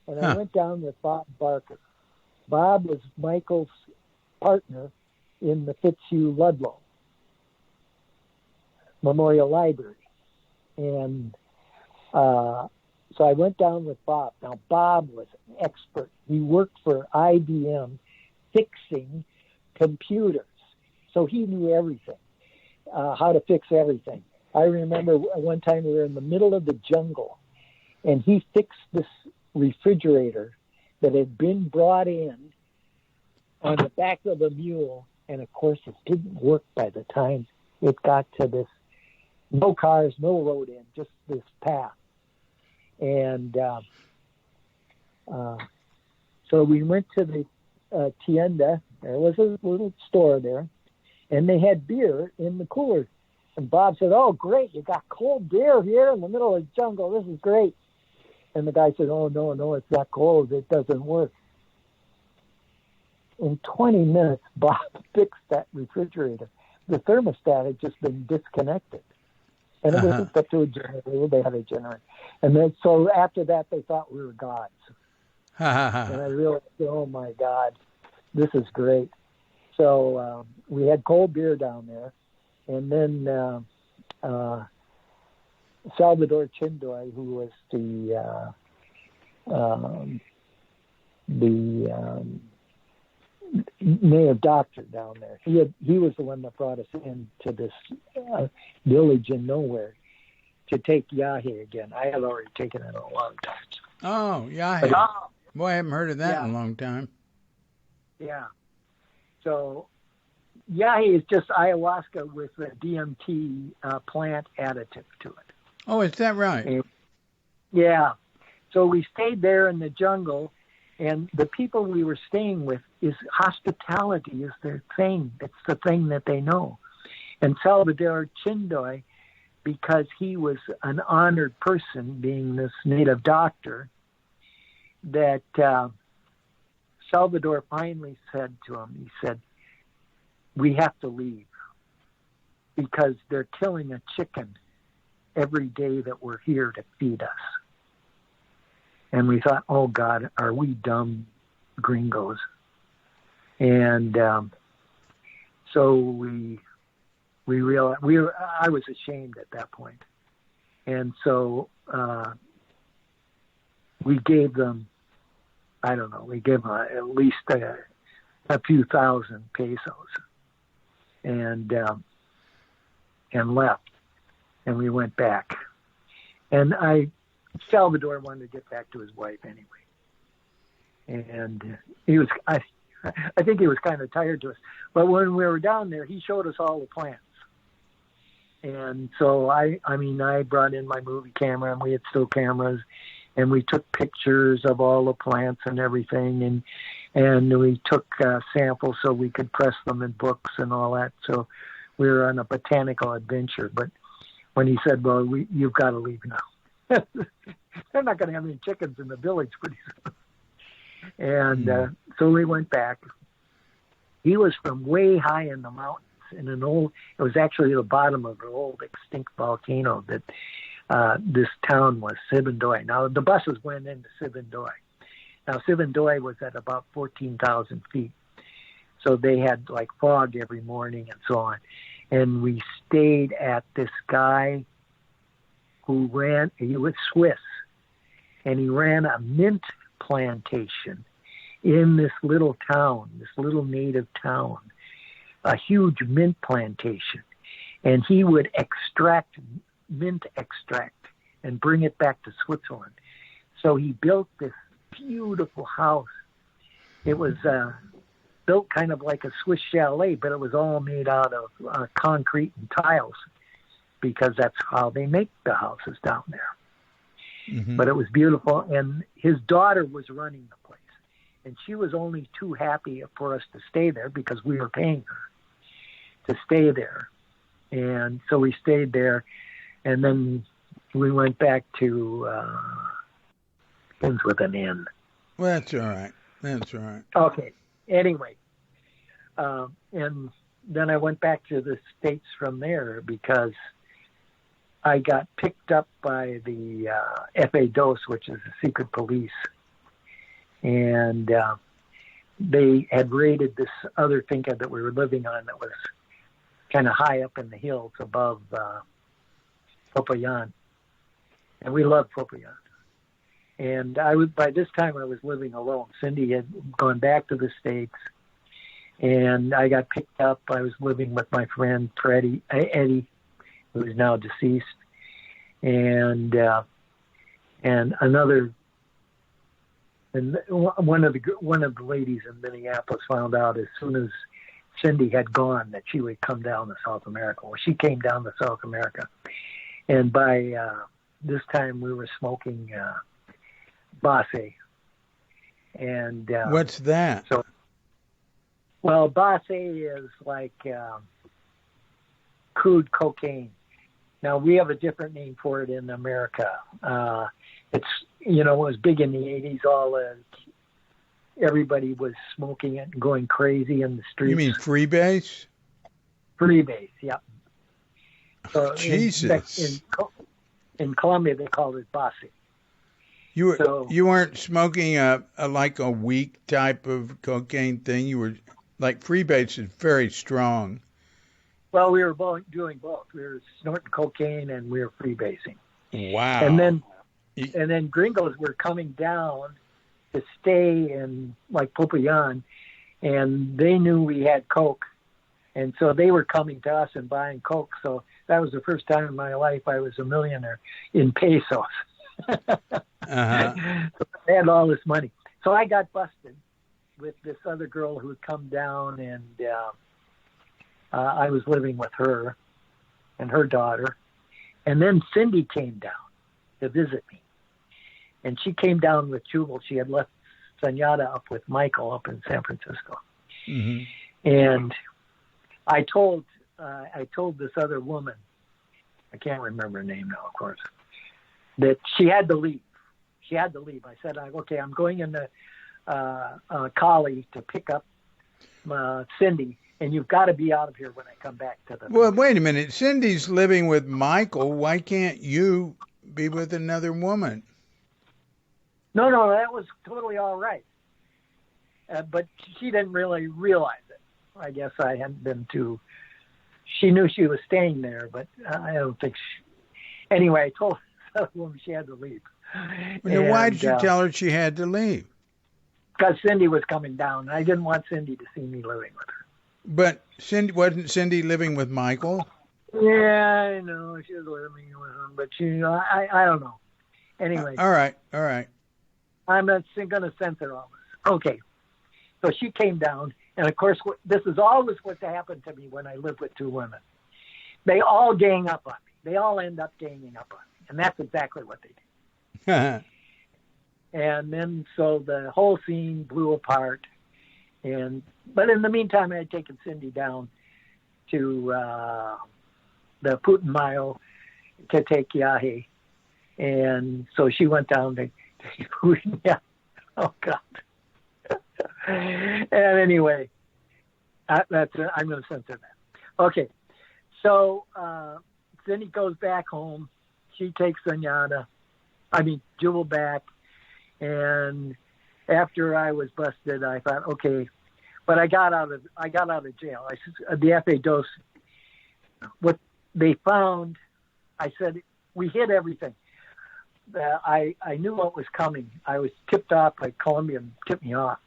And I went down with Bob Barker. Bob was Michael's partner in the Fitzhugh Ludlow Memorial Library. And so I went down with Bob. Now, Bob was an expert. He worked for IBM fixing computers. So he knew everything, how to fix everything. I remember one time we were in the middle of the jungle, and he fixed this refrigerator that had been brought in on the back of a mule. And, of course, it didn't work by the time it got to this. No cars, no road in, just this path. And so we went to the tienda. There was a little store there, and they had beer in the cooler. And Bob said, "Oh, great, you got cold beer here in the middle of the jungle. This is great." And the guy said, "Oh, no, it's not cold. It doesn't work." In 20 minutes, Bob fixed that refrigerator. The thermostat had just been disconnected. And it wasn't up to a generator. They had a generator. And then, so after that, they thought we were gods. And I realized, oh, my God, this is great. So we had cold beer down there. And then Salvador Chindoy, who was the native doctor down there. He was the one that brought us into this village in nowhere to take Yahe again. I had already taken it a long time. Oh, Yahe. Boy, I haven't heard of that in a long time. Yeah. So Yahe is just ayahuasca with a DMT plant additive to it. Oh, is that right? Yeah. So we stayed there in the jungle. And the people we were staying with, is hospitality is their thing. It's the thing that they know. And Salvador Chindoy, because he was an honored person, being this native doctor, that Salvador finally said to him, he said, "We have to leave because they're killing a chicken every day that we're here to feed us." And we thought, oh, God, are we dumb gringos? And so we realized, I was ashamed at that point. And so we gave them, I don't know, we gave them at least a, a few thousand pesos. And, so we realized, I was ashamed at that point. And so we gave them, I don't know, we gave them at least a few thousand pesos. And, so we realized, I was ashamed at that point. And so we gave them a few thousand pesos. And, so we realized, I was ashamed at that point. And so we gave them, I don't know, we gave them at least a few thousand pesos. And and left, and we went back. And Salvador wanted to get back to his wife anyway. And I think he was kind of tired to us. But when we were down there, he showed us all the plants. And so I brought in my movie camera, and we had still cameras, and we took pictures of all the plants and everything. And we took samples so we could press them in books and all that. So we were on a botanical adventure. But when he said, well, you've got to leave now. They're not going to have any chickens in the village pretty soon. And so we went back. He was from way high in the mountains in it was actually the bottom of an old extinct volcano that this town was, Sibundoy. Now, the buses went into Sibundoy. Now, Sibundoy was at about 14,000 feet. So they had like fog every morning and so on. And we stayed at this guy he was Swiss, and he ran a mint plantation in this little town, this little native town, a huge mint plantation. And he would extract mint extract and bring it back to Switzerland. So he built this beautiful house. It was built kind of like a Swiss chalet, but it was all made out of concrete and tiles, because that's how they make the houses down there. Mm-hmm. But it was beautiful, and his daughter was running the place, and she was only too happy for us to stay there because we were paying her to stay there. And so we stayed there, and then we went back to ends with an N. Well, that's all right. That's all right. Okay. Anyway, and then I went back to the States from there because I got picked up by the FA-DOS, which is the secret police. And they had raided this other finca that we were living on that was kind of high up in the hills above Popayan. And we loved Popayan. And by this time I was living alone. Cindy had gone back to the States, and I got picked up. I was living with my friend Eddie, who is now deceased, and one of the ladies in Minneapolis found out as soon as Cindy had gone that she would come down to South America. Well, she came down to South America, and by this time we were smoking Base. And what's that? So, well, Base is like crude cocaine. Now, we have a different name for it in America. It was big in the 80s. Everybody was smoking it and going crazy in the streets. You mean freebase? Freebase, yeah. So Jesus. In Colombia, they called it Base. You weren't smoking a weak type of cocaine thing. You were like freebase is very strong. Well, we were doing both. We were snorting cocaine and we were freebasing. Wow. And then gringos were coming down to stay in like Popayan, and they knew we had coke, and so they were coming to us and buying coke. So that was the first time in my life I was a millionaire in pesos. Uh-huh. So I had all this money. So I got busted with this other girl who had come down, and I was living with her and her daughter. And then Cindy came down to visit me. And she came down with Jubal. She had left Señada up with Michael up in San Francisco. Mm-hmm. And I told this other woman, I can't remember her name now, of course, that she had to leave. She had to leave. I said, okay, I'm going into Cali to pick up Cindy, and you've got to be out of here when I come back to the... Well, wait a minute. Cindy's living with Michael. Why can't you be with another woman? No, that was totally all right. But she didn't really realize it. I guess I hadn't been too... She knew she was staying there, but I don't think she... Anyway, I told the woman she had to leave. Well, why did you tell her she had to leave? Because Cindy was coming down. I didn't want Cindy to see me living with her. But wasn't Cindy living with Michael? Yeah, I know. She was living with him, but I don't know. Anyway, All right, all right. I'm not going to censor all this. Okay. So she came down, and of course, this is always what's happened to me when I live with two women. They all gang up on me. They all end up ganging up on me, and that's exactly what they did. And then, so the whole scene blew apart. But in the meantime, I had taken Cindy down to the Putumayo to take Yahe. And so she went down to Putumayo. Oh, God. And anyway, I'm going to censor that. Okay. So Cindy goes back home. She takes Jewel back. And after I was busted, I thought, okay, but I got out of jail. The FA what they found, I said, we hid everything. I knew what was coming. I was tipped off by Columbia, tipped me off.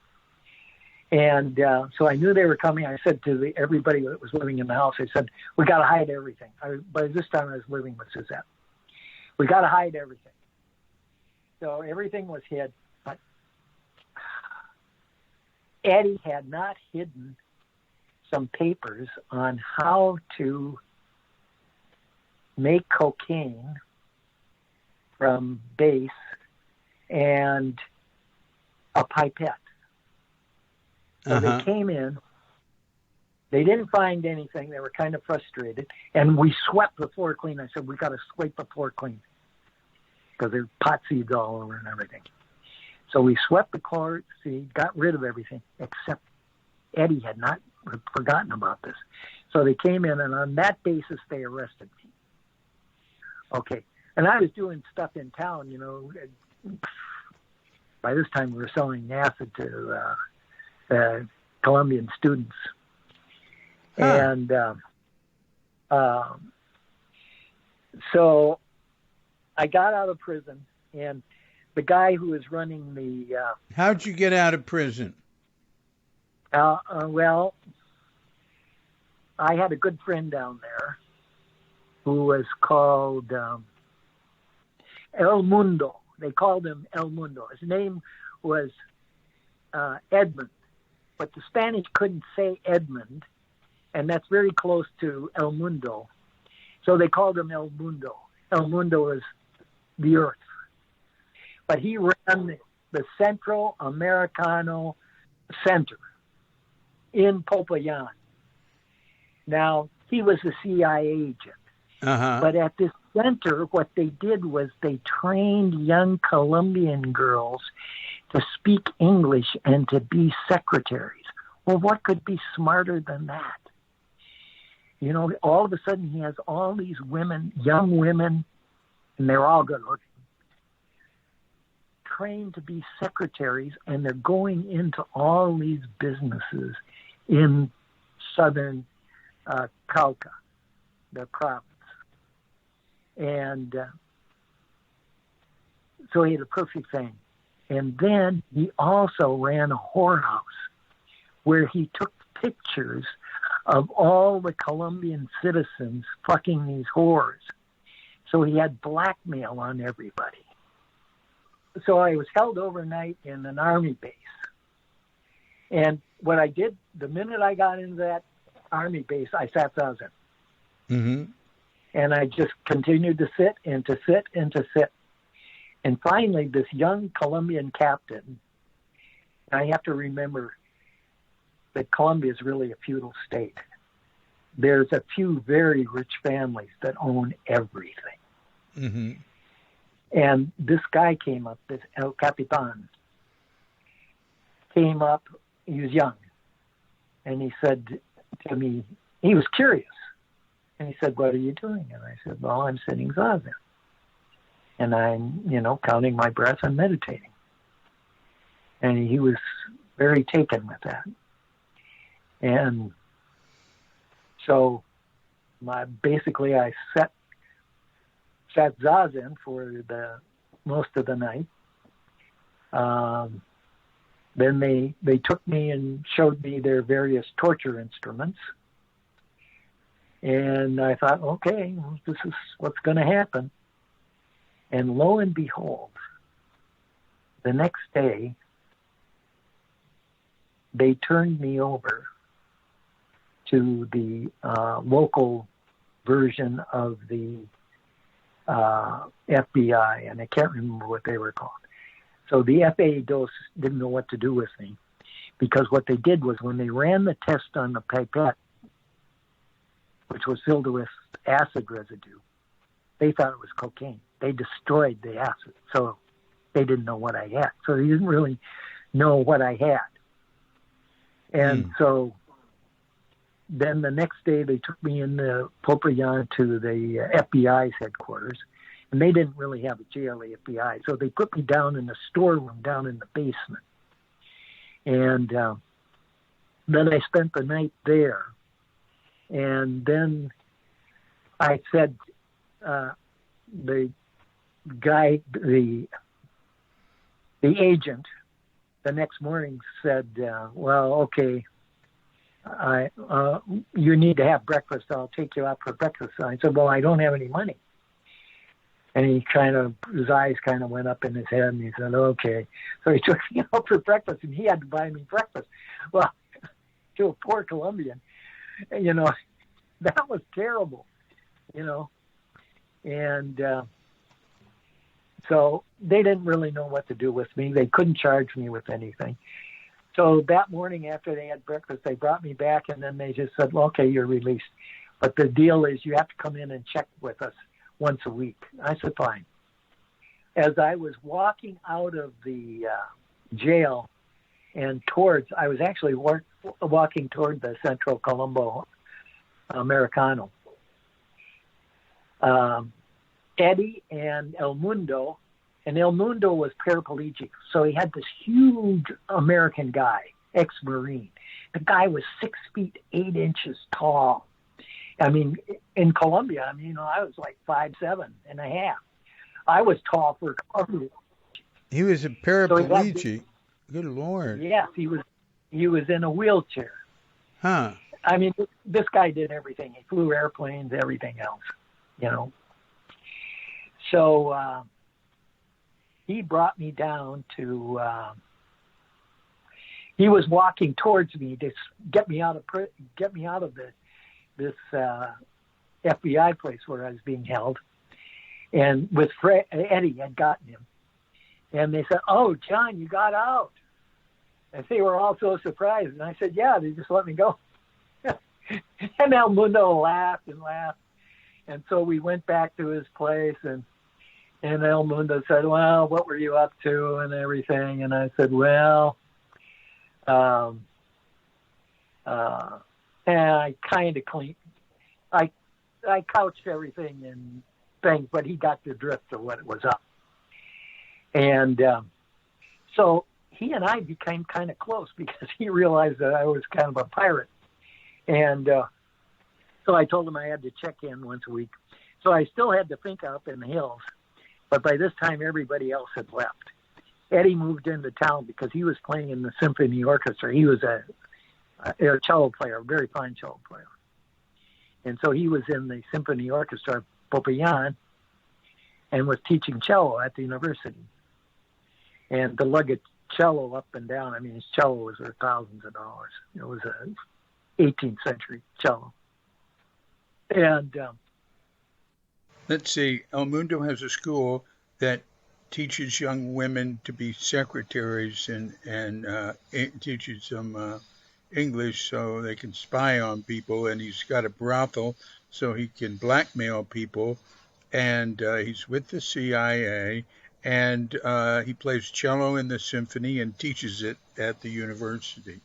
And so I knew they were coming. I said to everybody that was living in the house, I said, we got to hide everything. By this time, I was living with Suzette. We got to hide everything. So everything was hid. But Eddie had not hidden some papers on how to make cocaine from base and a pipette. So they came in. They didn't find anything. They were kind of frustrated. And we swept the floor clean. I said, we got to sweep the floor clean because there's pot seeds all over and everything. So we swept the floor, got rid of everything, except Eddie had not forgotten about this. So they came in, and on that basis, they arrested me. Okay. And I was doing stuff in town, By this time, we were selling acid to Colombian students. Huh. And so I got out of prison, and the guy who was running the... How'd you get out of prison? Well, I had a good friend down there who was called El Mundo. They called him El Mundo. His name was Edmund, but the Spanish couldn't say Edmund, and that's very close to El Mundo. So they called him El Mundo. El Mundo is the earth. But he ran the Central Americano Center in Popayan. Now, he was a CIA agent. But at this center, what they did was they trained young Colombian girls to speak English and to be secretaries. Well, what could be smarter than that? All of a sudden he has all these women, young women, and they're all good looking, trained to be secretaries, and they're going into all these businesses in southern Cauca, the province. And so he had a perfect thing. And then he also ran a whorehouse where he took pictures of all the Colombian citizens fucking these whores. So he had blackmail on everybody. So I was held overnight in an army base. And what I did, the minute I got into that army base, I sat zazen. Mm-hmm. And I just continued to sit and to sit and to sit. And finally, this young Colombian captain, I have to remember that Colombia is really a feudal state. There's a few very rich families that own everything. Mm-hmm. And this guy came up, this El Capitan, came up, he was young, and he said to me, he was curious, and he said, what are you doing? And I said, well, I'm sitting zazen. And I'm, counting my breath and meditating. And he was very taken with that. And so basically I sat zazen for the most of the night. Then they took me and showed me their various torture instruments. And I thought, okay, well, this is what's going to happen. And lo and behold, the next day, they turned me over to the local version of the FBI, and I can't remember what they were called. So the FAA didn't know what to do with me, because what they did was when they ran the test on the pipette, which was filled with acid residue, they thought it was cocaine. They destroyed the acid, so they didn't know what I had. So they didn't really know what I had. And so then the next day they took me in the Popayan to the FBI's headquarters, and they didn't really have a jail, the FBI. So they put me down in the storeroom down in the basement. And then I spent the night there. And then I said, the guy, the agent, the next morning said, well, okay, you need to have breakfast. I'll take you out for breakfast. And I said, well, I don't have any money. And his eyes kind of went up in his head, and he said, okay. So he took me out for breakfast, and he had to buy me breakfast. Well, to a poor Colombian, that was terrible, And so they didn't really know what to do with me. They couldn't charge me with anything. So that morning after they had breakfast, they brought me back, and then they just said, well, okay, you're released. But the deal is you have to come in and check with us once a week. I said, fine. As I was walking out of the jail and I was actually walking toward the Central Colombo Americano. Eddie and El Mundo was paraplegic, so he had this huge American guy, ex-Marine. The guy was 6 feet 8 inches tall. I mean, in Colombia, I was like 5'7.5". I was tall for Colombia. He was a paraplegic. Good Lord. Yes, he was in a wheelchair. Huh. I mean, this guy did everything. He flew airplanes, everything else, So he brought me down to. He was walking towards me to get me out of this FBI place where I was being held, and with Eddie had gotten him, and they said, "Oh, John, you got out," and they were all so surprised, and I said, "Yeah, they just let me go." And El Mundo laughed and laughed, and so we went back to his place, and El Mundo said, well, what were you up to and everything? And I said, well, and I kind of cleaned, I couched everything and things, but he got the drift of what was up. And so he and I became kind of close because he realized that I was kind of a pirate. And so I told him I had to check in once a week. So I still had to think up in the hills. But by this time, everybody else had left. Eddie moved into town because he was playing in the symphony orchestra. He was a cello player, a very fine cello player. And so he was in the symphony orchestra, Popayan, and was teaching cello at the university. And to lug a cello up and down, his cello was worth thousands of dollars. It was a 18th century cello. And let's see, El Mundo has a school that teaches young women to be secretaries and teaches them English so they can spy on people. And he's got a brothel so he can blackmail people. And he's with the CIA. And he plays cello in the symphony and teaches it at the university.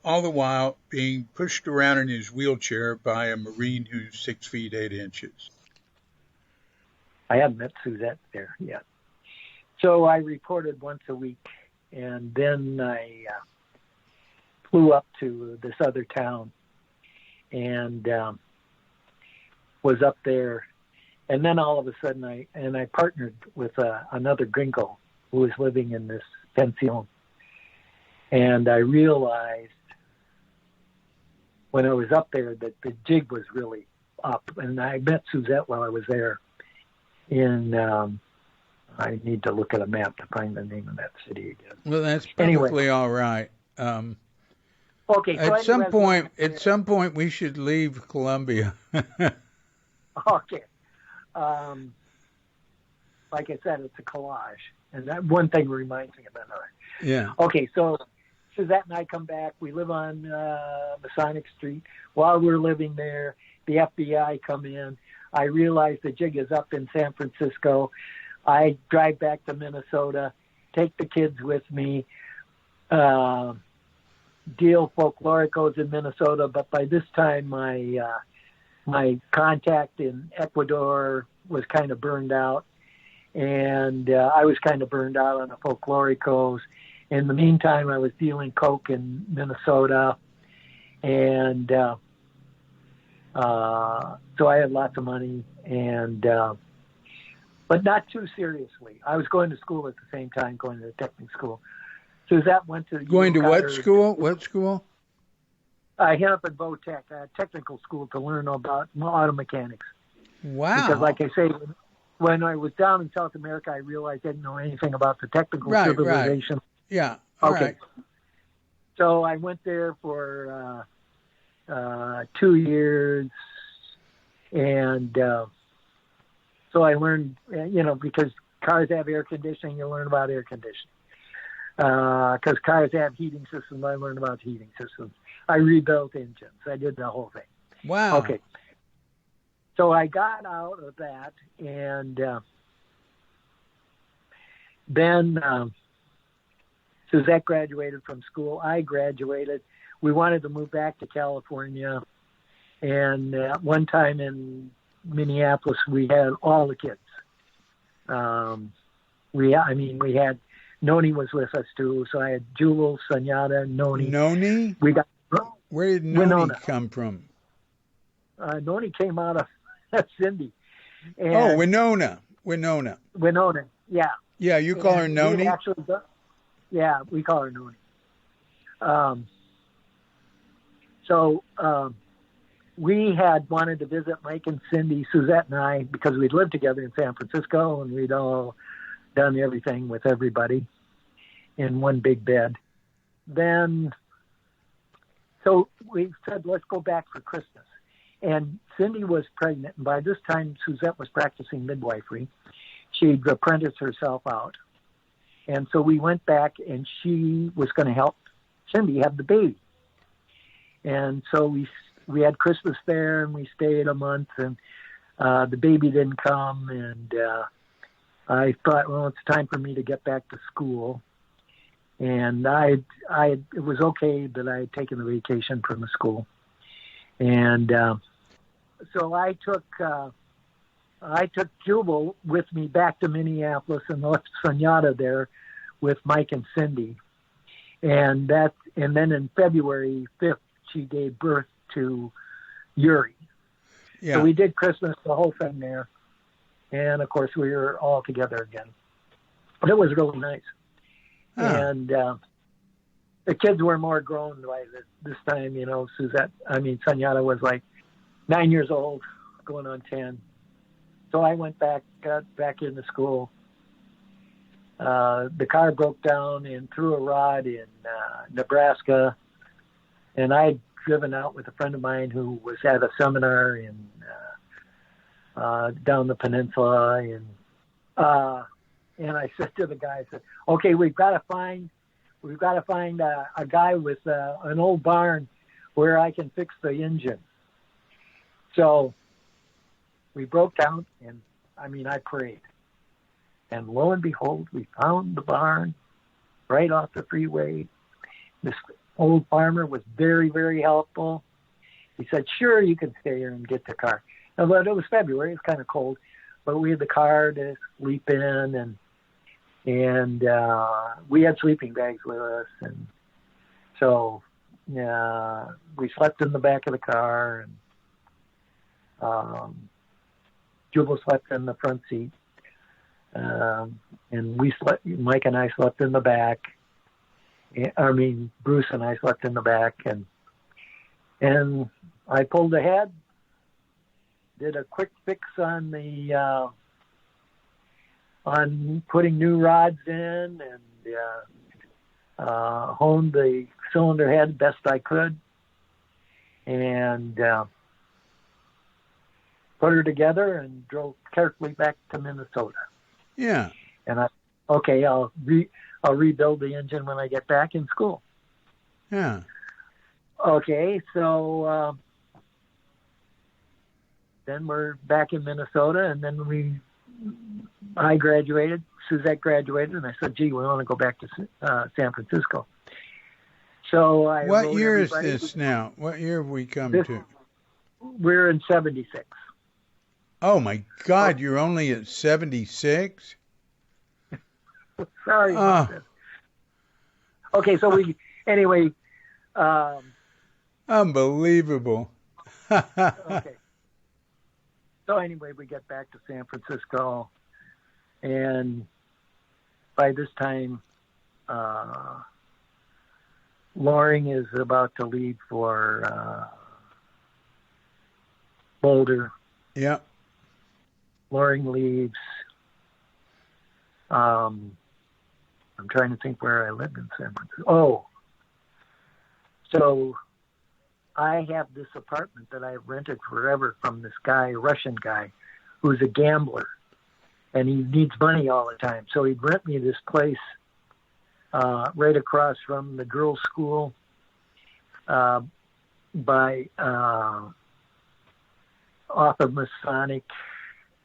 All the while being pushed around in his wheelchair by a Marine who's 6 feet 8 inches. I haven't met Suzette there yet. So I reported once a week, and then I flew up to this other town and was up there. And then all of a sudden I partnered with another gringo who was living in this pension. And I realized, when I was up there that the jig was really up. And I met Suzette while I was there I need to look at a map to find the name of that city again. Well, that's perfectly all right. Okay. So At some point, we should leave Colombia. Okay. Like I said, it's a collage, and that one thing reminds me of another. Yeah. Okay, so Suzette and I come back. We live on Masonic Street. While we're living there, the FBI come in. I realize the jig is up in San Francisco. I drive back to Minnesota, take the kids with me, deal folkloricos in Minnesota, but by this time my contact in Ecuador was kind of burned out, and I was kind of burned out on the folkloricos. In the meantime, I was dealing coke in Minnesota, and so I had lots of money, but not too seriously. I was going to school at the same time, going to the technical school. Suzette went to going to what school? What school? I ended up at Votech, a technical school, to learn about auto mechanics. Wow. Because, like I say, when I was down in South America, I realized I didn't know anything about the technical civilization. Right. Yeah. Okay. Right. So I went there for 2 years, and so I learned, because cars have air conditioning, you learn about air conditioning. Because cars have heating systems, I learned about heating systems. I rebuilt engines. I did the whole thing. Wow. Okay. So I got out of that, and then Suzette graduated from school. I graduated. We wanted to move back to California, and at one time in Minneapolis, we had all the kids. We had Noni was with us too, so I had Jules, Sunyata, Noni. Noni? Where did Noni Winona. come from? Noni came out of Cindy. And Winona, yeah. Yeah, you call her Noni? Yeah, we call her Noni. So we had wanted to visit Mike and Cindy, Suzette and I, because we'd lived together in San Francisco, and we'd all done everything with everybody in one big bed. Then, so we said, let's go back for Christmas. And Cindy was pregnant, and by this time, Suzette was practicing midwifery. She'd apprenticed herself out. And so we went back, and she was going to help Cindy have the baby. And so we had Christmas there, and we stayed a month, and the baby didn't come, and I thought, well, it's time for me to get back to school. And it was okay that I had taken the vacation from the school. And so I took Jubal with me back to Minneapolis and left Sunyata there with Mike and Cindy. And then in February 5th, she gave birth to Yuri. Yeah. So we did Christmas, the whole thing there. And, of course, we were all together again. But it was really nice. Huh. And the kids were more grown by this time, Sunyata was like 9 years old, going on 10. So I got back into school. The car broke down and threw a rod in Nebraska. And I'd driven out with a friend of mine who was at a seminar in down the peninsula, and I said to the guy, I said, "Okay, we've got to find a guy with an old barn where I can fix the engine." So we broke down, and I prayed, and lo and behold, we found the barn right off the freeway. This old farmer was very, very helpful. He said, "Sure, you can stay here and get the car." But it was February; it was kind of cold, but we had the car to sleep in, and we had sleeping bags with us, and so we slept in the back of the car, and Jubal slept in the front seat, and Mike and I slept in the back. Bruce and I slept in the back, and And I pulled ahead, did a quick fix on the on putting new rods in, and honed the cylinder head best I could, and put her together and drove carefully back to Minnesota. Yeah. And I'll rebuild the engine when I get back in school. Yeah. Okay, so then we're back in Minnesota, and then I graduated, Suzette graduated, and I said, gee, we want to go back to San Francisco. So I What wrote year is everybody. this now? What year have we come to? We're in 76. Oh, my God, you're only at 76? Sorry about this. Okay, so anyway. Unbelievable. Okay. So anyway, we get back to San Francisco, and by this time, Loring is about to leave for Boulder. Yep. Loring leaves. I'm trying to think where I lived in San Francisco. Oh, so I have this apartment that I've rented forever from this guy, Russian guy, who's a gambler, and he needs money all the time. So he'd rent me this place right across from the girls' school by off of Masonic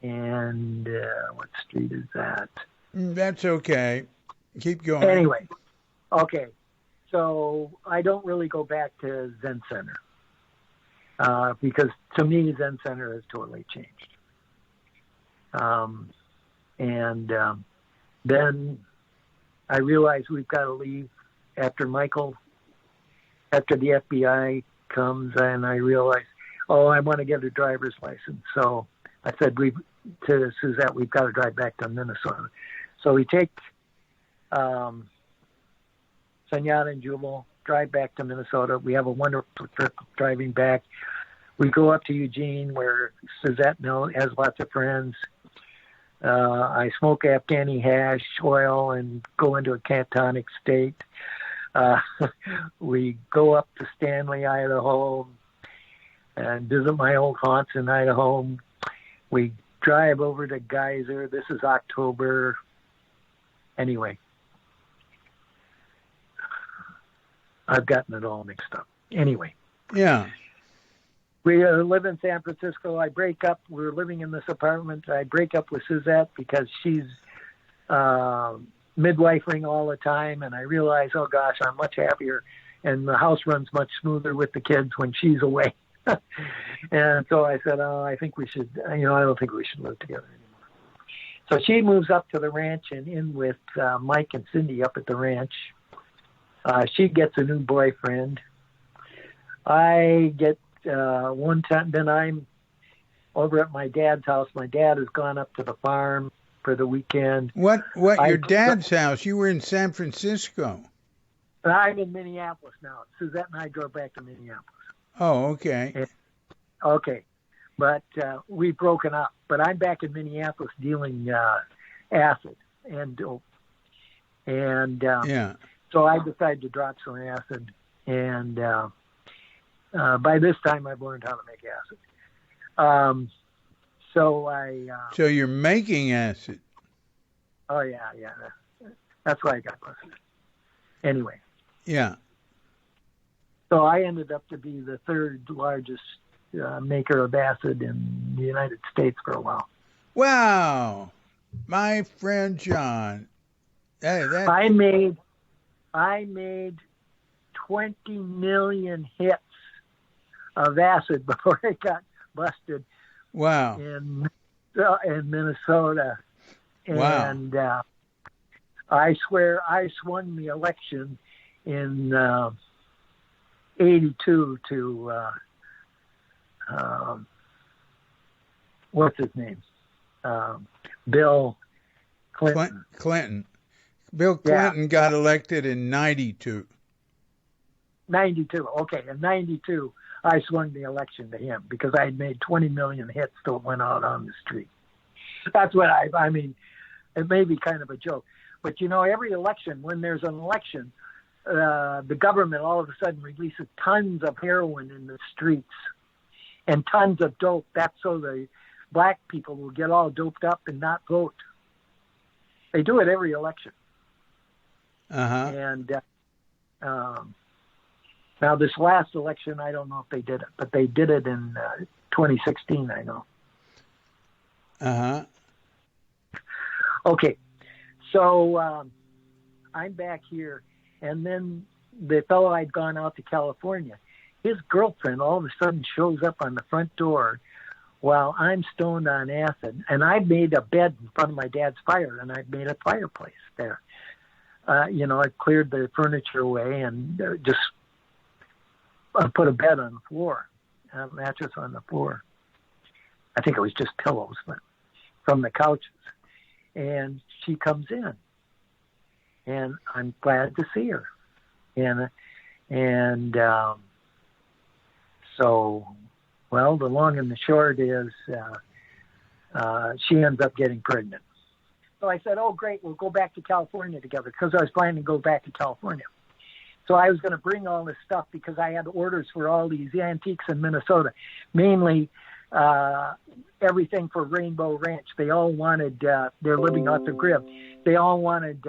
and what street is that? That's okay. Keep going. Anyway, okay. So I don't really go back to Zen Center because to me, Zen Center has totally changed. Then I realized we've got to leave after the FBI comes, and I realized, I want to get a driver's license. So I said to Suzette, we've got to drive back to Minnesota. So we take Sunyata and Jubal, drive back to Minnesota. We have a wonderful trip driving back. We go up to Eugene where Suzette has lots of friends. I smoke Afghani hash oil and go into a catatonic state. We go up to Stanley, Idaho, and visit my old haunts in Idaho. We drive over to Geyser. This is October. Anyway, I've gotten it all mixed up. Anyway. Yeah. We live in San Francisco. I break up. We're living in this apartment. I break up with Suzette because she's midwifing all the time. And I realize, oh, gosh, I'm much happier. And the house runs much smoother with the kids when she's away. And so I said, I think we should, I don't think we should live together anymore. So she moves up to the ranch and in with Mike and Cindy up at the ranch. She gets a new boyfriend. I get one time, then I'm over at my dad's house. My dad has gone up to the farm for the weekend. What? Your dad's house? You were in San Francisco. I'm in Minneapolis now. Suzette and I drove back to Minneapolis. Oh, okay. Okay. But we've broken up. But I'm back in Minneapolis dealing acid and dope. And yeah. So I decided to drop some acid. And by this time, I've learned how to make acid. So you're making acid. Oh, yeah. That's why I got busted. Anyway. Yeah. So I ended up to be the third largest maker of acid in the United States for a while. Wow. My friend John. I made 20 million hits of acid before it got busted. Wow. In Minnesota. And wow. I swear I swung the election in 82 to what's his name? Bill Clinton. Clinton. Bill Clinton got elected in 92. 92. Okay, in 92, I swung the election to him because I had made 20 million hits that went out on the street. That's what I mean, it may be kind of a joke, but every election, when there's an election, the government all of a sudden releases tons of heroin in the streets and tons of dope. That's so the black people will get all doped up and not vote. They do it every election. Uh-huh. And now this last election, I don't know if they did it, but they did it in 2016, I know. Uh-huh. Okay, so I'm back here, and then the fellow I'd gone out to California, his girlfriend all of a sudden shows up on the front door while I'm stoned on acid, and I'd made a bed in front of my dad's fire, and I'd made a fireplace there. I cleared the furniture away and just put a bed on the floor, a mattress on the floor. I think it was just pillows, but from the couches. And she comes in, and I'm glad to see her. So, well, the long and the short is she ends up getting pregnant. So I said, oh, great, we'll go back to California together, because I was planning to go back to California. So I was going to bring all this stuff because I had orders for all these antiques in Minnesota, mainly everything for Rainbow Ranch. They all wanted, they're living off the grid. They all wanted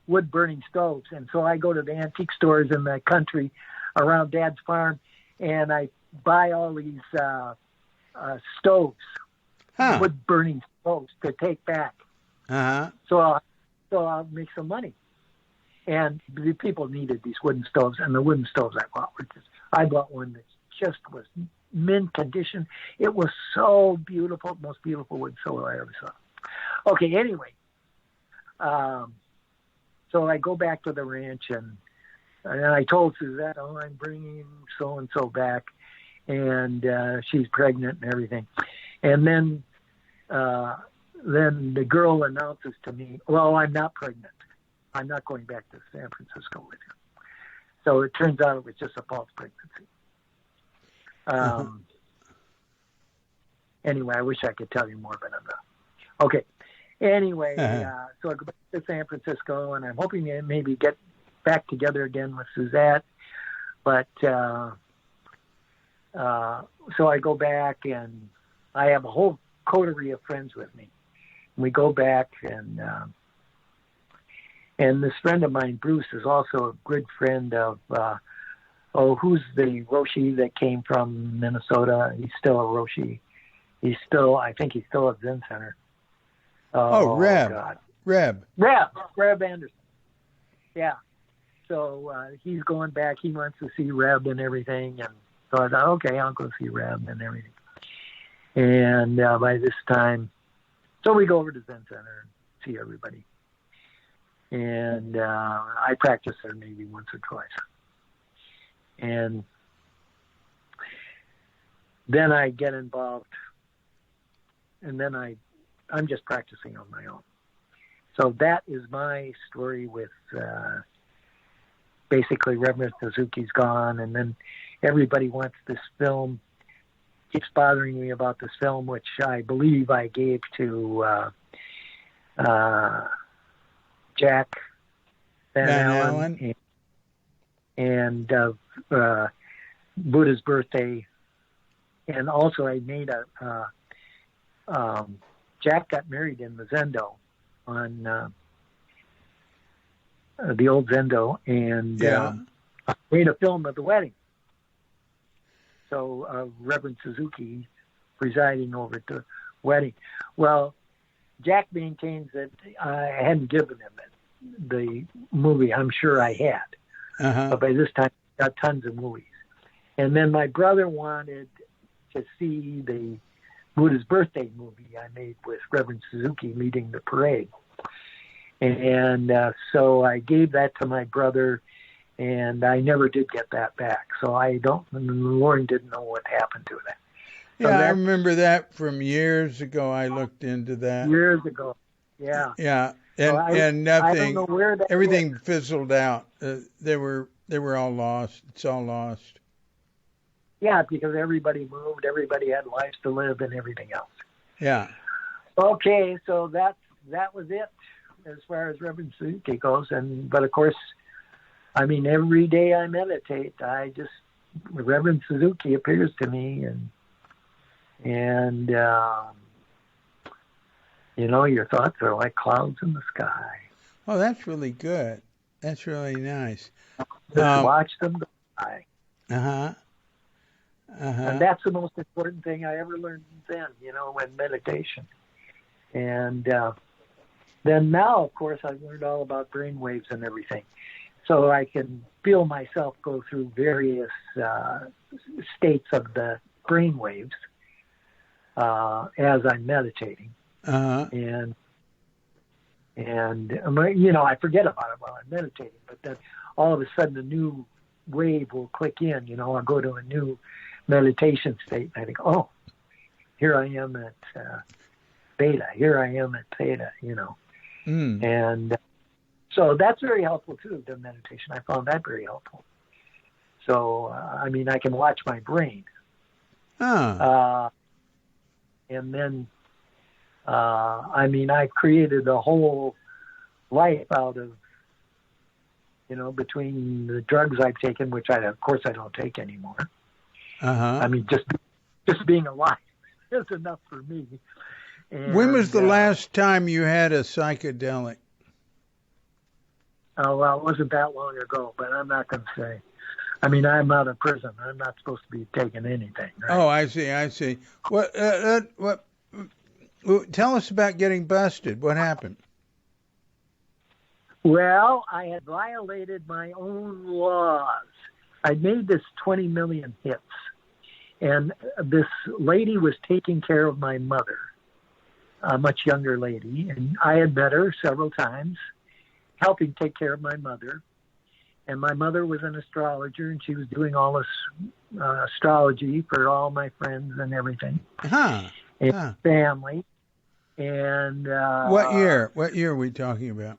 wood-burning stoves. And so I go to the antique stores in the country around Dad's farm, and I buy all these stoves, wood-burning stoves to take back. Uh-huh. So I'll make some money. And the people needed these wooden stoves, and the wooden stoves I bought one that just was mint condition. It was so beautiful, most beautiful wood stove I ever saw. Okay, anyway, so I go back to the ranch, and I told Suzette, oh, I'm bringing so-and-so back, and she's pregnant and everything. And then the girl announces to me, well, I'm not pregnant. I'm not going back to San Francisco with you. So it turns out it was just a false pregnancy. Anyway, I wish I could tell you more, but I'm not. Okay. Anyway, so I go back to San Francisco, and I'm hoping to maybe get back together again with Suzette. But so I go back, and I have a whole coterie of friends with me. We go back, and this friend of mine, Bruce, is also a good friend of, who's the Roshi that came from Minnesota? He's still a Roshi. I think he's still at Zen Center. Reb. God. Reb Anderson. Yeah. So he's going back. He wants to see Reb and everything. And so I thought, okay, I'll go see Reb and everything. And by this time, so we go over to Zen Center and see everybody. And I practice there maybe once or twice. And then I get involved, and then I'm just practicing on my own. So that is my story with basically Reverend Suzuki's gone, and then everybody wants this film, keeps bothering me about this film, which I believe I gave to Jack Van Allen and Buddha's Birthday. And also I made Jack got married in the Zendo on the old Zendo, and I made a film of the wedding. So Reverend Suzuki presiding over the wedding. Well, Jack maintains that I hadn't given him the movie. I'm sure I had. But by this time, I got tons of movies. And then my brother wanted to see the Buddha's Birthday movie I made with Reverend Suzuki leading the parade. And so I gave that to my brother, and I never did get that back. So Lauren didn't know what happened to that. So I remember that from years ago. I looked into that. Years ago, yeah. Yeah, and nothing, I don't know where that everything is. fizzled out. They were all lost. It's all lost. Yeah, because everybody moved, everybody had lives to live, and everything else. Yeah. Okay, so that was it as far as Reverend Suzuki goes. But of course, I mean, every day I meditate, Reverend Suzuki appears to me, and your thoughts are like clouds in the sky. Oh, that's really good. That's really nice. Just watch them go by. Uh-huh. Uh-huh. And that's the most important thing I ever learned then, in meditation. And then now, of course, I've learned all about brain waves and everything. So I can feel myself go through various states of the brain waves as I'm meditating. Uh-huh. And I forget about it while I'm meditating, but then all of a sudden a new wave will click in. I'll go to a new meditation state, and I think, oh, here I am at beta. Here I am at theta. And so that's very helpful too. The meditation, I found that very helpful. So I can watch my brain. And then I've created a whole life out of, between the drugs I've taken, which of course I don't take anymore. Uh-huh. Just being alive is enough for me. And, when was the last time you had a psychedelic? Oh, well, it wasn't that long ago, but I'm not going to say. I'm out of prison. I'm not supposed to be taking anything. Right? Oh, I see. What tell us about getting busted. What happened? Well, I had violated my own laws. I made this 20 million hits, and this lady was taking care of my mother, a much younger lady, and I had met her several times, helping take care of my mother. And my mother was an astrologer, and she was doing all this astrology for all my friends and everything, and family. And what year? What year are we talking about?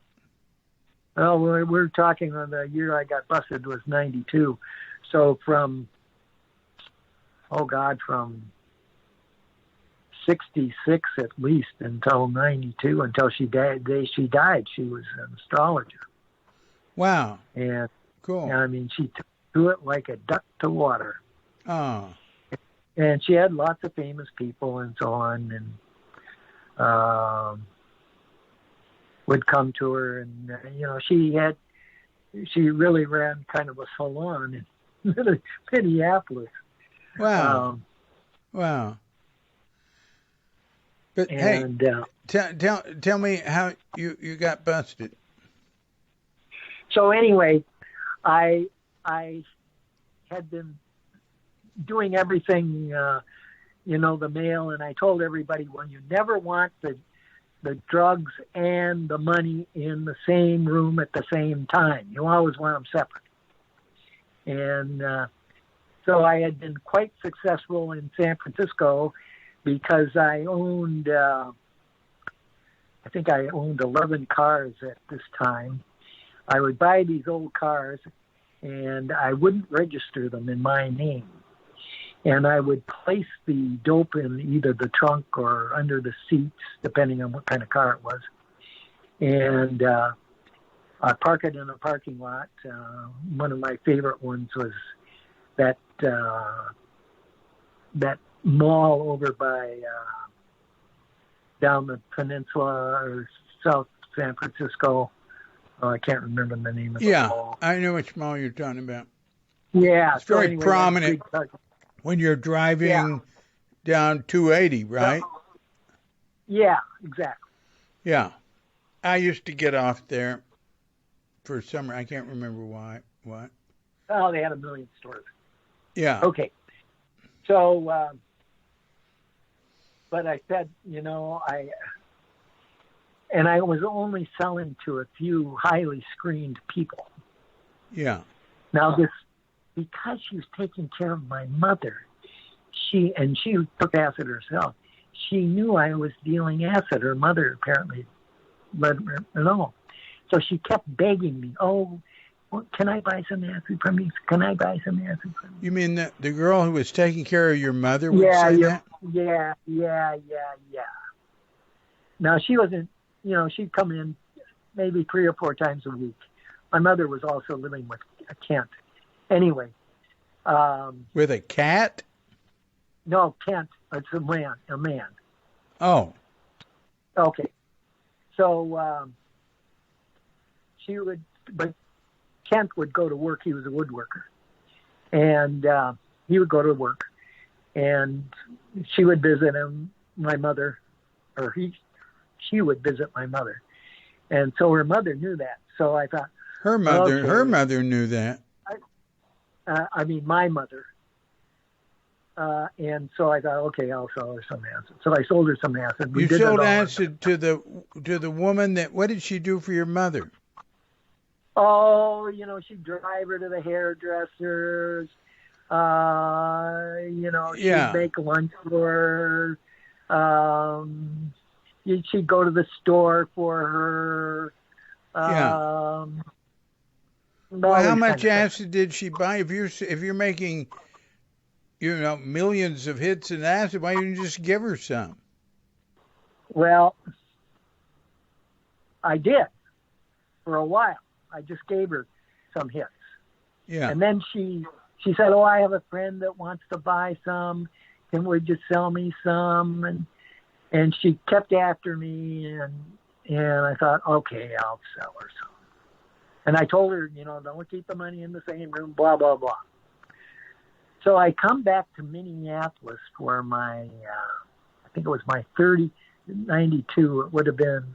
Oh, we're talking on the year I got busted was 92. So from 66 at least until 92, until she died. She died. She was an astrologer. Wow. And cool. She threw it like a duck to water. Oh. And she had lots of famous people and so on, and would come to her, and she really ran kind of a salon in Minneapolis. Wow. Wow. But and, hey, tell me how you got busted. So anyway, I had been doing everything, the mail, and I told everybody, well, you never want the drugs and the money in the same room at the same time. You always want them separate. And so I had been quite successful in San Francisco because I owned, I think I owned 11 cars at this time. I would buy these old cars, and I wouldn't register them in my name. And I would place the dope in either the trunk or under the seats, depending on what kind of car it was. And I'd park it in a parking lot. One of my favorite ones was that mall over by down the peninsula or South San Francisco. Oh, I can't remember the name of the mall. Yeah, I know which mall you're talking about. Yeah. It's very prominent when you're driving down 280, right? Yeah, exactly. Yeah. I used to get off there for summer. I can't remember why. What? Oh, they had a million stores. Yeah. Okay. So, but I said, and I was only selling to a few highly screened people. Yeah. Now because she was taking care of my mother, she took acid herself. She knew I was dealing acid. Her mother apparently let her know. So she kept begging me, oh, well, can I buy some acid from you? Can I buy some acid from you? You mean the girl who was taking care of your mother would Yeah, say that? yeah. Now, she wasn't, she'd come in maybe 3 or 4 times a week. My mother was also living with a Kent. Anyway. With a cat? No, Kent. It's a man. Oh. Okay. So she would, but Kent would go to work. He was a woodworker. And he would go to work. And she would visit him, my mother, or she would visit my mother. And so her mother knew that. So I thought, her mother knew that. I mean, my mother. And so I thought, okay, I'll sell her some acid. So I sold her some acid. You sold acid to the woman that, what did she do for your mother? Oh, she'd drive her to the hairdressers. She'd make lunch for her. She'd go to the store for her. Well, how much acid did she buy? If you're making, millions of hits in acid, why didn't you just give her some? Well, I did for a while. I just gave her some hits. Yeah. And then she said, "Oh, I have a friend that wants to buy some. Can we just sell me some?" And she kept after me, and I thought, okay, I'll sell her some. And I told her, don't keep the money in the same room, blah, blah, blah. So I come back to Minneapolis for my, I think it was my 92. It would have been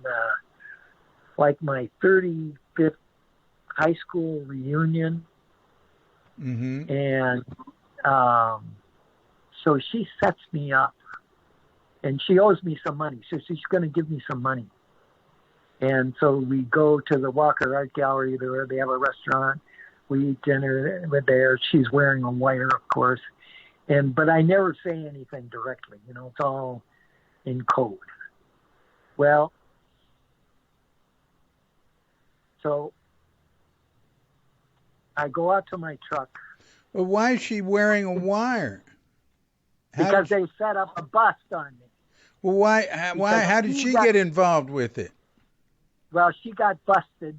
like my 35th high school reunion. Mm-hmm. And so she sets me up. And she owes me some money, so she's going to give me some money. And so we go to the Walker Art Gallery. There, they have a restaurant. We eat dinner there. She's wearing a wire, of course. But I never say anything directly. It's all in code. Well, so I go out to my truck. Well, why is she wearing a wire? Because they set up a bust on me. Well, why? How did she get involved with it? Well, she got busted.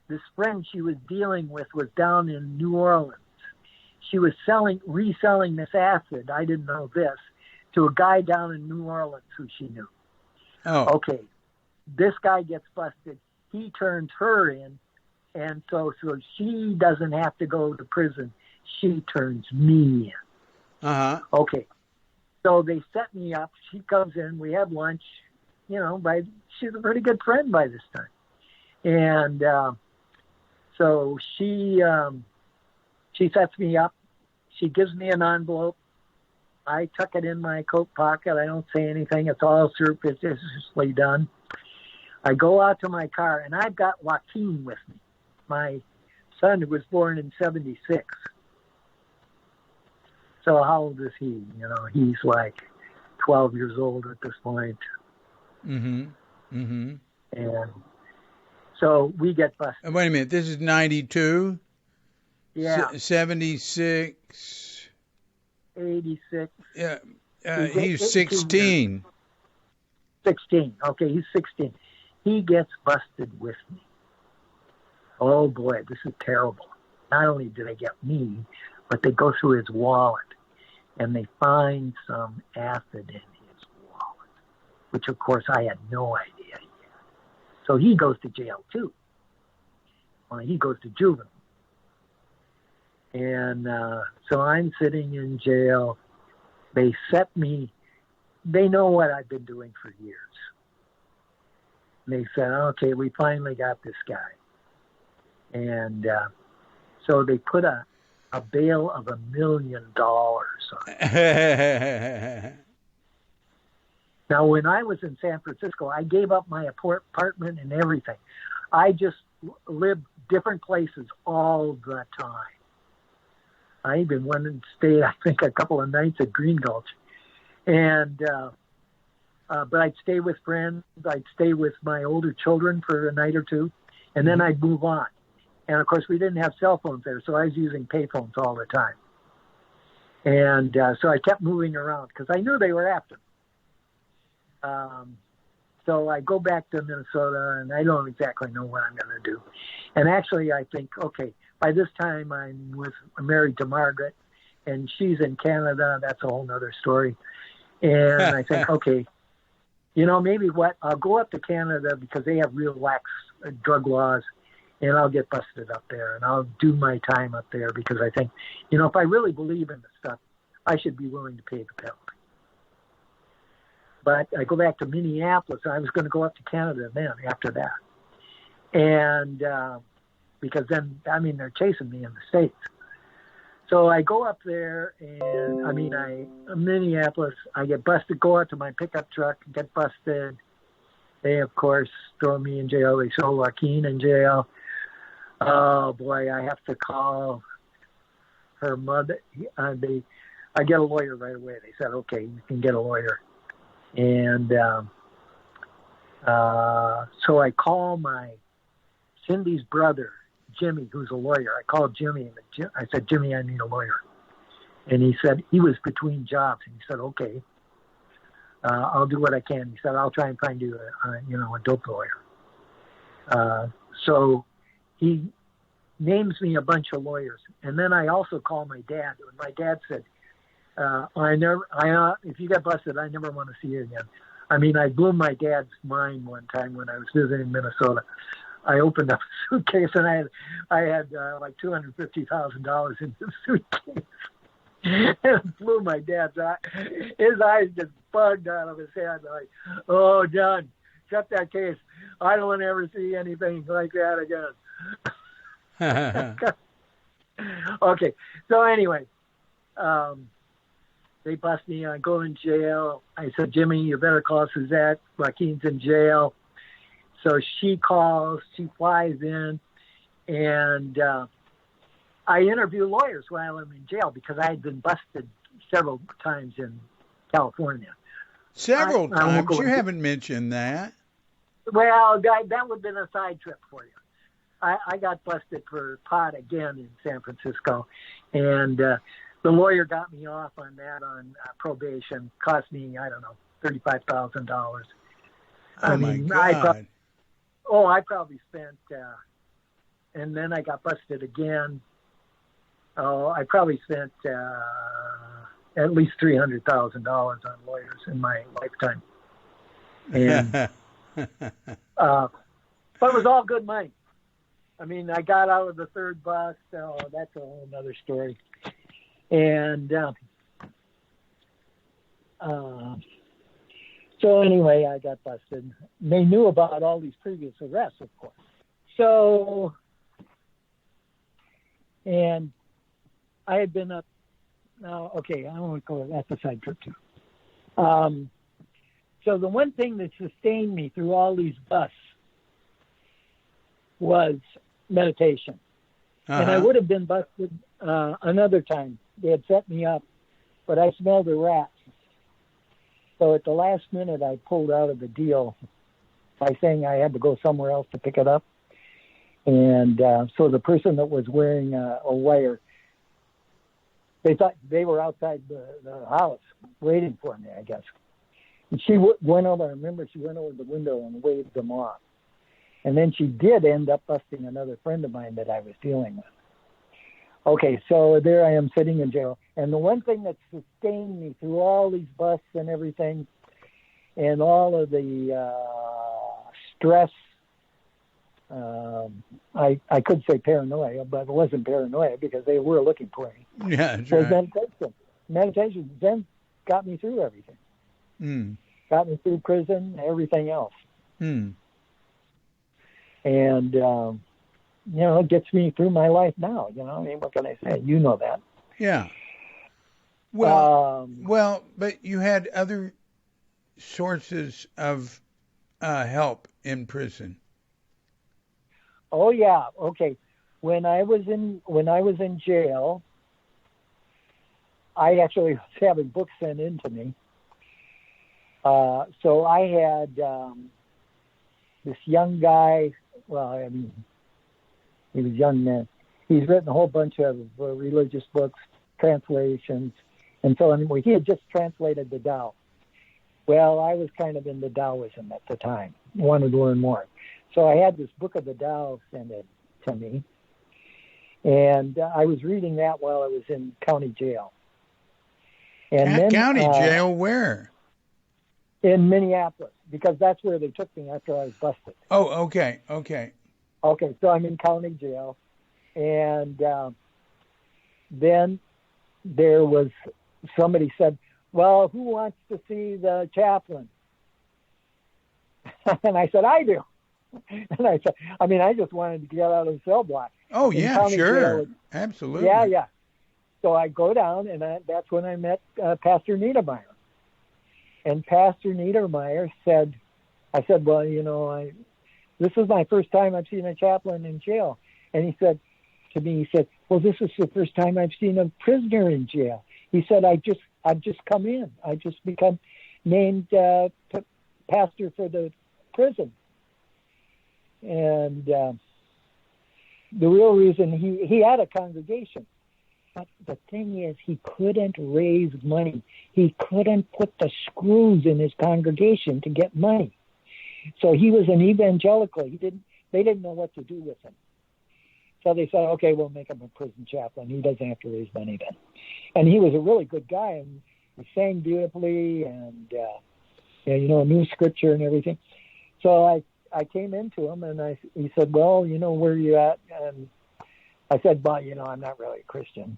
This friend she was dealing with was down in New Orleans. She was reselling this acid, I didn't know this, to a guy down in New Orleans who she knew. Oh. Okay. This guy gets busted. He turns her in, and so she doesn't have to go to prison. She turns me in. Uh-huh. Okay. So they set me up. She comes in. We have lunch. She's a pretty good friend by this time. And so she sets me up. She gives me an envelope. I tuck it in my coat pocket. I don't say anything. It's all surreptitiously done. I go out to my car, and I've got Joaquin with me, my son who was born in 1976. So how old is he? He's like 12 years old at this point. Mm-hmm. Mm-hmm. And so we get busted. Wait a minute. This is 92? Yeah. 76? 86. Yeah. He's 16. 16. Okay, he's 16. He gets busted with me. Oh, boy, this is terrible. Not only do they get me, but they go through his wallet, and they find some acid in his wallet, which, of course, I had no idea yet. So he goes to jail, too. Well, he goes to juvenile. And so I'm sitting in jail. They set me. They know what I've been doing for years. They said, okay, we finally got this guy. And so they put a bail of $1 million on it. Now, when I was in San Francisco, I gave up my apartment and everything. I just lived different places all the time. I even went and stayed, I think, a couple of nights at Green Gulch. And but I'd stay with friends. I'd stay with my older children for a night or two, and then I'd move on. And of course, we didn't have cell phones there, so I was using payphones all the time. And so I kept moving around because I knew they were after me. So I go back to Minnesota, and I don't exactly know what I'm going to do. And actually, I think, okay, by this time I'm married to Margaret, and she's in Canada. That's a whole nother story. And I think, okay, maybe I'll go up to Canada because they have real lax drug laws, and I'll get busted up there, and I'll do my time up there because I think, if I really believe in the stuff, I should be willing to pay the penalty. But I go back to Minneapolis. I was going to go up to Canada then after that. And because then, they're chasing me in the States. So I go up there and, Minneapolis, I get busted, go out to my pickup truck, get busted. They, of course, throw me in jail. They throw Joaquin in jail. Oh, boy, I have to call her mother. I get a lawyer right away. They said, okay, you can get a lawyer. And so I call Cindy's brother, Jimmy, who's a lawyer. I called Jimmy, and I said, Jimmy, I need a lawyer. And he said, he was between jobs. And he said, okay, I'll do what I can. He said, I'll try and find you a dope lawyer. So he names me a bunch of lawyers. And then I also call my dad. And my dad said, if you get busted, I never want to see you again. I blew my dad's mind one time when I was visiting Minnesota. I opened up a suitcase and I had like $250,000 in the suitcase. It blew my dad's eye. His eyes just bugged out of his head. Like, oh, John, shut that case. I don't want to ever see anything like that again. Okay. So anyway, they bust me. I go in jail. I said, Jimmy, you better call Suzette. Joaquin's in jail. So she calls. She flies in. And I interview lawyers while I'm in jail because I had been busted several times in California. Several times? You haven't mentioned that. Well, that would have been a side trip for you. I got busted for pot again in San Francisco. And the lawyer got me off on that on probation. Cost me, I don't know, $35,000. My God. I probably spent, and then I got busted again. I probably spent at least $300,000 on lawyers in my lifetime. And, but it was all good money. I got out of the third bus. So that's a whole other story. And so anyway, I got busted. They knew about all these previous arrests, of course. So, and I had been up. Now, okay, I won't go. That's a side trip too. So the one thing that sustained me through all these busts was meditation. And I would have been busted another time. They had set me up, but I smelled a rat. So at the last minute, I pulled out of the deal by saying I had to go somewhere else to pick it up. And so the person that was wearing a wire, they thought they were outside the house waiting for me, I guess. And she went over, I remember she went over the window and waved them off. And then she did end up busting another friend of mine that I was dealing with. Okay, so there I am sitting in jail. And the one thing that sustained me through all these busts and everything and all of the stress, I could say paranoia, but it wasn't paranoia because they were looking for me. Yeah, that's so right. Meditation then got me through everything. Got me through prison, everything else. And, it gets me through my life now. What can I say? You know that. Yeah. Well, but you had other sources of help in prison. Oh yeah. Okay. When I was in jail, I actually was having books sent in to me. So I had this young guy. Well, He was young then. He's written a whole bunch of religious books, translations, and so on. He had just translated the Tao. Well, I was kind of into Taoism at the time, wanted to learn more. So I had this book of the Tao sent in to me, and I was reading that while I was in county jail. And then, county jail where? In Minneapolis, because that's where they took me after I was busted. Oh, okay. Okay, so I'm in county jail, and then there was somebody said, well, who wants to see the chaplain? And I said, I do. And I said, I just wanted to get out of the cell block. Oh, yeah, sure. Jail. Absolutely. Yeah. So I go down, and that's when I met Pastor Niedermeyer. And Pastor Niedermeyer said, I said, well, this is my first time I've seen a chaplain in jail. And he said to me, well, this is the first time I've seen a prisoner in jail. He said, I've just come in. I just become named pastor for the prison. And the real reason he had a congregation. But the thing is, he couldn't raise money. He couldn't put the screws in his congregation to get money. So he was an evangelical. They didn't know what to do with him. So they said, okay, we'll make him a prison chaplain. He doesn't have to raise money then. And he was a really good guy, and he sang beautifully, and knew scripture and everything. So I came into him, and he said, well, where are you at? And I said, well, I'm not really a Christian.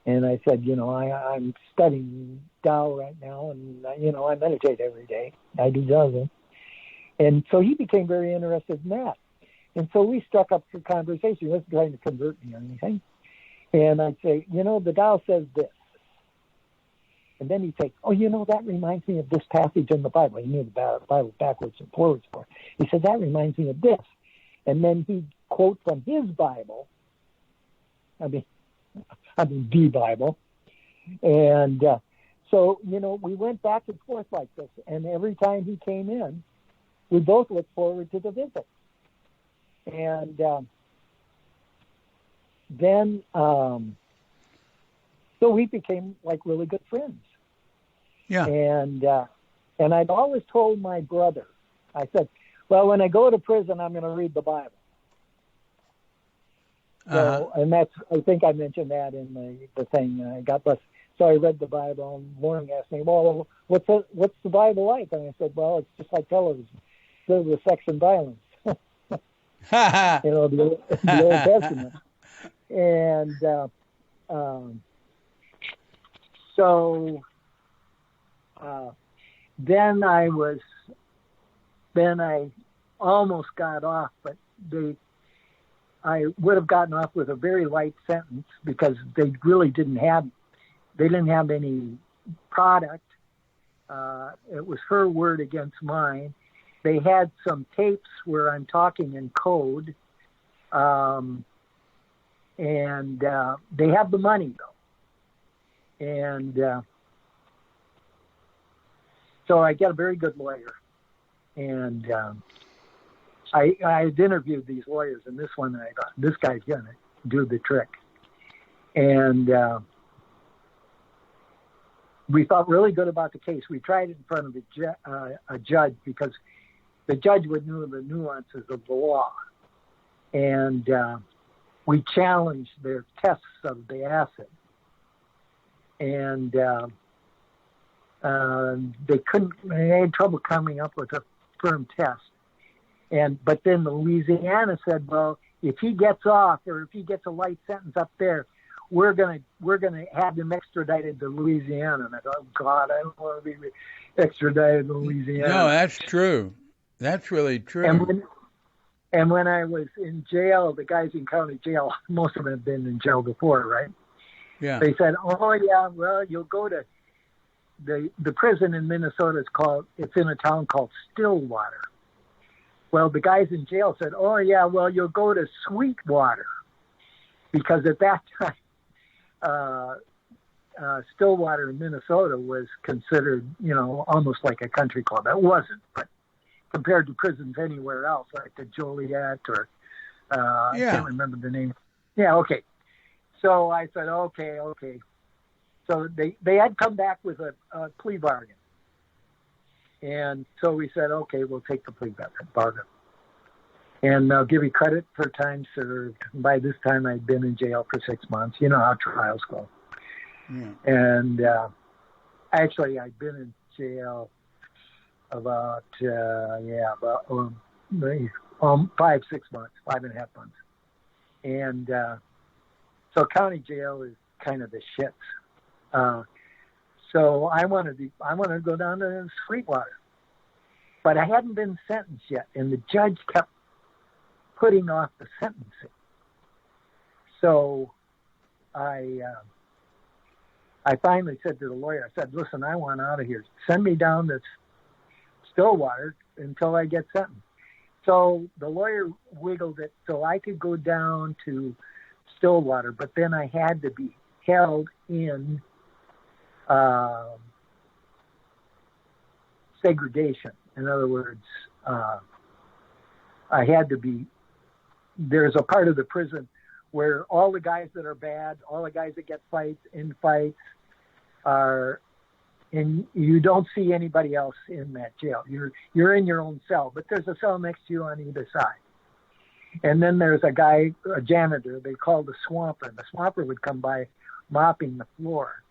And I said, I'm studying Tao right now, and, I meditate every day. I do zazen. And so he became very interested in that. And so we struck up a conversation. He wasn't trying to convert me or anything. And I'd say, the Tao says this. And then he'd say, oh, that reminds me of this passage in the Bible. He knew the Bible backwards and forwards for it. He said, that reminds me of this. And then he'd quote from his Bible. The Bible. And so, we went back and forth like this. And every time he came in, we both looked forward to the visit. And then, so we became like really good friends. Yeah. And I'd always told my brother, I said, well, when I go to prison, I'm going to read the Bible. So, and I think I mentioned that in the thing. I got busted. So I read the Bible, and Lauren asked me, well, what's the Bible like? And I said, well, it's just like television. Filled with sex and violence. The Old Testament. And so then I almost got off, but I would have gotten off with a very light sentence because they really didn't have any product. It was her word against mine. They had some tapes where I'm talking in code, and they have the money though. And so I get a very good lawyer, and I had interviewed these lawyers, and this one I thought, this guy's going to do the trick. And we thought really good about the case. We tried it in front of a judge because the judge would know the nuances of the law. And we challenged their tests of the acid. And they had trouble coming up with a firm test. But then the Louisiana said, well, if he gets off or if he gets a light sentence up there, we're gonna have him extradited to Louisiana. And I thought, oh God, I don't want to be extradited to Louisiana. No, that's true. That's really true. And when I was in jail, the guys in county jail, most of them have been in jail before, right? Yeah. They said, oh yeah, well, you'll go to the prison in Minnesota. It's in a town called Stillwater. Well, the guys in jail said, oh yeah, well, you'll go to Sweetwater, because at that time, Stillwater in Minnesota was considered, almost like a country club. It wasn't, but compared to prisons anywhere else, like the Joliet or I Yeah. can't remember the name. Yeah, okay. So I said, okay. So they had come back with a plea bargain. And so we said, okay, we'll take the plea bargain. And I'll give you credit for time served. By this time, I'd been in jail for 6 months. You know how trials go. Yeah. And actually, I'd been in jail about 5, 6 months, 5.5 months. And so county jail is kind of the shits. So I wanted to go down to Sweetwater, but I hadn't been sentenced yet, and the judge kept putting off the sentencing. So I finally said to the lawyer, I said, listen, I want out of here. Send me down to Stillwater until I get sentenced. So the lawyer wiggled it so I could go down to Stillwater, but then I had to be held in segregation. In other words, I had to be, there's a part of the prison where all the guys that are bad, all the guys that get in fights are, and you don't see anybody else in that jail. You're in your own cell, but there's a cell next to you on either side. And then there's a janitor they call the swamper. The swamper would come by mopping the floor,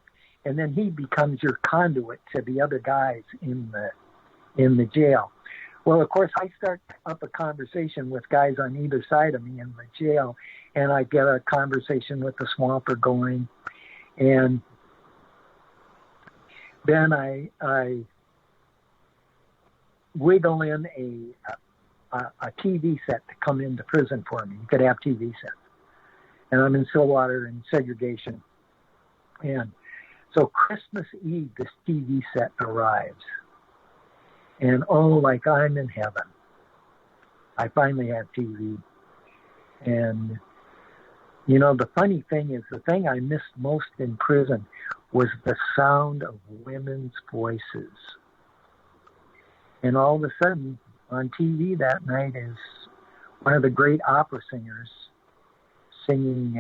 and then he becomes your conduit to the other guys in the jail. Well, of course, I start up a conversation with guys on either side of me in the jail, and I get a conversation with the swamper going, and then I wiggle in a TV set to come into prison for me. You could have TV sets. And I'm in Stillwater in segregation. And so Christmas Eve, this TV set arrives. And like I'm in heaven. I finally have TV. And, the funny thing is, the thing I missed most in prison was the sound of women's voices. And all of a sudden, on TV that night is one of the great opera singers singing,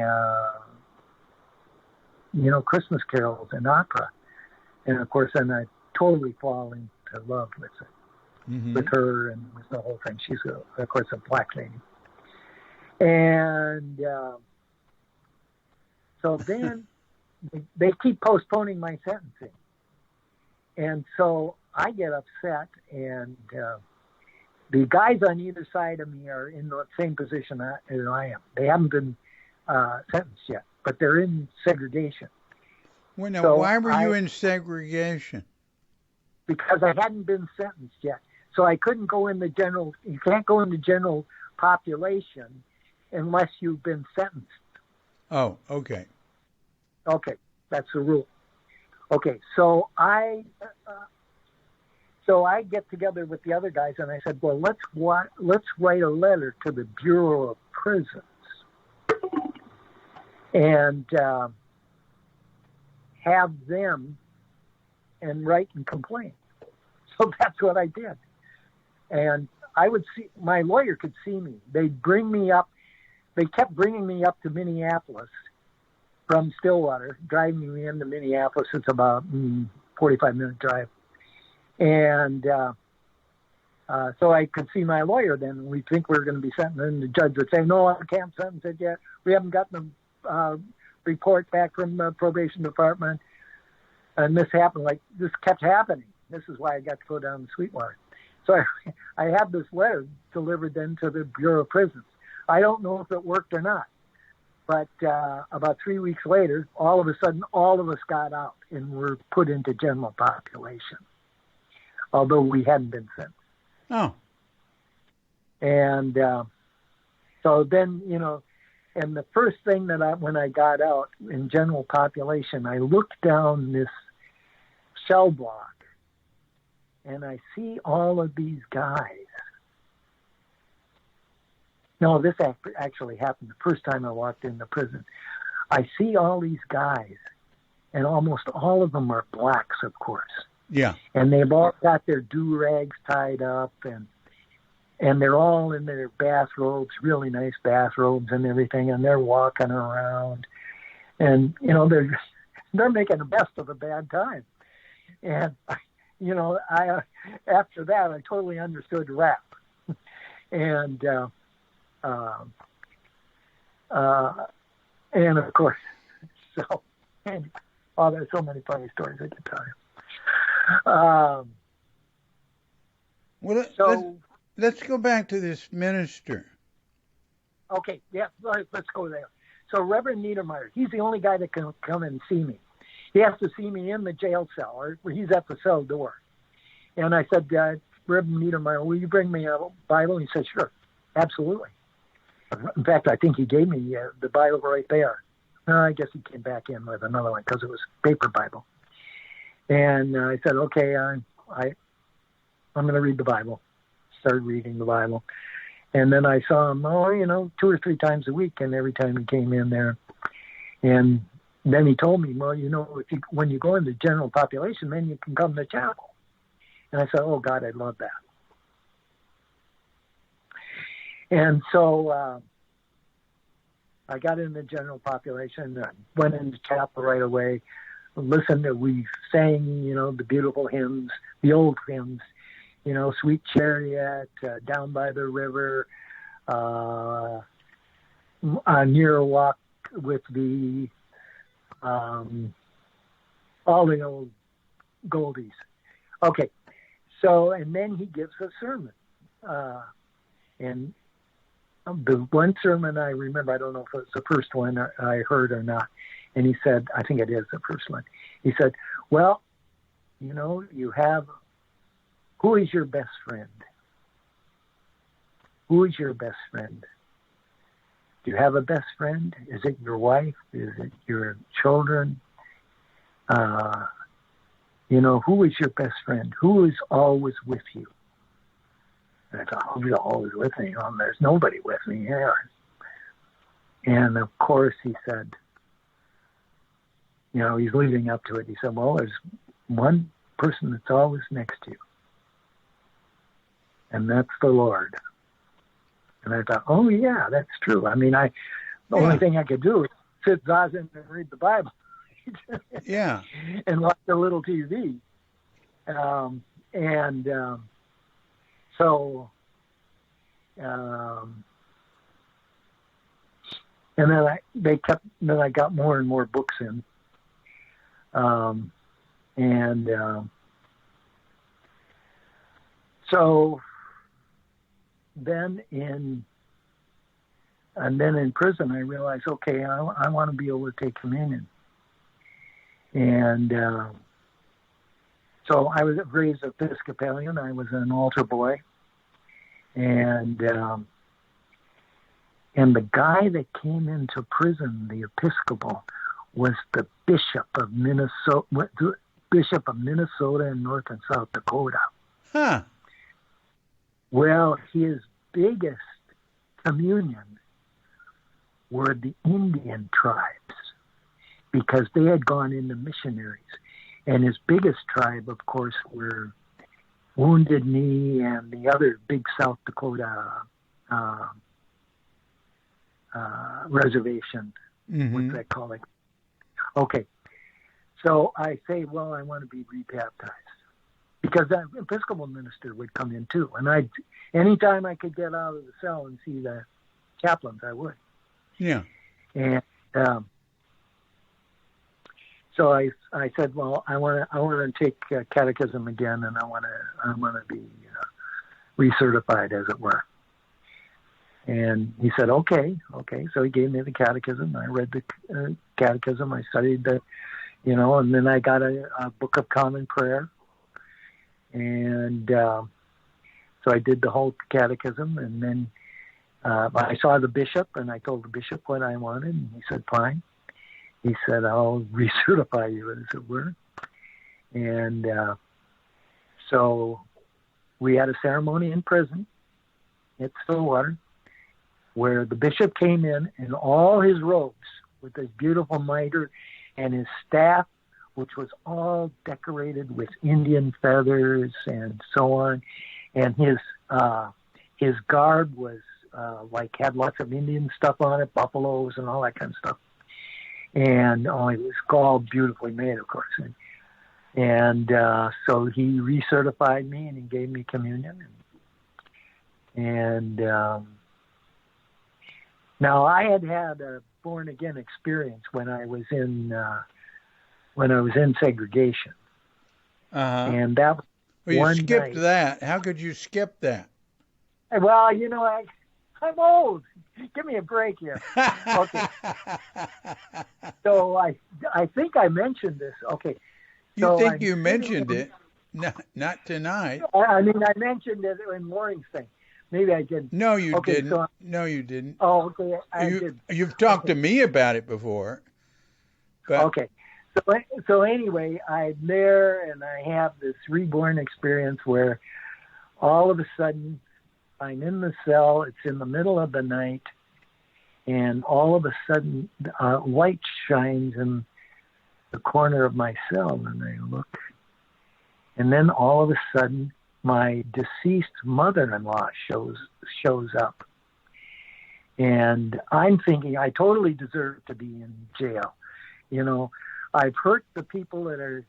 Christmas carols and opera. And of course, then I totally fall into love with it, with her and with the whole thing. She's, of course, a black lady. And so then they keep postponing my sentencing. And so I get upset, and the guys on either side of me are in the same position as I am. They haven't been sentenced yet, but they're in segregation. Well, now, why were you in segregation? Because I hadn't been sentenced yet. So I couldn't go in the general, you can't go in the general population unless you've been sentenced. Oh, okay. Okay, that's the rule. Okay, so I get together with the other guys, and I said, well, let's write a letter to the Bureau of Prisons and have them and write and complain. So that's what I did. And I would see, my lawyer could see me. They'd bring me up. They kept bringing me up to Minneapolis from Stillwater, driving me into Minneapolis. It's about 45-minute drive. And so I could see my lawyer then. We think we're going to be sentenced. And the judge would say, no, I can't sentence it yet. We haven't gotten the report back from the probation department. And this happened. This kept happening. This is why I got to go down to Sweetwater. So I had this letter delivered then to the Bureau of Prisons. I don't know if it worked or not. But about 3 weeks later, all of a sudden, all of us got out and were put into general population, although we hadn't been sentenced. Oh. And so then, and the first thing that when I got out in general population, I looked down this cell block, and I see all of these guys. No, this actually happened the first time I walked into prison. I see all these guys, and almost all of them are blacks, of course. Yeah. And they've all got their do-rags tied up, and and they're all in their bathrobes, really nice bathrobes and everything, and they're walking around, and they're making the best of a bad time. And I after that I totally understood rap, and of course, so and there's so many funny stories I could tell you. Well, let's go back to this minister. Okay, yeah, let's go there. So Reverend Niedermeyer, he's the only guy that can come and see me. He has to see me in the jail cell, or he's at the cell door. And I said, Reverend Niedermeyer, will you bring me a Bible? And he said, sure, absolutely. In fact, I think he gave me the Bible right there. I guess he came back in with another one because it was a paper Bible. And I said, okay, I'm going to read the Bible. Started reading the Bible. And then I saw him, 2 or 3 times a week, and every time he came in there. And then he told me, well, when you go in the general population, then you can come to chapel. And I said, oh, God, I'd love that. And so I got in the general population, went into chapel right away, listened to, we sang, the beautiful hymns, the old hymns, Sweet Chariot, Down by the River, Near a Walk with Thee, all the old goldies. Okay, so, and then he gives a sermon. And the one sermon I remember, I don't know if it's the first one I heard or not, and he said, I think it is the first one. He said, well, you have, who is your best friend? Who is your best friend? Do you have a best friend? Is it your wife? Is it your children? Who is your best friend? Who is always with you? And I thought, who's always with me? There's nobody with me here. And of course he said, he's leading up to it. He said, well, there's one person that's always next to you. And that's the Lord. And I thought, oh yeah, that's true. I mean, the only thing I could do is sit zazen and read the Bible. Yeah. And watch a little TV. So, and then I got more and more books in. So then in prison, I realized, okay, I want to be able to take communion. And so I was raised Episcopalian. I was an altar boy. And the guy that came into prison, the Episcopal, was the Bishop of Minnesota in North and South Dakota. Huh. Well, his biggest communion were the Indian tribes because they had gone into missionaries. And his biggest tribe, of course, were Wounded Knee and the other big South Dakota reservation, what's that called? Okay. So I say, well, I want to be rebaptized. Because that Episcopal minister would come in too. And anytime I could get out of the cell and see the chaplains, I would. Yeah. And so I said, well, I want to take catechism again, and I want to be recertified, as it were. And he said, okay. So he gave me the catechism. I read the catechism. I studied and then I got a Book of Common Prayer. And so I did the whole catechism, and then I saw the bishop, and I told the bishop what I wanted, and he said, fine. He said, I'll recertify you, as it were. And so we had a ceremony in prison at Stillwater where the bishop came in all his robes with his beautiful mitre and his staff, which was all decorated with Indian feathers and so on. And his garb was like had lots of Indian stuff on it, buffaloes and all that kind of stuff. And it was all beautifully made, of course. And so he recertified me and he gave me communion. And now I had a born again experience when I was in segregation. And that was well, you one skipped night. that. How could you skip that? Well, I'm old. Give me a break here. Okay. So I think I mentioned this. Okay. You think you mentioned it? Not tonight. I mean, I mentioned it in Loring's thing. Maybe I didn't. No, you didn't. So, no, you didn't. Oh, okay. I did. You've talked to me about it before. But... Okay. So anyway, I'm there and I have this reborn experience where all of a sudden I'm in the cell. It's in the middle of the night, and all of a sudden light shines in the corner of my cell, and I look, and then all of a sudden my deceased mother-in-law shows up, and I'm thinking I totally deserve to be in jail. I've hurt the people that are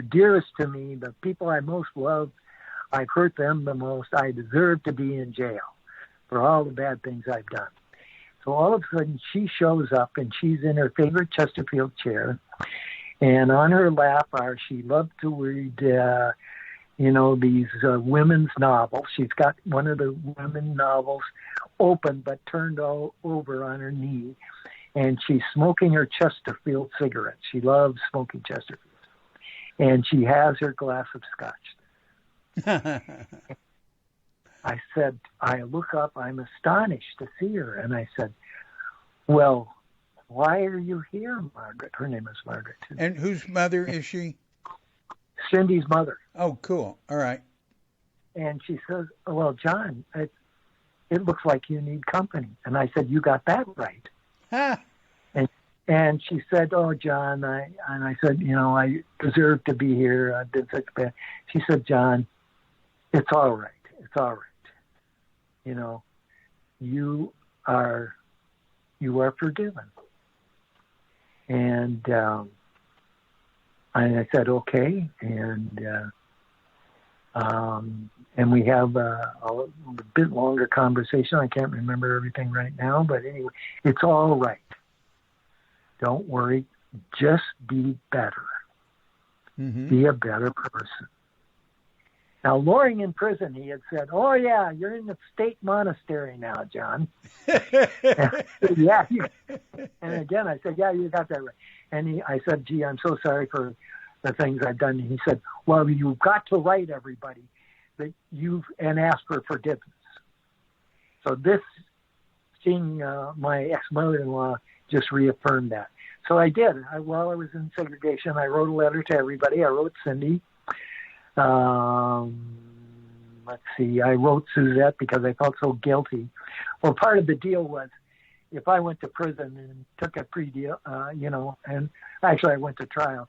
dearest to me, the people I most love. I've hurt them the most. I deserve to be in jail for all the bad things I've done. So all of a sudden she shows up and she's in her favorite Chesterfield chair, and on her lap she loved to read, these women's novels. She's got one of the women novels open but turned all over on her knee, and she's smoking her Chesterfield cigarette. She loves smoking Chesterfield. And she has her glass of scotch. I look up, I'm astonished to see her. And I said, well, why are you here, Margaret? Her name is Margaret, too. And whose mother is she? Cindy's mother. Oh, cool. All right. And she says, well, John, it looks like you need company. And I said, you got that right. And she said, oh, John, I said, I deserve to be here. I did such bad. She said, John, it's all right. It's all right. You are forgiven. And I said, okay. And we have a bit longer conversation. I can't remember everything right now, but anyway, it's all right. Don't worry. Just be better. Mm-hmm. Be a better person. Now, Loring in prison, he had said, oh, yeah, you're in the state monastery now, John. Yeah. And again, I said, yeah, you got that right. And I said, gee, I'm so sorry for the things I've done. And he said, well, you've got to write everybody that and ask for forgiveness. So this, seeing my ex-mother-in-law, just reaffirmed that. So I did. While I was in segregation, I wrote a letter to everybody. I wrote Cindy. Let's see. I wrote Suzette because I felt so guilty. Well, part of the deal was if I went to prison and took a plea deal, and actually I went to trial,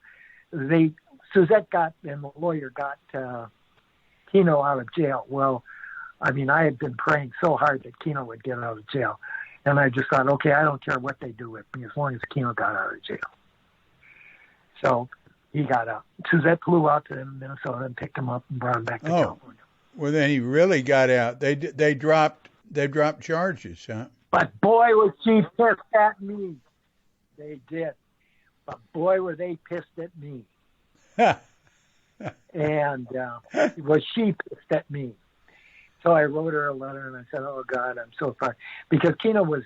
Suzette and the lawyer got Keno out of jail. Well, I mean, I had been praying so hard that Keno would get out of jail. And I just thought, okay, I don't care what they do with me as long as Keno got out of jail. So he got out. Suzette flew out to Minnesota and picked him up and brought him back to California. Well, then he really got out. They dropped charges, huh? But boy, was she pissed at me. They did. But boy, were they pissed at me. And was she pissed at me? So I wrote her a letter and I said, oh, God, I'm so sorry. Because Keno when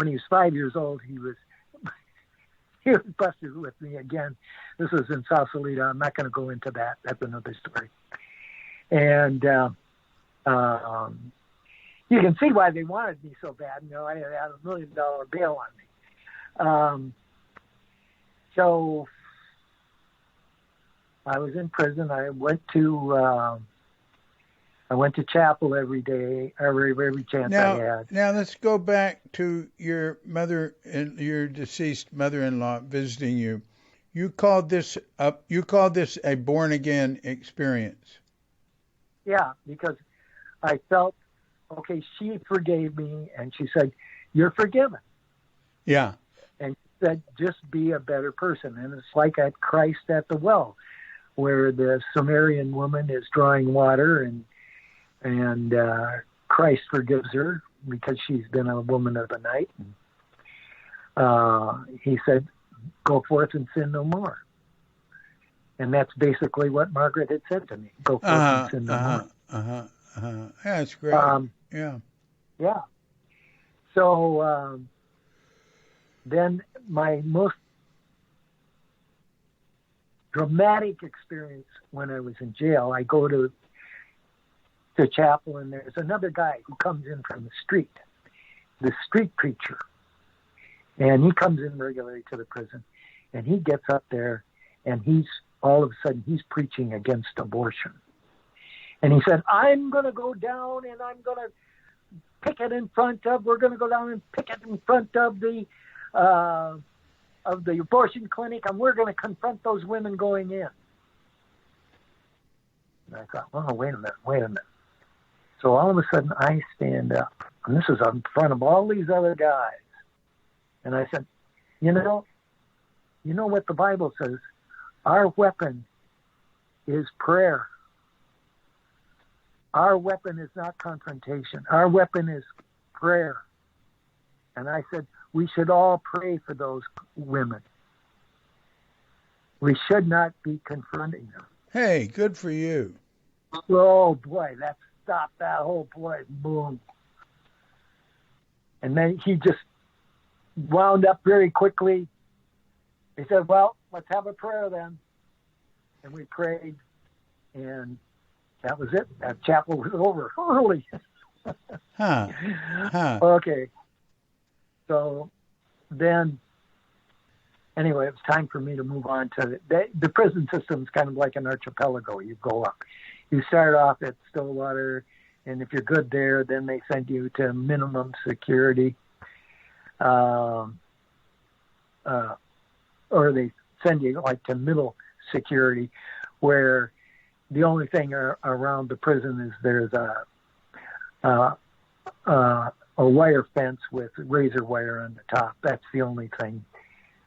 he was 5 years old, he was busted with me again. This was in Sausalito. I'm not going to go into that. That's another story. And you can see why they wanted me so bad. I had $1 million bail on me. So I was in prison. I went to chapel every day, every chance I had. Now let's go back to your mother and your deceased mother-in-law visiting you. You called this a born again experience. Yeah, because I felt okay, she forgave me, and she said, "You're forgiven." Yeah. And she said, "Just be a better person." And it's like at Christ at the well, where the Sumerian woman is drawing water, and Christ forgives her because she's been a woman of the night. He said, "Go forth and sin no more." And that's basically what Margaret had said to me. Go forth and sin no more. Yeah, that's great. Yeah. Yeah. So then my most dramatic experience when I was in jail, I go to chapel, and there's another guy who comes in from the street preacher. And he comes in regularly to the prison, and he gets up there, and all of a sudden he's preaching against abortion. And he said, "I'm going to go down, and I'm going to we're going to go down and picket in front of the abortion clinic, and we're going to confront those women going in." And I thought, "Oh, wait a minute. So all of a sudden I stand up, and this is in front of all these other guys. And I said, you know what the Bible says? Our weapon is prayer. Our weapon is not confrontation. Our weapon is prayer." And I said, we should all pray for those women. We should not be confronting them. Hey, good for you. Oh, boy, that stopped that whole place. Boom. And then he just wound up very quickly. He said, "Well, let's have a prayer then." And we prayed, and that was it. That chapel was over early. Okay. So then, anyway, it was time for me to move on to the prison system is kind of like an archipelago. You go up. You start off at Stillwater, and if you're good there, then they send you to minimum security. Or they send you like to middle security, where the only thing around the prison is there's a wire fence with razor wire on the top. That's the only thing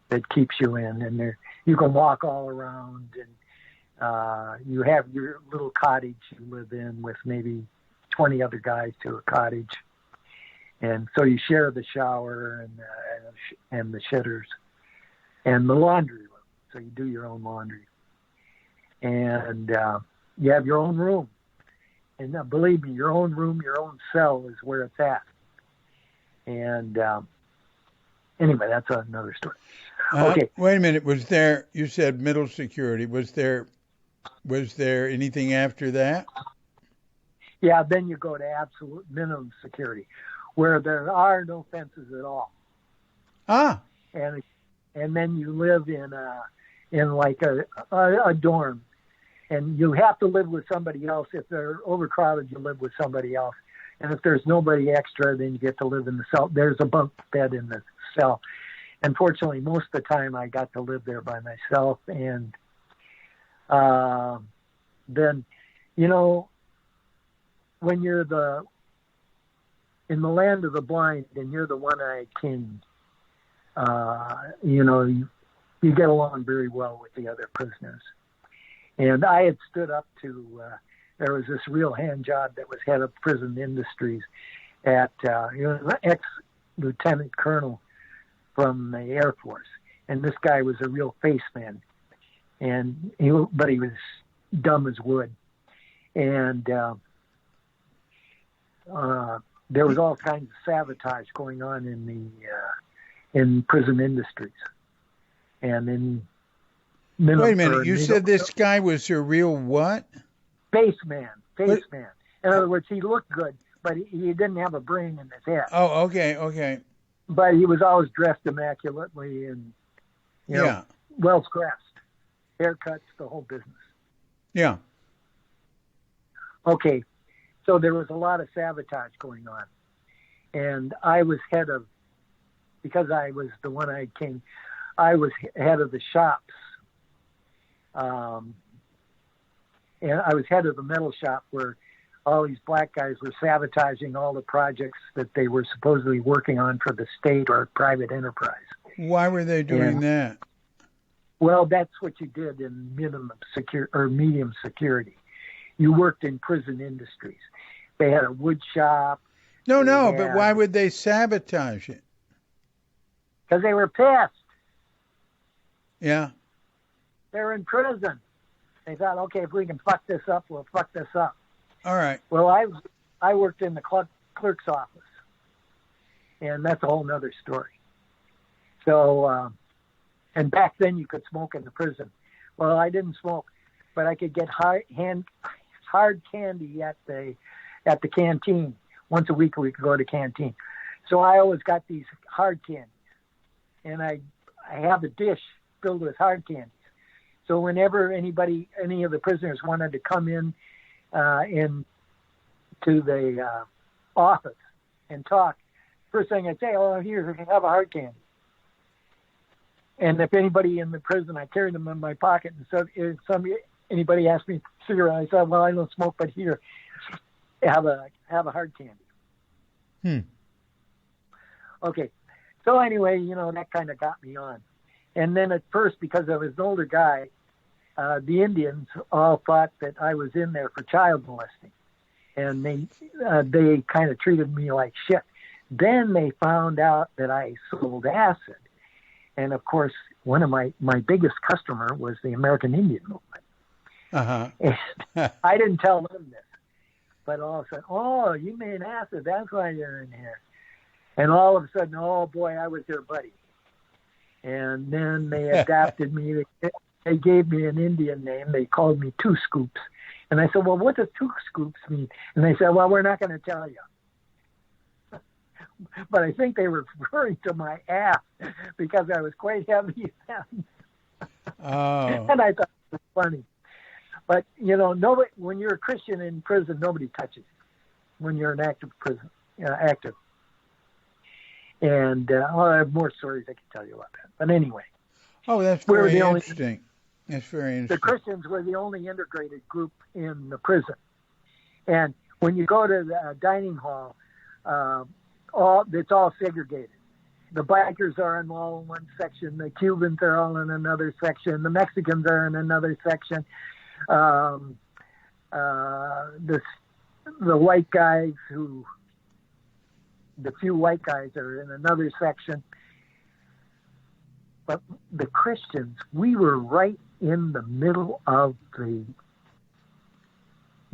that keeps you in. And there, you can walk all around, and you have your little cottage you live in with maybe 20 other guys to a cottage. And so you share the shower and the shitters and the laundry room. So you do your own laundry. And you have your own room. And believe me, your own room, your own cell is where it's at. And anyway, that's another story. Okay. Wait a minute. Was there, you said middle security, was there anything after that? Yeah, then you go to absolute minimum security, where there are no fences at all. And then you live in like a dorm, and you have to live with somebody else. If they're overcrowded, you live with somebody else, and if there's nobody extra, then you get to live in the cell. There's a bunk bed in the cell. Unfortunately, most of the time I got to live there by myself, and then, when you're in the land of the blind and you're the one-eyed king, you get along very well with the other prisoners. And I had stood up to, there was this real hand job that was head of prison industries at, ex-lieutenant colonel from the Air Force. And this guy was a real face man. But he was dumb as wood. And there was all kinds of sabotage going on in prison industries. And in wait a minute, you said this guy was a real what? Face man. In other words, he looked good, but he didn't have a brain in his head. Oh, okay. But he was always dressed immaculately and, well scratched. Haircuts, the whole business. Yeah. Okay, so there was a lot of sabotage going on. And I was because I was the one-eyed king, I was head of the shops. And I was head of the metal shop where all these black guys were sabotaging all the projects that they were supposedly working on for the state or private enterprise. Why were they doing that? Well, that's what you did in medium security. You worked in prison industries. They had a wood shop. No, but why would they sabotage it? Because they were pissed. Yeah. They're in prison. They thought, okay, if we can fuck this up, we'll fuck this up. All right. Well, I worked in the clerk's office, and that's a whole nother story. So, and back then you could smoke in the prison. Well, I didn't smoke, but I could get hard candy at the canteen. Once a week we could go to the canteen. So I always got these hard candies, and I have a dish filled with hard candies. So whenever any of the prisoners wanted to come in to the office and talk, first thing I'd say, "Oh, here, have a hard candy." And if anybody in the prison, I carried them in my pocket. And so if anybody asked me for a cigarette, I said, "Well, I don't smoke, but here, have a hard candy." Okay. So anyway, that kind of got me on. And then at first, because I was an older guy, the Indians all thought that I was in there for child molesting, and they kind of treated me like shit. Then they found out that I sold acid, and of course, one of my biggest customer was the American Indian movement. And I didn't tell them this, but all of a sudden, "Oh, you made acid. That's why you're in here." And all of a sudden, "Oh boy, I was their buddy." And then they adopted me. They gave me an Indian name. They called me Two Scoops. And I said, "Well, what does Two Scoops mean?" And they said, "Well, we're not going to tell you." But I think they were referring to my ass because I was quite heavy then. Oh. And I thought it was funny. But, nobody, when you're a Christian in prison, nobody touches you when you're an active prison, active. And I have more stories I can tell you about that. But anyway. Oh, that's very interesting. That's very interesting. The Christians were the only integrated group in the prison. And when you go to the dining hall, it's all segregated. The bikers are in all one section. The Cubans are all in another section. The Mexicans are in another section. The white guys the few white guys are in another section. But the Christians, we were right in the middle of the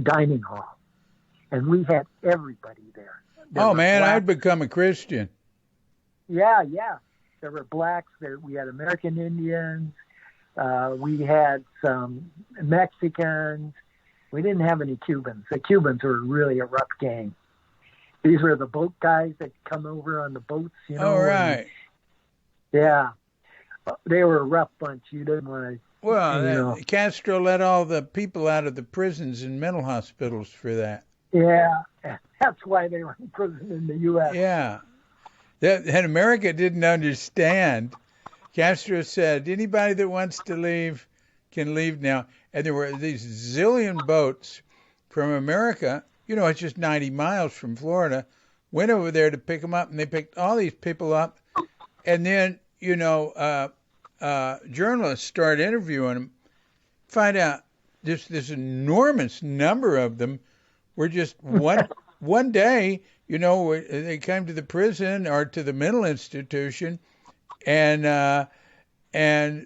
dining hall. And we had everybody there. Oh, man, I'd become a Christian. Yeah. There were blacks. We had American Indians. We had some Mexicans. We didn't have any Cubans. The Cubans were really a rough gang. These were the boat guys that come over on the boats, Oh, right. Yeah. They were a rough bunch. You didn't want to... Well, Castro let all the people out of the prisons and mental hospitals for that. Yeah. That's why they were in prison in the U.S. Yeah. That America didn't understand. Castro said, anybody that wants to leave can leave now. And there were these zillion boats from America. It's just 90 miles from Florida. Went over there to pick them up, and they picked all these people up. And then, journalists start interviewing them, find out this enormous number of them were just one day, they came to the prison or to the mental institution and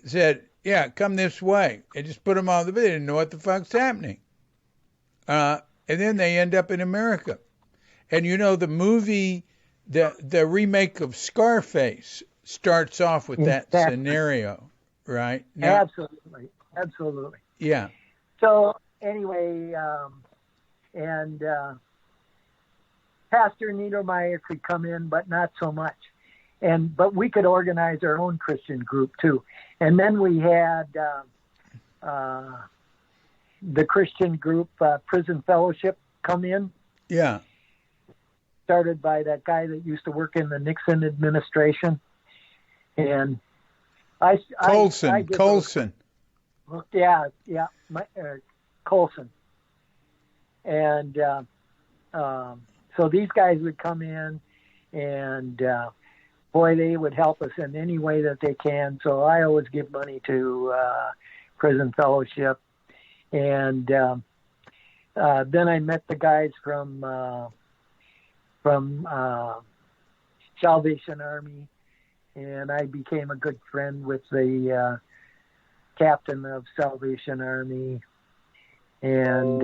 said, "Yeah, come this way." And just put them on the bed. They didn't know what the fuck's happening. And then they end up in America. And the movie, the remake of Scarface starts off with that scenario, right? Now, Absolutely. Yeah. So anyway, Pastor Niedermeyer could come in, but not so much. But we could organize our own Christian group too. And then we had the Christian group, Prison Fellowship, come in. Yeah. Started by that guy that used to work in the Nixon administration. And Colson. Yeah, Colson. And So these guys would come in, and boy, they would help us in any way that they can. So I always give money to Prison Fellowship, and then I met the guys from Salvation Army, and I became a good friend with the captain of Salvation Army, and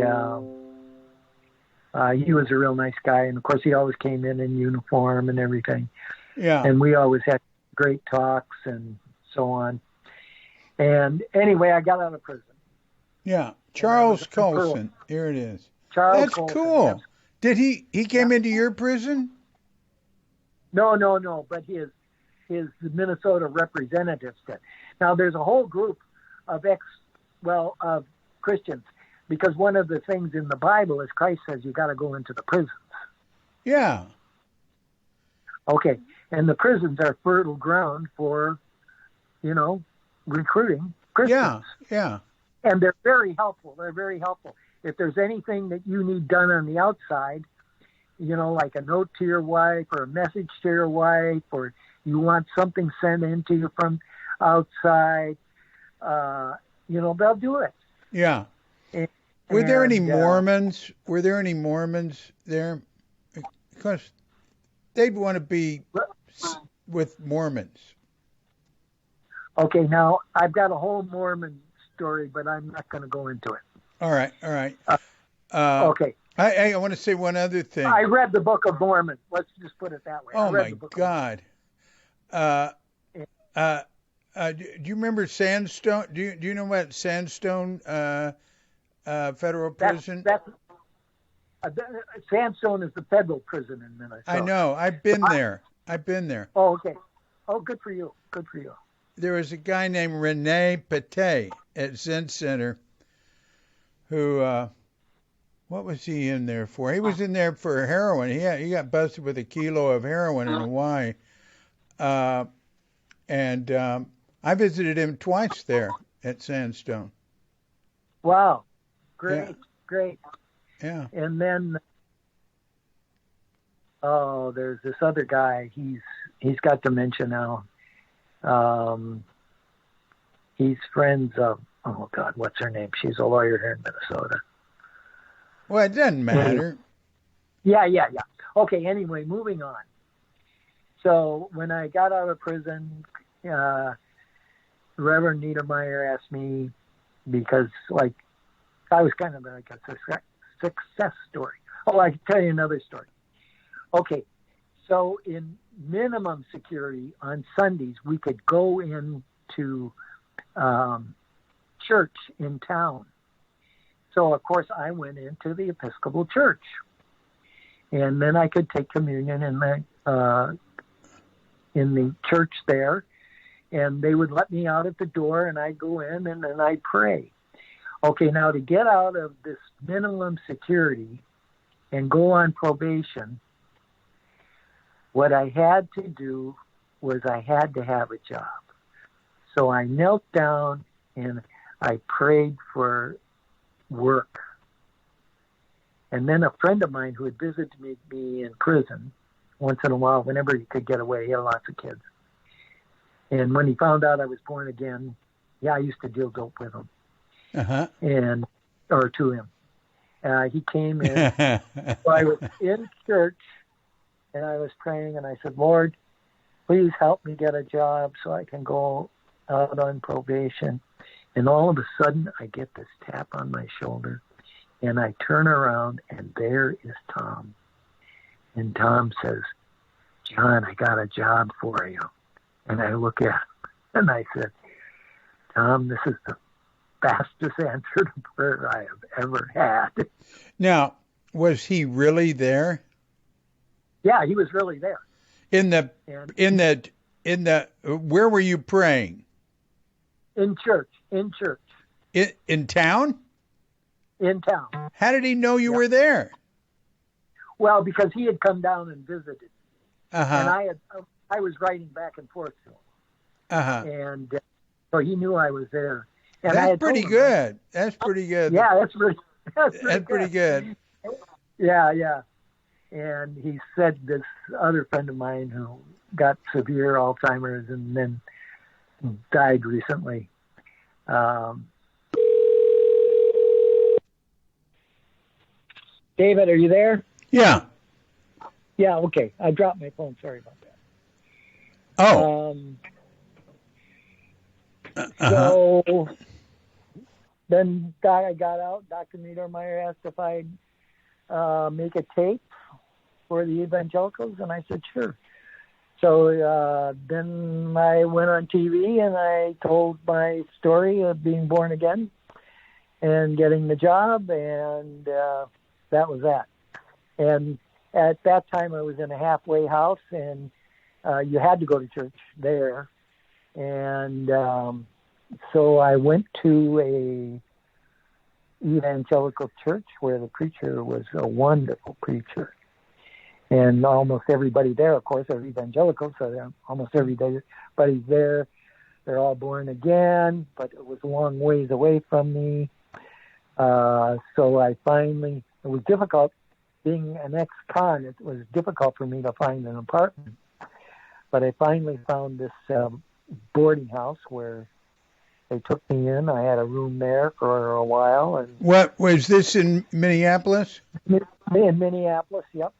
he was a real nice guy. And of course, he always came in uniform and everything. Yeah. And we always had great talks and so on. And anyway, I got out of prison. Yeah. Charles Colson. Here it is. Charles That's Colson, cool. yes. Did he came into your prison? No, but his Minnesota representatives did. Now, there's a whole group of of Christians, because one of the things in the Bible is Christ says you got to go into the prisons. Yeah. Okay. And the prisons are fertile ground for, recruiting Christians. Yeah. And they're very helpful. If there's anything that you need done on the outside, like a note to your wife or a message to your wife, or you want something sent into you from outside, they'll do it. Yeah. Were there any Mormons? Were there any Mormons there? Because they'd want to be with Mormons. Okay, now I've got a whole Mormon story, but I'm not going to go into it. All right. Okay. I want to say one other thing. I read the Book of Mormon. Let's just put it that way. Oh my God. Do you remember Sandstone? Do you know what Sandstone federal prison? Sandstone is the federal prison in Minnesota. I know. I've been there. Oh, okay. Oh, good for you. There was a guy named Rene Pate at Zen Center who, what was he in there for? He was in there for heroin. He got busted with a kilo of heroin in Hawaii. And I visited him twice there at Sandstone. Wow. Great. Yeah. And then, there's this other guy. He's got dementia now. He's friends of, oh God, what's her name? She's a lawyer here in Minnesota. Well, it doesn't matter. Yeah. Okay, anyway, moving on. So when I got out of prison, Reverend Niedermeyer asked me, because I was kind of like a success story. Oh, I can tell you another story. Okay, so in minimum security on Sundays, we could go into church in town. So, of course, I went into the Episcopal Church. And then I could take communion in the church there. And they would let me out at the door, and I'd go in, and then I'd pray. Okay, now to get out of this minimum security and go on probation, what I had to do was I had to have a job. So I knelt down and I prayed for work. And then a friend of mine who had visited me in prison once in a while, whenever he could get away, he had lots of kids. And when he found out I was born again, I used to deal dope with him. Uh-huh. Or to him. He came in. So I was in church, and I was praying, and I said, Lord, please help me get a job so I can go out on probation. And all of a sudden, I get this tap on my shoulder, and I turn around, and there is Tom. And Tom says, John, I got a job for you. And I look at him, and I said, Tom, this is the fastest answer to prayer I have ever had. Now, was he really there? Yeah, he was really there. Where were you praying? In church. In town? In town. How did he know you were there? Well, because he had come down and visited. Uh-huh. And I was writing back and forth to him. Uh-huh. And so he knew I was there. And That's pretty good. That's pretty good. Yeah, that's pretty good. Yeah. And he said this other friend of mine who got severe Alzheimer's and then died recently. David, are you there? Yeah. Yeah, okay. I dropped my phone. Sorry about that. Oh. So then I got out. Dr. Niedermeyer asked if I'd make a tape for the evangelicals, and I said, sure. So then I went on TV and I told my story of being born again and getting the job, and that was that. And at that time I was in a halfway house, and you had to go to church there. And so I went to a evangelical church where the preacher was a wonderful preacher. And almost everybody there, of course, are evangelical, so almost everybody's there. They're all born again, but it was a long ways away from me. So I finally, it was difficult, being an ex-con, it was difficult for me to find an apartment. But I finally found this boarding house where they took me in. I had a room there for a while. And what was this in Minneapolis? In Minneapolis, yep.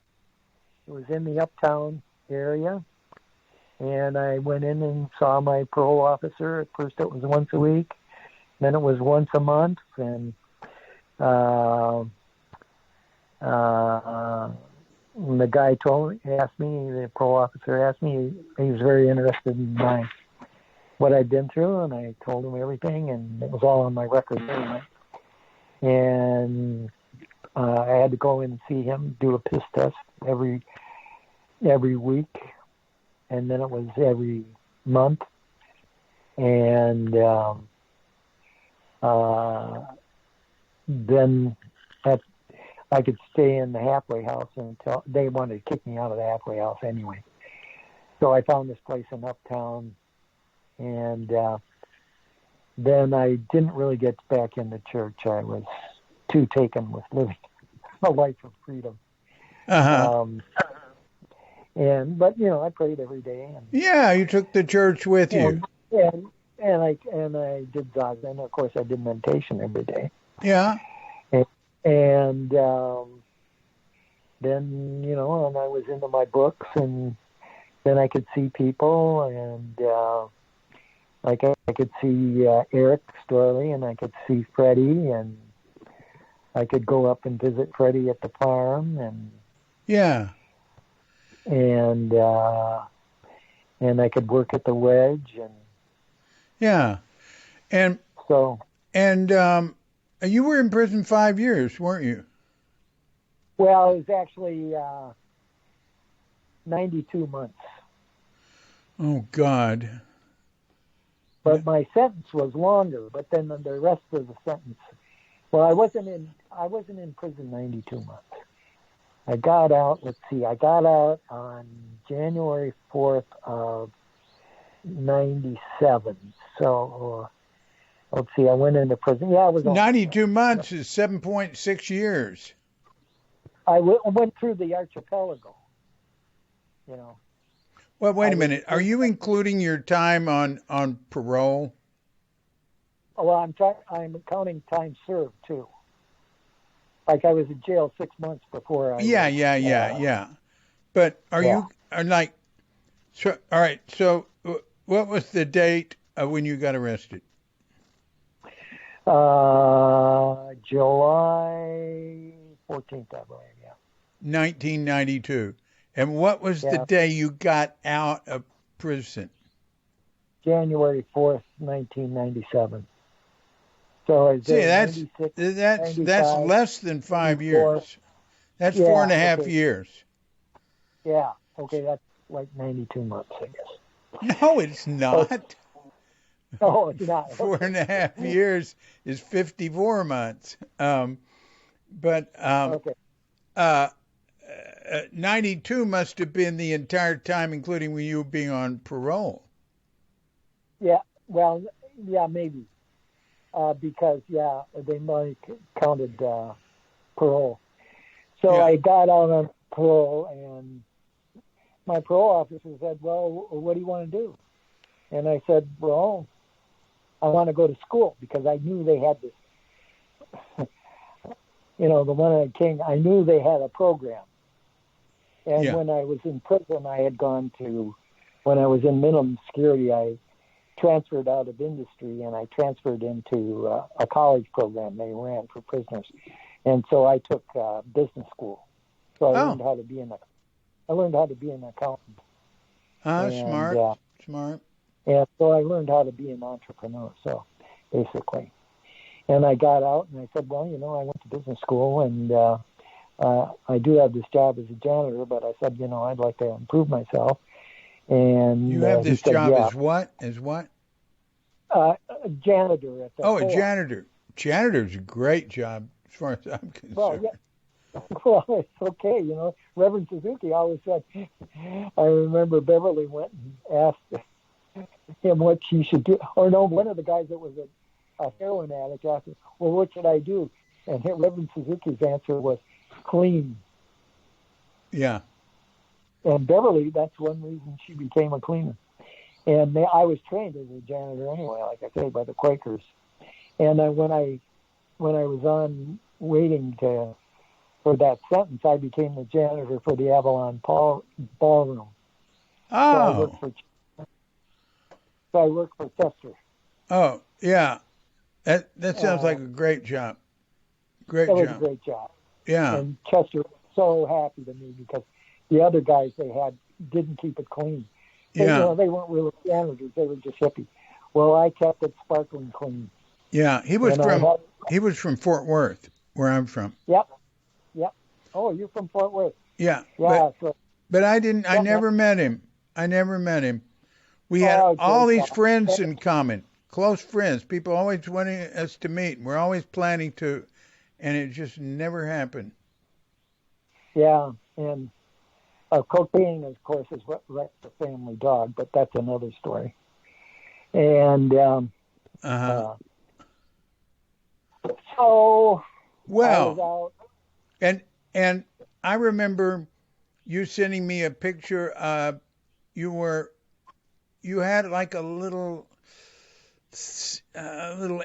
It was in the uptown area. And I went in and saw my parole officer. At first it was once a week. Then it was once a month. And the guy the parole officer asked me, he was very interested in what I'd been through, and I told him everything, and it was all on my record anyway. And I had to go in and see him, do a piss test every week, and then it was every month. And then I could stay in the halfway house until they wanted to kick me out of the halfway house anyway. So I found this place in uptown, and then I didn't really get back into church. I was too taken with living a life of freedom. Uh-huh. But I prayed every day. And, yeah, you took the church with you. And I did zazen. Of course, I did meditation every day. Yeah. And then, and I was into my books, and then I could see people, and I could see Eric Storley, and I could see Freddie, and I could go up and visit Freddie at the farm, and yeah, and I could work at the Wedge, and yeah, and so you were in prison 5 years, weren't you? Well, it was actually 92 months. Oh God. But my sentence was longer. But then the rest of the sentence, well, I wasn't in prison 92 months. I got out. I got out on January 4th of 97. So let's see. I went into prison. Yeah, it was 92 months is 7.6 years. I went through the archipelago. Well, wait a minute. Are you including your time on parole? Well, I'm counting time served too. Like I was in jail 6 months before I. Yeah. But you like? So all right. So what was the date when you got arrested? July 14th, I believe. Yeah. 1992. And what was the day you got out of prison? January 4th, 1997. So that's less than 5 years. That's 4.5 years. Yeah. Okay, that's like 92 months, I guess. No, it's not. No, it's not. 4.5 years is 54 months. Okay. 92 must have been the entire time, including when you were being on parole. Yeah, well, yeah, maybe. Because, they might counted parole. So I got out on parole, and my parole officer said, well, what do you want to do? And I said, well, I want to go to school, because I knew they had this, the one at King, I knew they had a program. And when I was in prison, when I was in minimum security, I transferred out of industry, and I transferred into a college program they ran for prisoners. And so I took business school. So I learned how to be an accountant. Smart. Smart. And so I learned how to be an entrepreneur, so basically. And I got out, and I said, well, I went to business school, and I do have this job as a janitor, but I said, I'd like to improve myself. And you have this job as what? As what? A janitor at the a janitor. Janitor's a great job, as far as I'm concerned. Well, well, it's okay, Reverend Suzuki always said, I remember Beverly went and asked him what she should do. Or no, one of the guys that was a heroin addict asked him, well, what should I do? And Reverend Suzuki's answer was, clean. Yeah. And Beverly, that's one reason she became a cleaner. And I was trained as a janitor anyway, like I say, by the Quakers. And when I was on waiting for that sentence, I became the janitor for the Avalon Ballroom. Oh. So I worked for Chester. Oh, yeah. That sounds like a great job. Great job. It was a great job. Yeah. And Chester was so happy to me, because the other guys they had didn't keep it clean. They weren't really janitors. They were just hippie. Well, I kept it sparkling clean. Yeah, he was from Fort Worth, where I'm from. Yep. Oh, you're from Fort Worth. Yeah. Yeah. But I didn't. I never met him. We had all these friends in common, close friends. People always wanting us to meet. We're always planning to, and it just never happened. Yeah, and cocaine, of course, is what wrecked the family dog, but that's another story. And so well, I was out. And I remember you sending me a picture. You had like a little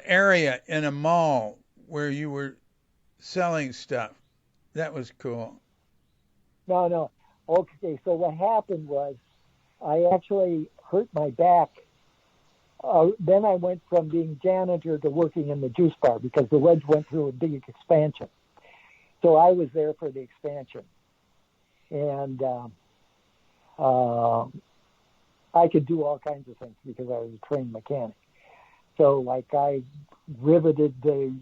area in a mall where you were selling stuff. That was cool. No. Okay, so what happened was I actually hurt my back. Then I went from being janitor to working in the juice bar, because the Wedge went through a big expansion. So I was there for the expansion. And I could do all kinds of things because I was a trained mechanic. So, like, I riveted the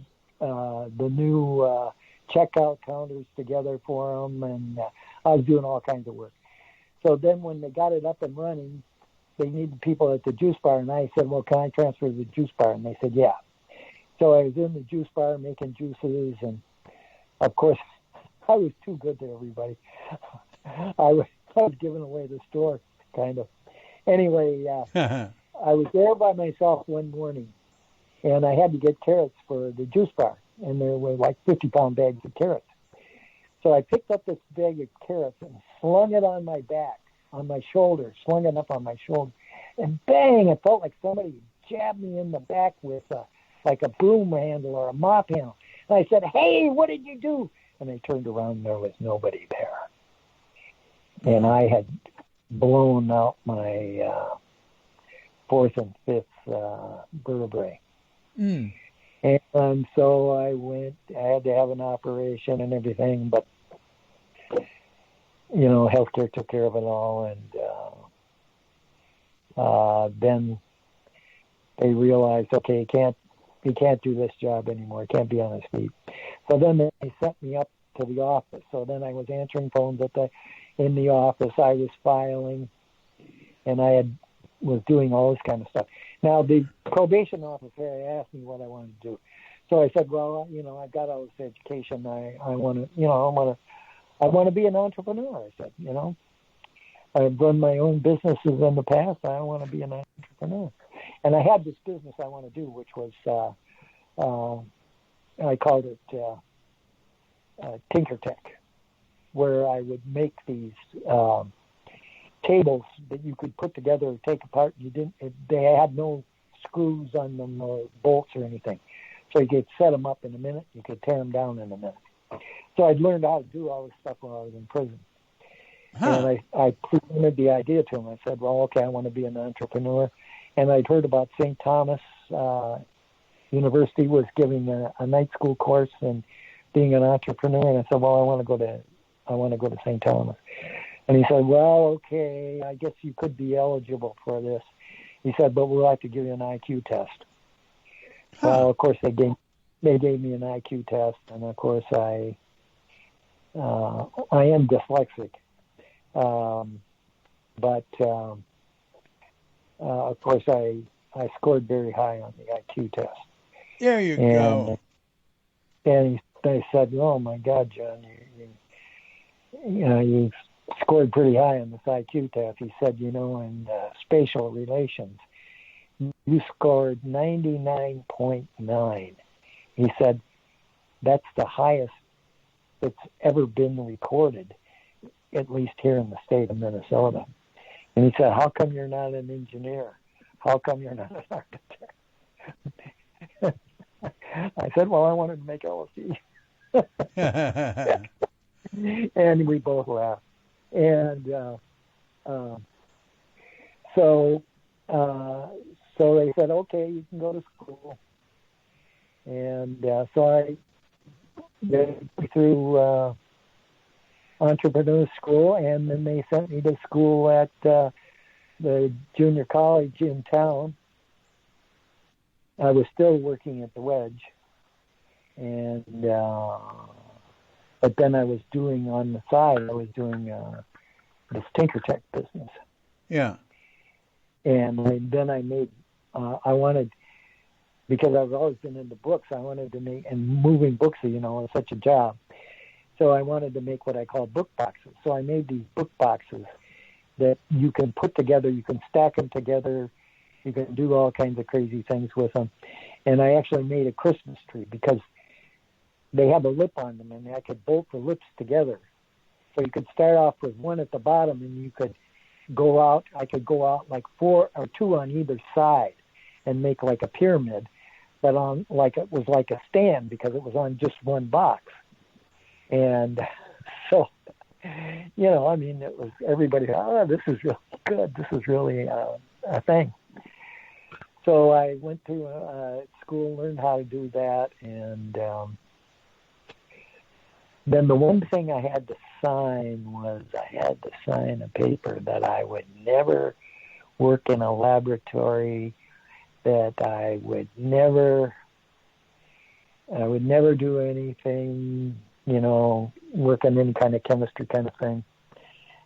new checkout counters together for them, and I was doing all kinds of work. So then when they got it up and running, they needed people at the juice bar, and I said, well, can I transfer to the juice bar? And they said, yeah. So I was in the juice bar making juices, and, of course, I was too good to everybody. I was giving away the store, kind of. Anyway, I was there by myself one morning, and I had to get carrots for the juice bar, and there were like 50-pound bags of carrots. So I picked up this bag of carrots and slung it on my back, on my shoulder, slung it up on my shoulder, and bang, it felt like somebody jabbed me in the back with like a broom handle or a mop handle. And I said, hey, what did you do? And I turned around, and there was nobody there. And I had blown out my fourth and fifth vertebrae. Mm. And so I had to have an operation and everything, but, healthcare took care of it all. And then they realized, okay, he can't do this job anymore. He can't be on his feet. So then they sent me up to the office. So then I was answering phones in the office. I was filing, and I was doing all this kind of stuff. Now, the probation officer asked me what I wanted to do. So I said, well, I've got all this education. I want to be an entrepreneur. I said, I've run my own businesses in the past. I want to be an entrepreneur. And I had this business I want to do, which was, I called it Tinker Tech. where I would make these tables that you could put together or take apart. They had no screws on them or bolts or anything. So you could set them up in a minute. You could tear them down in a minute. So I'd learned how to do all this stuff while I was in prison. Huh. And I presented the idea to him. I said, well, okay, I want to be an entrepreneur. And I'd heard about St. Thomas University was giving a night school course and being an entrepreneur. And I said, well, I want to go to St. Thomas. And he said, well, okay, I guess you could be eligible for this. He said, but we'll have to give you an IQ test. Huh. Well, of course, they gave me an IQ test, and of course, I am dyslexic, but of course, I scored very high on the IQ test. There you go. And they said, "Oh my God, John, you scored pretty high on this IQ test." He said, in spatial relations, you scored 99.9. He said, that's the highest that's ever been recorded, at least here in the state of Minnesota. And he said, how come you're not an engineer? How come you're not an architect? I said, well, I wanted to make LSD. And we both laughed. And so they said, okay, you can go to school. And so I went through entrepreneur school, and then they sent me to school at the junior college in town. I was still working at the Wedge, and but then I was doing on the side, I was doing this Tinker Tech business. Yeah. And then I made, I wanted, because I've always been into books, I wanted to make, and moving books, was such a job. So I wanted to make what I call book boxes. So I made these book boxes that you can put together, you can stack them together, you can do all kinds of crazy things with them. And I actually made a Christmas tree because they have a lip on them, and I could bolt the lips together. So you could start off with one at the bottom, and you could go out, I could go out like 4 or 2 on either side and make like a pyramid, but on like it was like a stand because it was on just one box. And so, it was everybody, this is really good. This is really a thing. So I went to school, learned how to do that. And then the one thing I had to sign was I had to sign a paper that I would never work in a laboratory, that I would never do anything, work on any kind of chemistry kind of thing.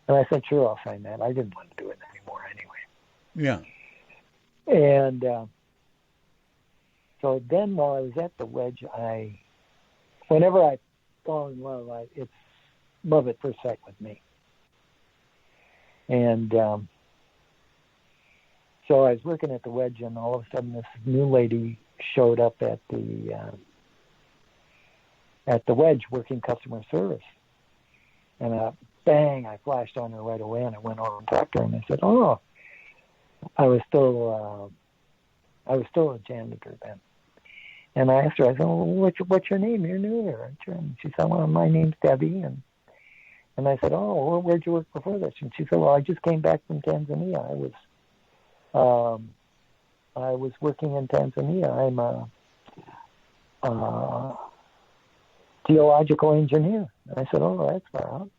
And I said, sure, I'll sign that. I didn't want to do it anymore anyway. Yeah. And so then while I was at the Wedge, whenever I fall in love, it's love at first sight with me. And so I was working at the Wedge, and all of a sudden this new lady showed up at the Wedge working customer service. And bang, I flashed on her right away, and I went over and talked to her, and I said, I was still a janitor then. And I asked her, I said, what's your name? You're new here, aren't you? And she said, well, my name's Debbie. And I said, where'd you work before this? And she said, well, I just came back from Tanzania. I was working in Tanzania. I'm a geological engineer. And I said, that's far out.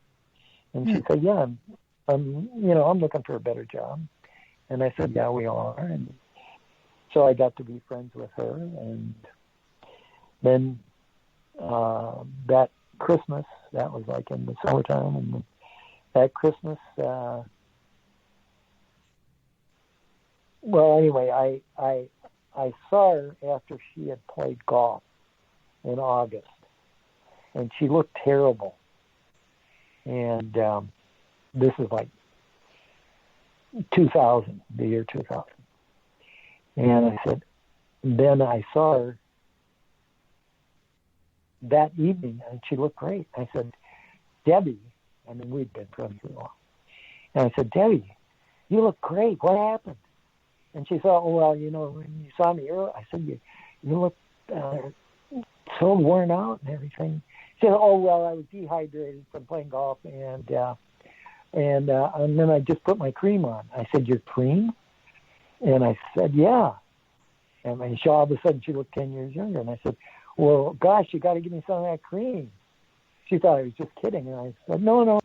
And she said, yeah, I'm looking for a better job. And I said, yeah, we all are. And so I got to be friends with her. And then that Christmas, that was like in the summertime, and that Christmas, anyway, I saw her after she had played golf in August, and she looked terrible. And this is like 2000, the year 2000. And I said, then I saw her that evening, and she looked great. I said, Debbie, I mean, we'd been friends for a while. And I said, Debbie, you look great. What happened? And she said, oh, well, you know, when you saw me earlier, I said, you look so worn out and everything. She said, oh, well, I was dehydrated from playing golf, and then I just put my cream on. I said, your cream? And I said, yeah. And then all of a sudden, she looked 10 years younger. And I said, well, gosh, you got to give me some of that cream. She thought I was just kidding. And I said, no.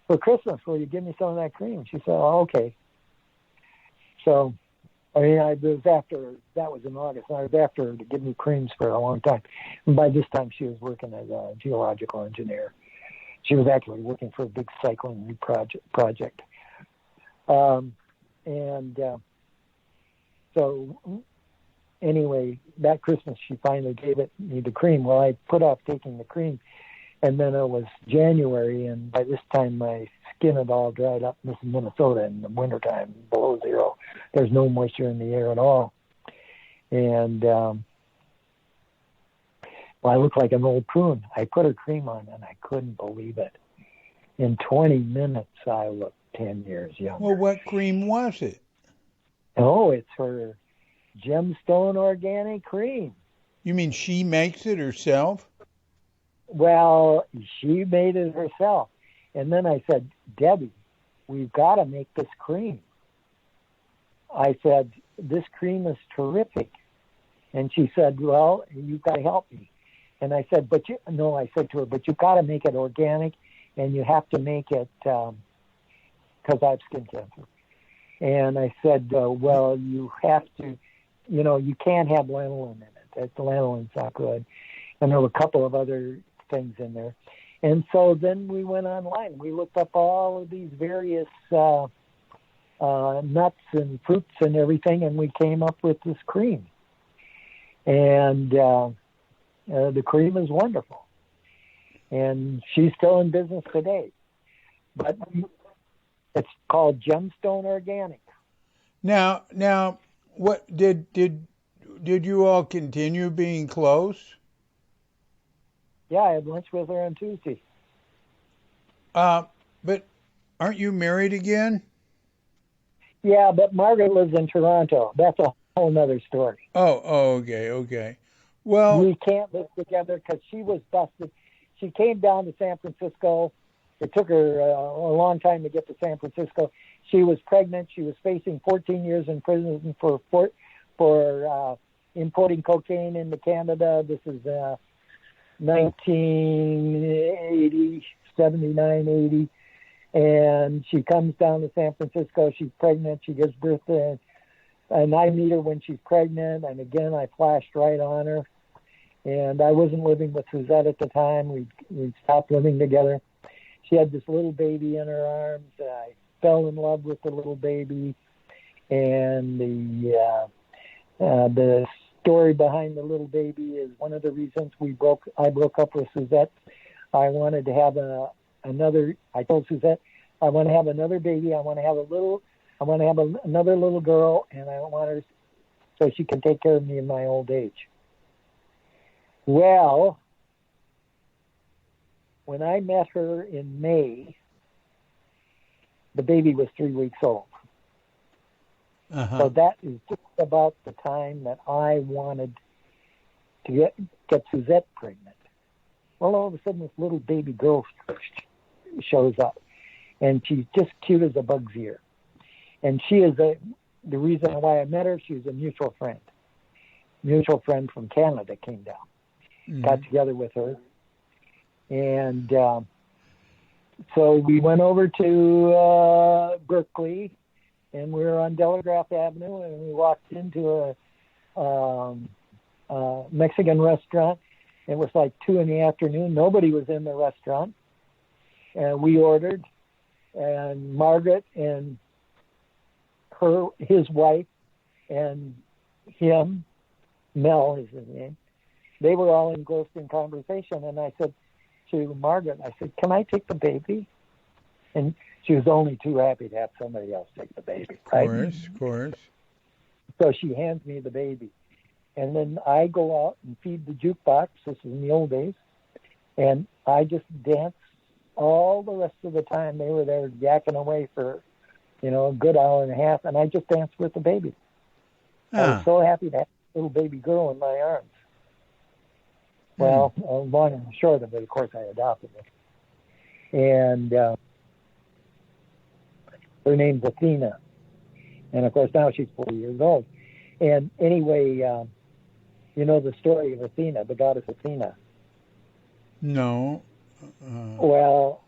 For Christmas, will you give me some of that cream? She said, oh, okay. So, I mean, that was in August. I was after her to give me creams for a long time. And by this time, she was working as a geological engineer. She was actually working for a big cycling project. So anyway, that Christmas, she finally gave me the cream. Well, I put off taking the cream, and then it was January, and by this time my skin had all dried up. This is Minnesota in the wintertime, below zero. There's no moisture in the air at all. And I looked like an old prune. I put her cream on, and I couldn't believe it. In 20 minutes, I looked 10 years younger. Well, what cream was it? Oh, it's her Gemstone Organic Cream. You mean she makes it herself? Well, she made it herself. And then I said, Debbie, we've got to make this cream. I said, this cream is terrific. And she said, well, you've got to help me. And I said, I said to her, but you've got to make it organic, and you have to make it, because I have skin cancer. And I said, well, you have to, you can't have lanolin in it. Lanolin's not good. And there were a couple of other things in there. And so then we went online. We looked up all of these various nuts and fruits and everything, and we came up with this cream. And the cream is wonderful. And she's still in business today. But it's called Gemstone Organic. Now, what did you all continue being close? Yeah, I had lunch with her on Tuesday. But aren't you married again? Yeah, but Margaret lives in Toronto. That's a whole nother story. Oh, okay. Well, we can't live together because she was busted. She came down to San Francisco. It took her a long time to get to San Francisco. She was pregnant. She was facing 14 years in prison for importing cocaine into Canada. This is 1980, 79, 80. And she comes down to San Francisco. She's pregnant. She gives birth to, and I meet her when she's pregnant. And again, I flashed right on her. And I wasn't living with Suzette at the time. We stopped living together. She had this little baby in her arms. I fell in love with the little baby. And the story behind the little baby is one of the reasons I broke up with Suzette. I wanted to have another. I told Suzette, I want to have another baby. I want to have another little girl, and I want her so she can take care of me in my old age. Well, when I met her in May, the baby was 3 weeks old. Uh-huh. So that is just about the time that I wanted to get Suzette pregnant. Well, all of a sudden, this little baby girl shows up, and she's just cute as a bug's ear. And she is the reason why I met her. She was a mutual friend from Canada came down, got together with her, and so we went over to Berkeley, and we were on Telegraph Avenue, and we walked into a Mexican restaurant. It was like 2 p.m. Nobody was in the restaurant. And we ordered, and Margaret and his wife, and him, Mel is his name, they were all engrossed in conversation. And I said to Margaret, can I take the baby? And she was only too happy to have somebody else take the baby. Right? Of course. So she hands me the baby. And then I go out and feed the jukebox. This is in the old days. And I just dance all the rest of the time they were there yakking away for, a good hour and a half, and I just danced with the baby. I was so happy to have a little baby girl in my arms. Well, long and short of it, of course, I adopted her. And her name's Athena. And, of course, now she's 4 years old. And anyway, you know the story of Athena, the goddess Athena. No. Well,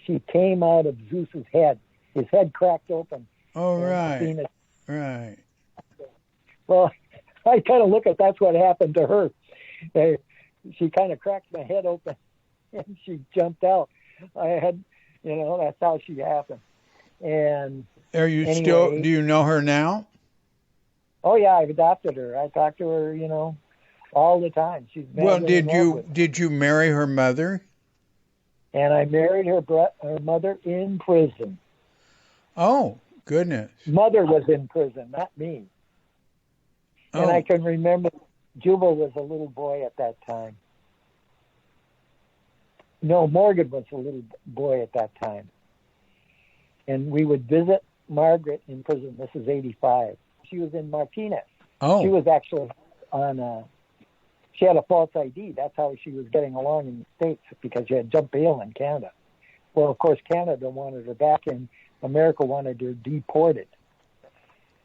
she came out of Zeus's head. His head cracked open. Oh, right. Athena, right. well, I kind of look at that's what happened to her. She kind of cracked my head open, and she jumped out. I had, that's how she happened. And are you anyway, still? Do you know her now? Oh yeah, I've adopted her. I talk to her, all the time. She's well. Did you marry her mother? And I married her mother in prison. Oh goodness! Mother was in prison, not me. Oh. And I can remember Jubal was a little boy at that time. No, Morgan was a little boy at that time. And we would visit Margaret in prison. This is 85. She was in Martinez. Oh. She was actually she had a false ID. That's how she was getting along in the States, because she had jumped bail in Canada. Well, of course, Canada wanted her back, and America wanted her deported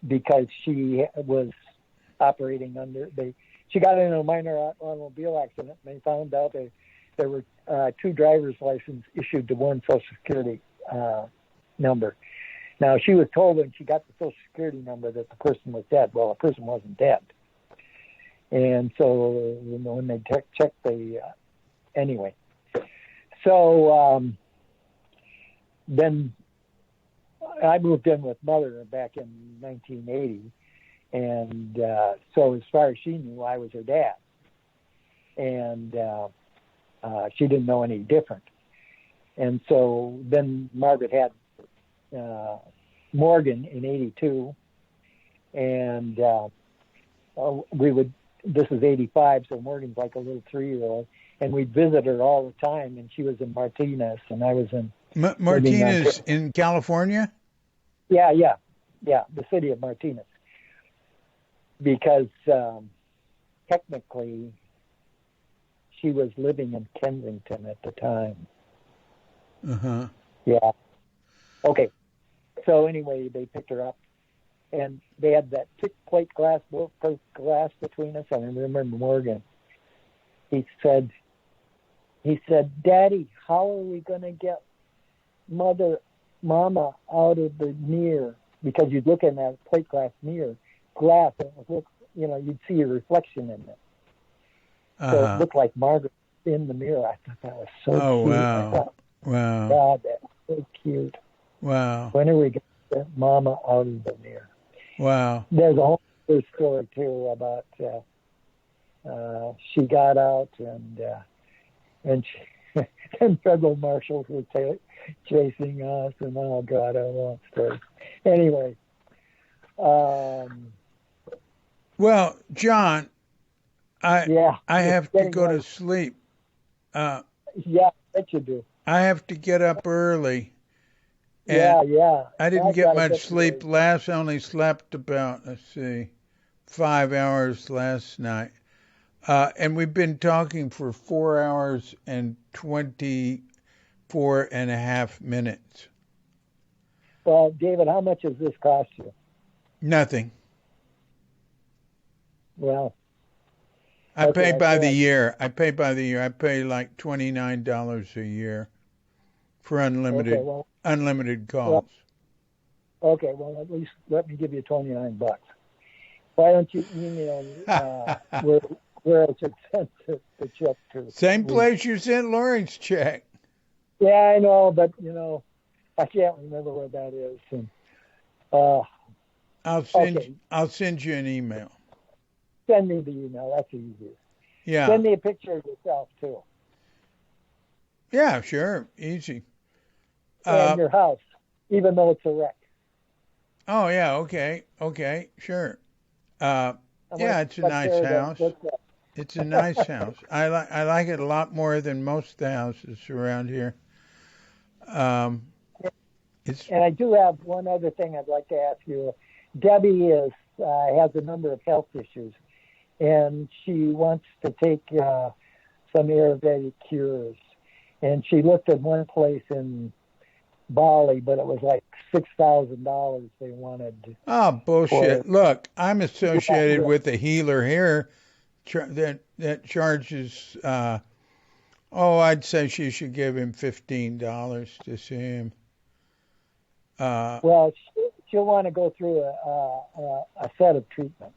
because she was operating under she got in a minor automobile accident, and they found out that there were 2 driver's licenses issued to one Social Security number. Now, she was told when she got the Social Security number that the person was dead. Well, the person wasn't dead. And so, when they checked anyway. So, then I moved in with Mother back in 1980. And so as far as she knew, I was her dad. And she didn't know any different. And so then Margaret had Morgan in 82. And this is 85, so Morgan's like a little 3-year-old. And we'd visit her all the time, and she was in Martinez, and I was in... Martinez in California? Yeah, the city of Martinez. Because technically she was living in Kensington at the time. Uh-huh. Yeah. Okay. So anyway, they picked her up, and they had that thick plate glass between us. And I remember Morgan. He said, "Daddy, how are we going to get Mama out of the mirror?" Because you'd look in that plate glass glass, and it looked, you'd see your reflection in it. Uh-huh. So it looked like Margaret in the mirror. I thought that was so cute. Wow. I thought, wow. God, that's so cute. Wow. When are we going to get Mama out of the mirror? Wow. There's a whole other story, too, about she got out, and federal marshals were chasing us, and oh, God, I won't story. Anyway. Well, John, I have to go to sleep. Yeah, I bet you do. I have to get up early. Yeah. I didn't get much sleep last. I only slept about, 5 hours last night. And we've been talking for 4 hours and 24 and a half minutes. Well, David, how much does this cost you? Nothing. Well, I pay by the year. I pay like $29 a year for unlimited calls. Okay, well, at least let me give you $29. Why don't you email where I should send the check to? Same place you sent Lawrence check. Yeah, I know, but I can't remember where that is. And, I'll send you an email. Send me the email. That's easier. Yeah. Send me a picture of yourself too. Yeah, sure, easy. And your house, even though it's a wreck. Oh yeah, okay, sure. Yeah, it's a nice house. It's a nice house. I like it a lot more than most of the houses around here. And I do have one other thing I'd like to ask you. Debbie has a number of health issues, and she wants to take some Ayurvedic cures. And she looked at one place in Bali, but it was like $6,000 they wanted. Oh, bullshit. Look, I'm associated with a healer here that charges, I'd say she should give him $15 to see him. Well, she'll want to go through a set of treatments.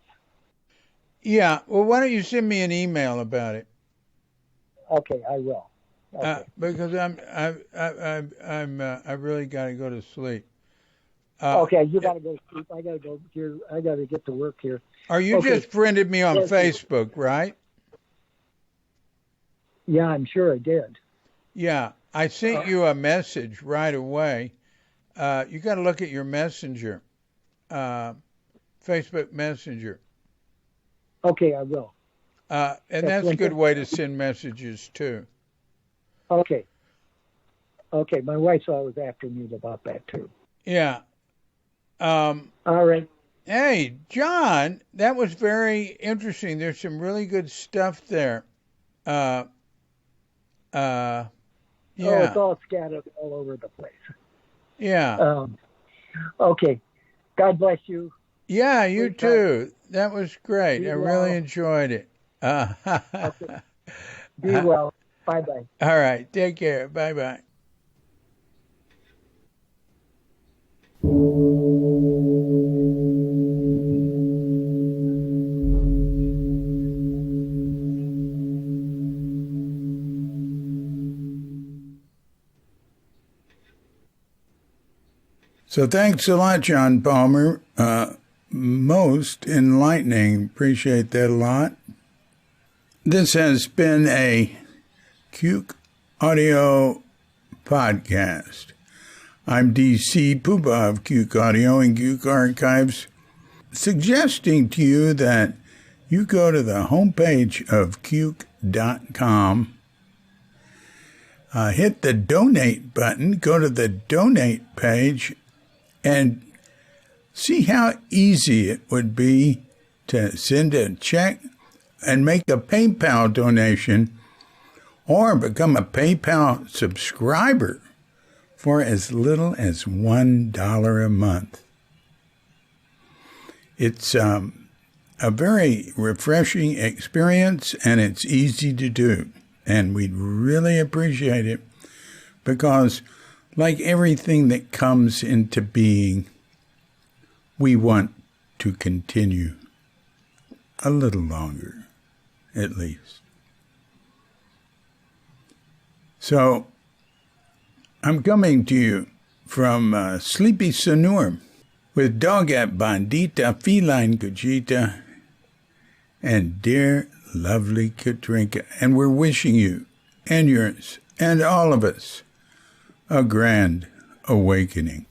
Yeah. Well, why don't you send me an email about it? Okay, I will. Okay. Because I really got to go to sleep. Okay, you got to go to sleep. I got to go here. I got to get to work here. Or you just friended me on Facebook, right? Yeah, I'm sure I did. Yeah, I sent you a message right away. You got to look at your messenger, Facebook Messenger. Okay, I will. And that's a good way to send messages too. Okay. Okay, my wife's always after me about that too. Yeah. All right. Hey, John, that was very interesting. There's some really good stuff there. Yeah. Oh, it's all scattered all over the place. Yeah. Okay. God bless you. Yeah, you too. That was great. I really enjoyed it. Okay. Be well. Bye-bye. All right. Take care. Bye-bye. So thanks a lot, John Palmer. Most enlightening. Appreciate that a lot. This has been a Cuke Audio podcast. I'm DC Puba of Cuke Audio and Cuke Archives, suggesting to you that you go to the homepage of Cuke.com, hit the donate button, go to the donate page, and see how easy it would be to send a check and make a PayPal donation or become a PayPal subscriber for as little as $1 a month. It's a very refreshing experience, and it's easy to do. And we'd really appreciate it because, like everything that comes into being, we want to continue a little longer, at least. So, I'm coming to you from Sleepy Sonur with Dogat Bandita Feline Cuchita and dear lovely Katrinka. And we're wishing you and yours and all of us a grand awakening.